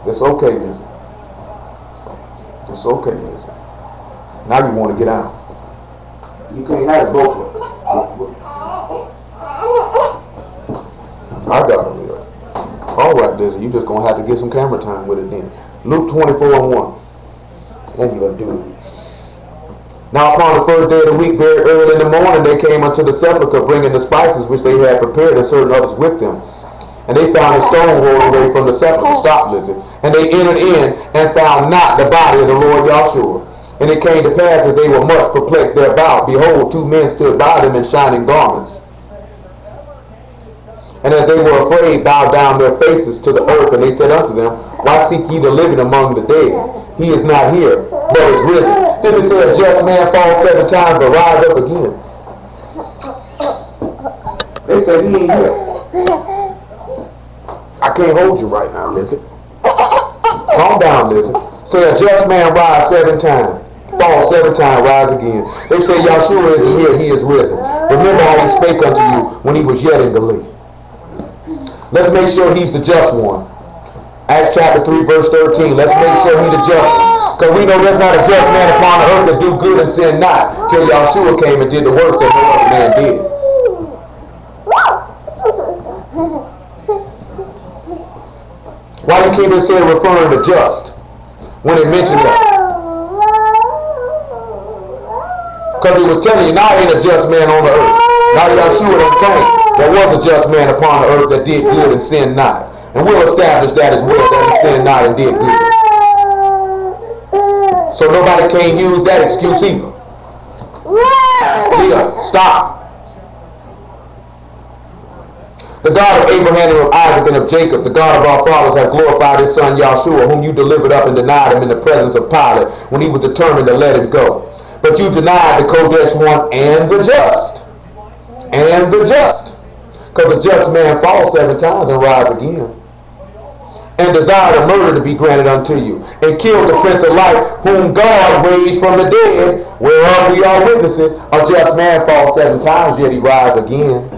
Speaker 1: It's okay, listen. It's okay, listen. Now you want to get out. You can't have it both of them. I got it, Lord. All right, Lizzie, you just going to have to get some camera time with it then. Luke 24:1. Thank you, do it. Now upon the first day of the week, very early in the morning, they came unto the sepulchre, bringing the spices which they had prepared, and certain others with them. And they found a stone rolled away from the sepulchre. Stop, Lizzie. And they entered in and found not the body of the Lord Yahshua. And it came to pass, as they were much perplexed thereabout, behold, 2 men stood by them in shining garments. And as they were afraid, bowed down their faces to the earth, and they said unto them, Why seek ye the living among the dead? He is not here, but is risen. Then it said, A just man falls 7 times, but rise up again. They said, He ain't here. I can't hold you right now, Lizzie. Calm down, Lizzie. Say, A just man rise 7 times. Fall 7 times, rise again. They say Yahshua isn't here, he is risen. Remember how he spake unto you when he was yet in Galilee. Let's make sure he's the just one. Acts chapter 3 verse 13. Let's make sure he's the just one. Because we know there's not a just man upon the earth that do good and sin not, till Yahshua came and did the works that no other man did. Why you keep it saying referring to just when it mentioned that? Because he was telling you, now ain't a just man on the earth. Now Yahshua done came. There was a just man upon the earth that did good and sinned not. And we'll establish that as well, that he sinned not and did good. So nobody can use that excuse either. Leah, stop. The God of Abraham and of Isaac and of Jacob, the God of our fathers, have glorified his son Yahshua, whom you delivered up and denied him in the presence of Pilate, when he was determined to let him go. But you denied the Kodesh one and the just. And the just. Because the just man falls 7 times and rise again. And desired a murder to be granted unto you. And killed the Prince of Life, whom God raised from the dead, whereof we are witnesses. A just man falls 7 times, yet he rise again.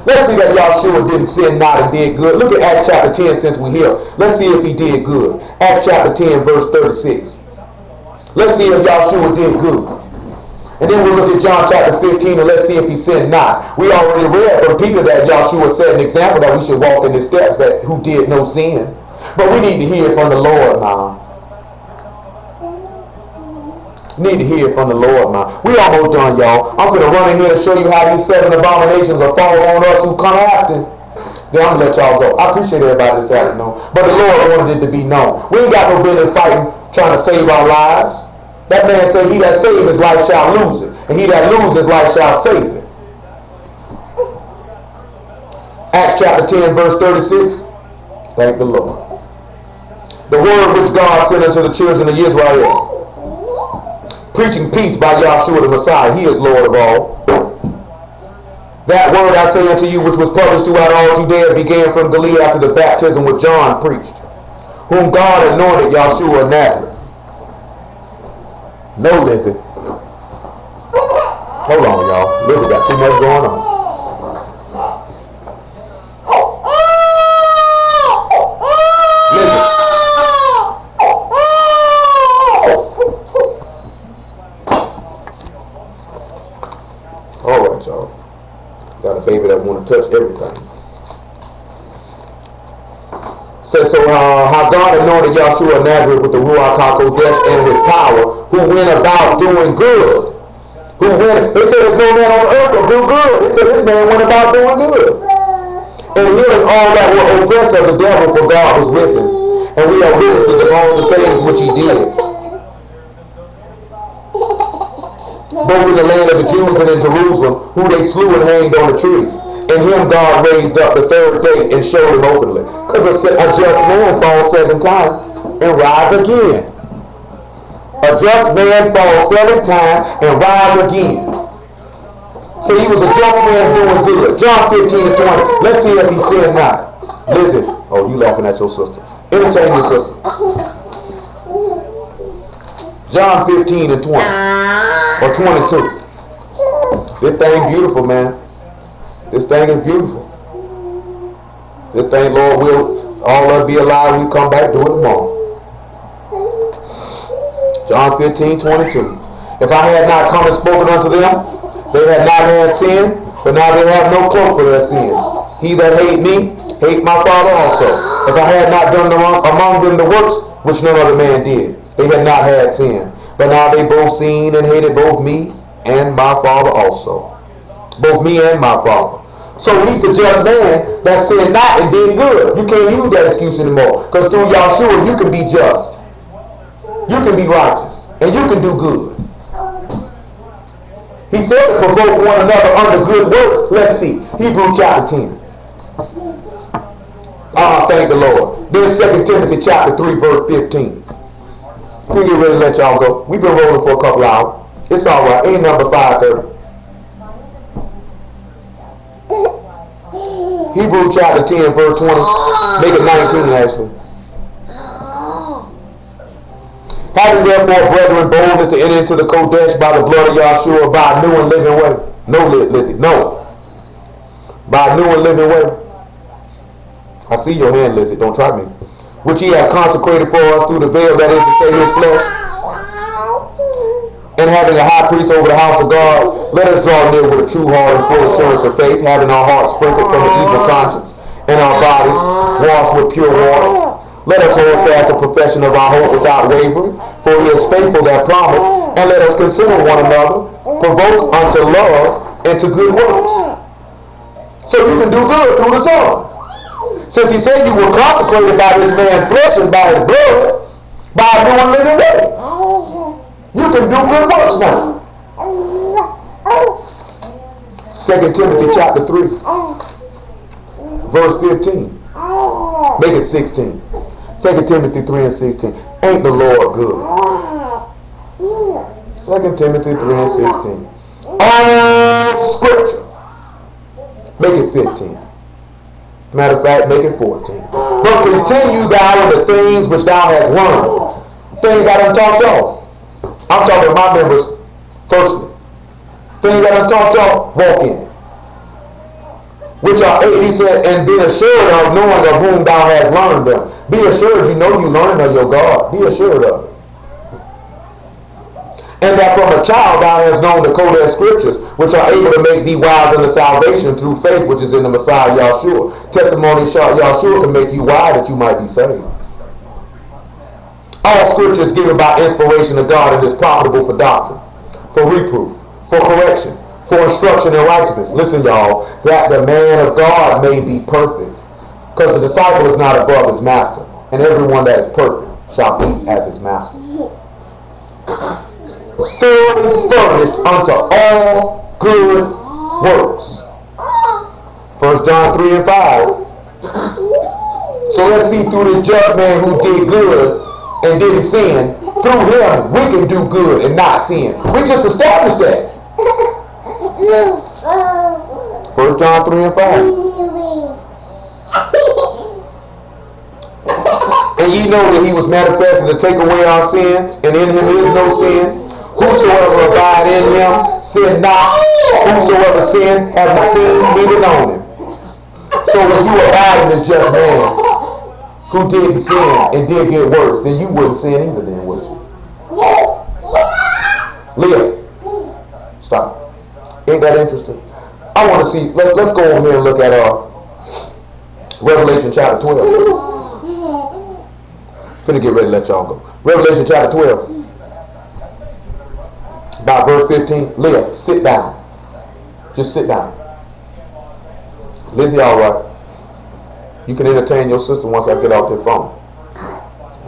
Speaker 1: Let's see that Yahshua didn't sin not and did good. Look at Acts chapter 10 since we're here. Let's see if he did good. Acts chapter 10 verse 36. Let's see if Yahshua did good. And then we'll look at John chapter 15 and let's see if he sinned not. We already read from Peter that Yahshua set an example that we should walk in his steps, that who did no sin. But we need to hear from the Lord now. Need to hear from the Lord now. We almost done, y'all. I'm going to run in here to show you how these 7 abominations are falling on us who come after. Then I'm going to let y'all go. I appreciate everybody this afternoon. But the Lord wanted it to be known. We ain't got no business fighting, trying to save our lives. That man said, he that saves his life shall lose it. And he that loses his life shall save it. Acts chapter 10, verse 36. Thank the Lord. The word which God sent unto the children of Israel, preaching peace by Yahshua the Messiah. He is Lord of all. That word I say unto you, which was published throughout all Judea, began from Galilee after the baptism which John preached, whom God anointed Yahshua of Nazareth. No, Lizzie. Hold on, y'all. Lizzie got too much going on. Alright, y'all. Got a baby that want to touch everything. So how God anointed Yahshua of Nazareth with the Ruach HaKodesh and his power, who went about doing good. They said there's no man on earth will do good. They said this man went about doing good. And healing all that were oppressed of the devil, for God was with him. And we are witnesses of all the things which he did, both in the land of the Jews and in Jerusalem, who they slew and hanged on the tree. And him God raised up the 3rd day and showed him openly. Because a just man falls 7 times and rise again. A just man falls 7 times and rise again. So he was a just man doing good. John 15 and 20. Let's see if he sinned not. Listen. Oh, you laughing at your sister. Entertain your sister. John 15 and 20. Or 22. This thing beautiful, man. This thing is beautiful. This thing, Lord, will all of us be alive. We come back, do it tomorrow. John 15, 22. If I had not come and spoken unto them, they had not had sin, but now they have no cloak for their sin. He that hate me, hate my Father also. If I had not done among them the works which none other man did, they had not had sin. But now they both seen and hated both me and my Father also. Both me and my Father. So he's the just man that sinned not and did good. You can't use that excuse anymore. Because through Yahshua you can be just. You can be righteous. And you can do good. He said to provoke one another under good works. Let's see. Hebrews chapter 10. Thank the Lord. Then 2 Timothy chapter 3 verse 15. We get ready to let y'all go. We've been rolling for a couple hours. It's alright. Ain't number 5:30. Hebrews chapter 10 verse 20. Make it 19 actually. Having therefore, brethren, boldness to enter into the Kodesh by the blood of Yahshua by a new and living way. No, Lizzie, no. By a new and living way. I see your hand, Lizzie. Don't try me. Which he hath consecrated for us through the veil, that is to say, his flesh. And having a high priest over the house of God, let us draw near with a true heart and full assurance of faith, having our hearts sprinkled from an evil conscience, and our bodies washed with pure water. Let us hold fast the profession of our hope without wavering, for he is faithful that promise. And let us consider one another, provoke unto love and to good works. So you can do good through the Son. Since he said you were consecrated by this man's flesh and by his blood, by a new and living way, you can do good works now. 2 Timothy chapter 3, verse 15. Make it 16. 2 Timothy 3 and 16. Ain't the Lord good? 2 Timothy 3 and 16. All scripture. Make it 15. Matter of fact, make it 14. But continue thou in the things which thou hast learned. Things I done taught y'all. I'm talking to my members firstly. Things I done taught y'all, walk in. Which are, he said, and be assured of knowing of whom thou hast learned them. Be assured you know you learned of your God. Be assured of it. And that from a child thou hast known the Kodesh scriptures, which are able to make thee wise unto salvation through faith which is in the Messiah Yahshua. Testimony Yahshua can make you wise that you might be saved. All scripture is given by inspiration of God and is profitable for doctrine, for reproof, for correction, for instruction in righteousness. Listen, y'all, that the man of God may be perfect. Because the disciple is not above his master, and everyone that is perfect shall be as his master. Thoroughly furnished unto all good works. 1 John 3 and 5. So let's see, through this just man who did good and didn't sin, through him we can do good and not sin. We just established that. 1 John 3 and 5. And ye know that he was manifested to take away our sins, and in him is no sin. Whosoever abide in him, sin not. Whosoever sin, hath not seen, neither known him. So if you abide in this just man who didn't sin and did get worse, then you wouldn't sin either then, would you? Leah, stop. Ain't that interesting? I want to see, let's go over here and look at Revelation chapter 12. Finna get ready to let y'all go. Revelation chapter 12. About verse 15. Leah, sit down. Just sit down. Lizzie, all right. You can entertain your sister once I get off the phone.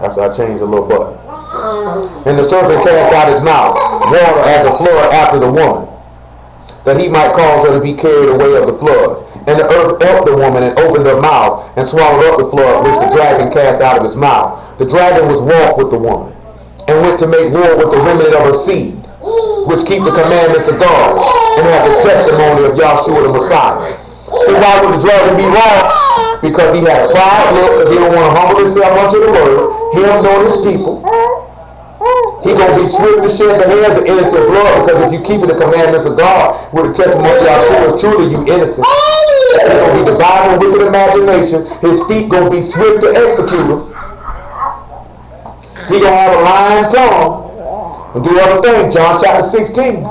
Speaker 1: After I change the little button. And the serpent cast out his mouth, water as a flood after the woman, that he might cause her to be carried away of the flood. And the earth helped the woman and opened her mouth and swallowed up the flood which the dragon cast out of his mouth. The dragon was wroth with the woman and went to make war with the remnant of her seed, which keep the commandments of God and have the testimony of Yahshua the Messiah. So why would the dragon be wroth? Because he had a pride look, because he don't want to humble himself unto the word, him nor his people. He going to be swift to shed the hands of innocent blood, because if you keep the commandments of God with the testimony of Yahshua, truly you innocent. He's going to be devising wicked imagination. His feet going to be swift to execute him. He going to have a lying tongue and do other things. John chapter 16.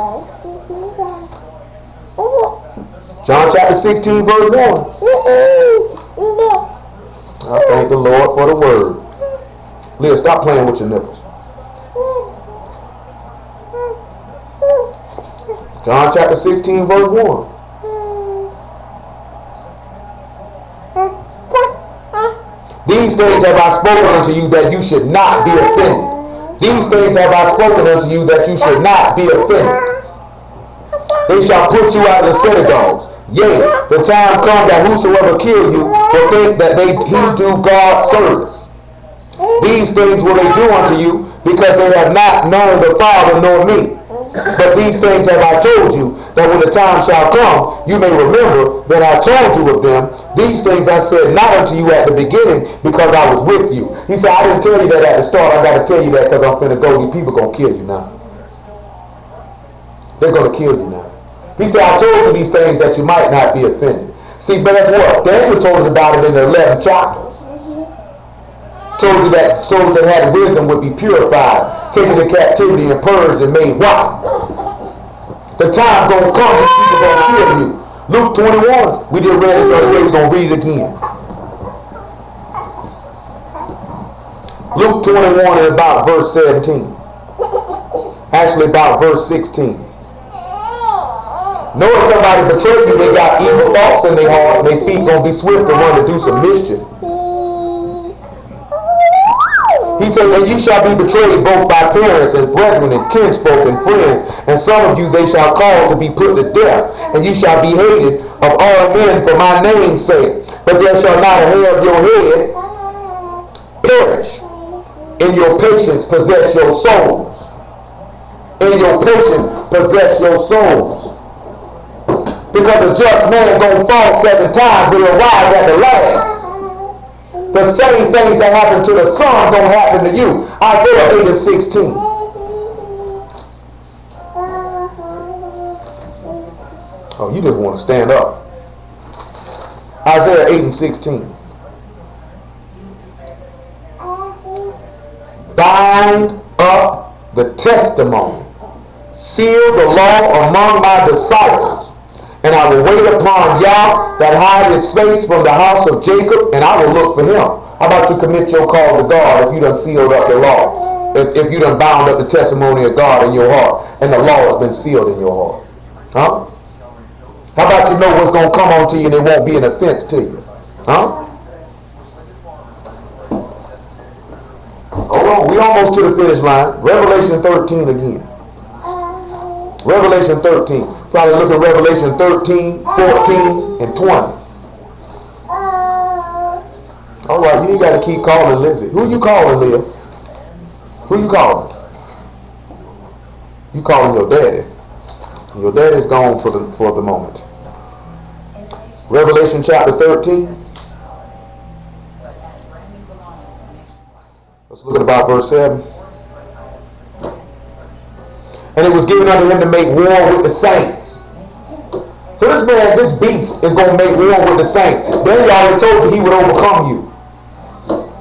Speaker 1: John chapter 16 verse 1. I thank the Lord for the word. Leah, stop playing with your nipples. John chapter 16 verse 1. These things have I spoken unto you that you should not be offended. These things have I spoken unto you that you should not be offended. They shall put you out of the synagogues. Yea, the time come that whosoever kill you will think that he do God's service. These things will they do unto you, because they have not known the Father nor me. But these things have I told you, that when the time shall come, you may remember that I told you of them. These things I said not unto you at the beginning, because I was with you. He said, I didn't tell you that at the start. I got to tell you that because I'm finna go. These people going to kill you now. They're going to kill you now. He said, I told you these things that you might not be offended. See, but that's what? Daniel told us about it in the 11th chapter. Told you that souls that had wisdom would be purified, taken into captivity and purged and made white. The time gonna come, these people gonna kill you. Luke 21. We just read this the other day. We're gonna read it again. Luke 21 and about verse 17. Actually about verse 16. Know if somebody betrayed you, they got evil thoughts in their heart, and their feet gonna be swift to run to do some mischief. He said, and you shall be betrayed both by parents and brethren and kinsfolk and friends, and some of you they shall cause to be put to death, and you shall be hated of all men for my name's sake. But there shall not a hair of your head perish. In your patience possess your souls. In your patience possess your souls. Because a just man gonna fall 7 times, but he'll rise at the last. The same things that happen to the son don't happen to you. Isaiah 8 and 16. Oh, you just want to stand up. Isaiah 8 and 16. Bind up the testimony. Seal the law among my disciples. And I will wait upon Yah that hide his face from the house of Jacob, and I will look for him. How about you commit your call to God if you done sealed up the law? If you done bound up the testimony of God in your heart and the law has been sealed in your heart? Huh? How about you know what's going to come on to you and it won't be an offense to you? Huh? Hold on, we almost to the finish line. Revelation 13 again. Revelation 13. Probably look at Revelation 13, 14, and 20. All right, you ain't got to keep calling Lizzie. Who you calling, Leah? Who you calling? You calling your daddy. Your daddy's gone for the moment. Revelation chapter 13. Let's look at about verse 7. And it was given unto him to make war with the saints. So this man, this beast, is going to make war with the saints. Then he already told you he would overcome you.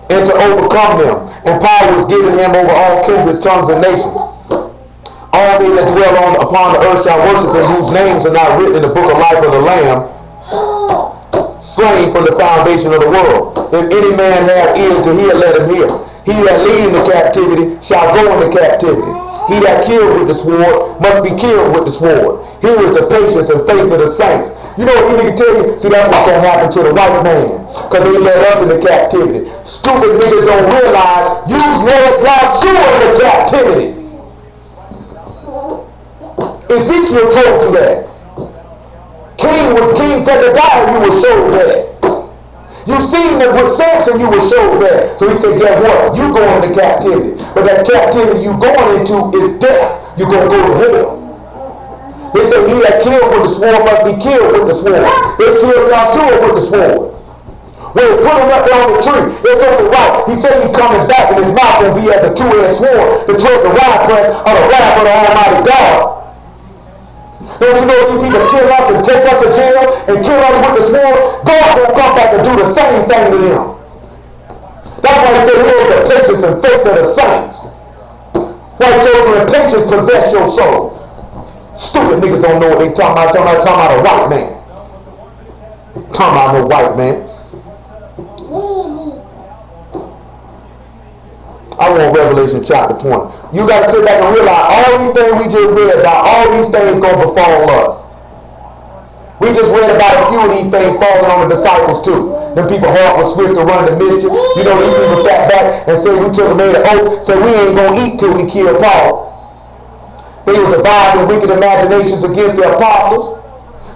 Speaker 1: And to overcome them. And power was given him over all kindreds, tongues, and nations. All they that dwell upon the earth shall worship him, whose names are not written in the book of life of the Lamb, slain from the foundation of the world. If any man have ears to hear, let him hear. He that lead into captivity shall go into captivity. He that killed with the sword must be killed with the sword. Here is the patience and faith of the saints. You know what you need to tell you? See, that's what's going to happen to the white man. Because they led us into captivity. Stupid niggas don't realize you led Yahshua into captivity. Ezekiel told you that. King Zechariah, you were showed that. You seen that with Samson, you were showed that. So he said, guess what? You going into captivity. But that captivity you going into is death. You're going to go to hell. They say he that killed with the sword must be killed with the sword. They killed Yahshua with the sword. When they put him up there on the tree, it's on the right. He said he coming back and his mouth going to be as a two-edged sword to tread the winepress of the wrath of the Almighty God. Don't you know if you people kill us and take us to jail and kill us with the sword, God will come back and do the same thing to them. That's why he said, here's the patience and faith of the saints. White children and patience possess your soul. Stupid niggas don't know what they talking about. Talking about a white man. Talking about no white man. I want Revelation chapter 20. You got to sit back and realize all these things we just read about, all these things going to befall us. We just read about a few of these things falling on the disciples too. Them people heart was swift to run the mischief. You know, these people sat back and said we took and made an oath, said we ain't going to eat till we kill Paul. They were devising wicked imaginations against the apostles.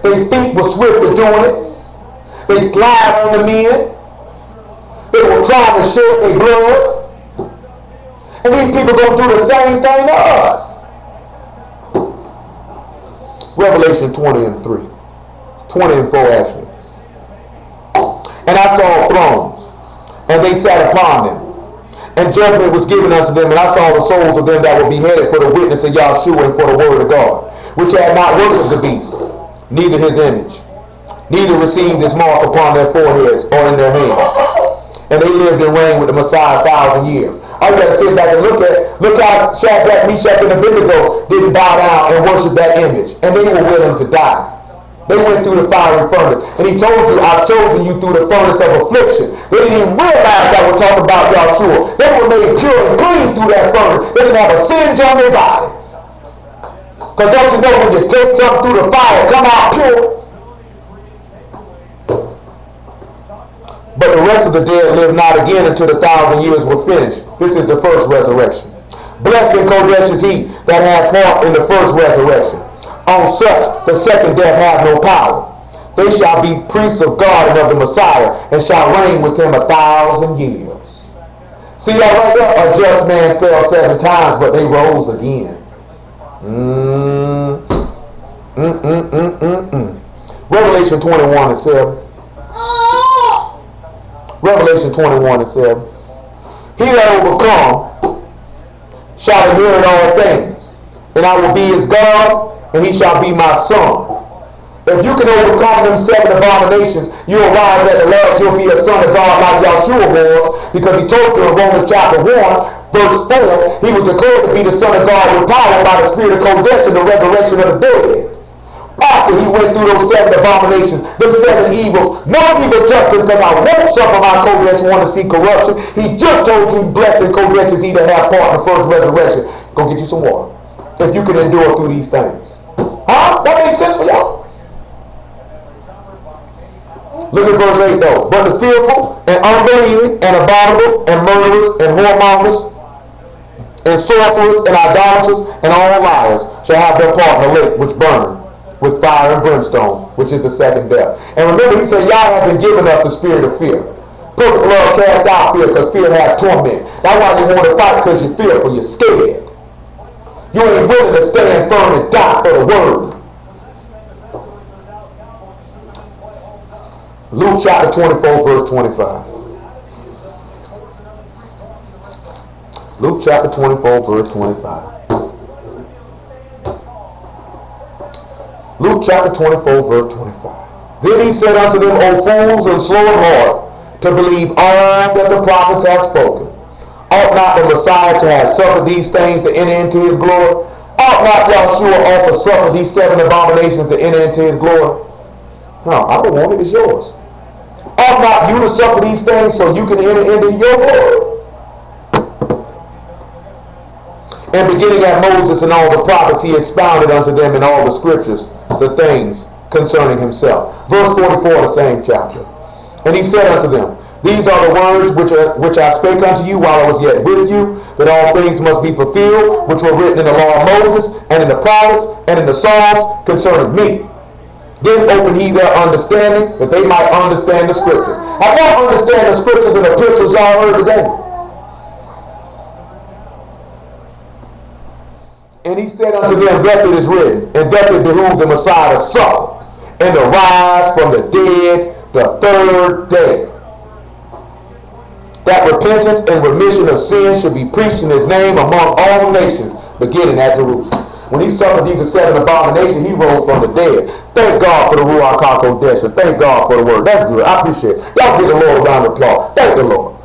Speaker 1: Their feet were swift to doing it. They lied on the men. They were trying to shed their blood. And these people going to do the same thing to us. Revelation 20 and 3. 20 and 4 actually. And I saw thrones, and they sat upon them. And judgment was given unto them, and I saw the souls of them that were beheaded for the witness of Yahshua and for the word of God, which had not worshipped the beast, neither his image, neither received his mark upon their foreheads or in their hands. And they lived and reigned with the Messiah 1,000 years. I got to sit back and look how Shadrach, Meshach, and Abednego didn't bow down and worship that image. And they were willing to die. They went through the fiery furnace. And he told you, I've chosen you through the furnace of affliction. They didn't even realize that we're talking about Yahshua. They were made pure and clean through that furnace. They didn't have a singe on their body. Because don't you know when you take something through the fire, come out pure? But the rest of the dead lived not again until the 1,000 years were finished. This is the first resurrection. Blessed and Kodesh is he that hath part in the first resurrection. On such the second death hath no power. They shall be priests of God and of the Messiah, and shall reign with him 1,000 years. See that right there? A just man fell 7 times, but they rose again. Revelation 21 and 7. Revelation 21 and 7. He that overcome shall inherit all things, and I will be his God, and he shall be my son. If you can overcome them 7 abominations, you'll rise at the last, you'll be a son of God like Yahshua was, because he told you in Romans chapter 1, verse 4, he was declared to be the son of God with power by the spirit of Kodesh and the resurrection of the dead. After he went through those 7 abominations, them 7 evils, no evil touched him because I won't suffer my co-wretched one to see corruption. He just told you blessed and co-wretched he that have part in the first resurrection. Go get you some water. If you can endure through these things. Huh? That makes sense for y'all? Look at verse 8 though. But the fearful and unbelieving and abominable and murderers and whoremongers and sorcerers and idolaters and all liars shall have their part in the lake which burn with fire and brimstone, which is the second death. And remember, he said, Yah hasn't given us the spirit of fear. Perfect love cast out fear, because fear has torment. That's why you want to fight, because you're fearful, you're scared. You ain't willing to stand firm and die for the word. Luke chapter 24, verse 25. Luke chapter 24, verse 25. Luke chapter 24, verse 25. Then he said unto them, O fools and slow of heart, to believe all that the prophets have spoken. Ought not the Messiah to have suffered these things to enter into his glory? Ought not Yahshua also suffer these 7 abominations to enter into his glory? No, I don't want it, it's yours. Ought not you to suffer these things so you can enter into your glory? And beginning at Moses and all the prophets, he expounded unto them in all the scriptures the things concerning himself. Verse 44 of the same chapter. And he said unto them, These are the words which I spake unto you while I was yet with you, that all things must be fulfilled, which were written in the law of Moses, and in the prophets, and in the Psalms concerning me. Then opened he their understanding, that they might understand the scriptures. I don't understand the scriptures and the epistles y'all heard today. And he said unto them, Thus it is written, and thus it behooved the Messiah to suffer, and to rise from the dead the 3rd day, that repentance and remission of sins should be preached in his name among all nations, beginning at Jerusalem. When he suffered these 7 abominations, he rose from the dead. Thank God for the Ruach HaKodesh. Thank God for the word. That's good. I appreciate it. Y'all give the Lord a round of applause. Thank the Lord.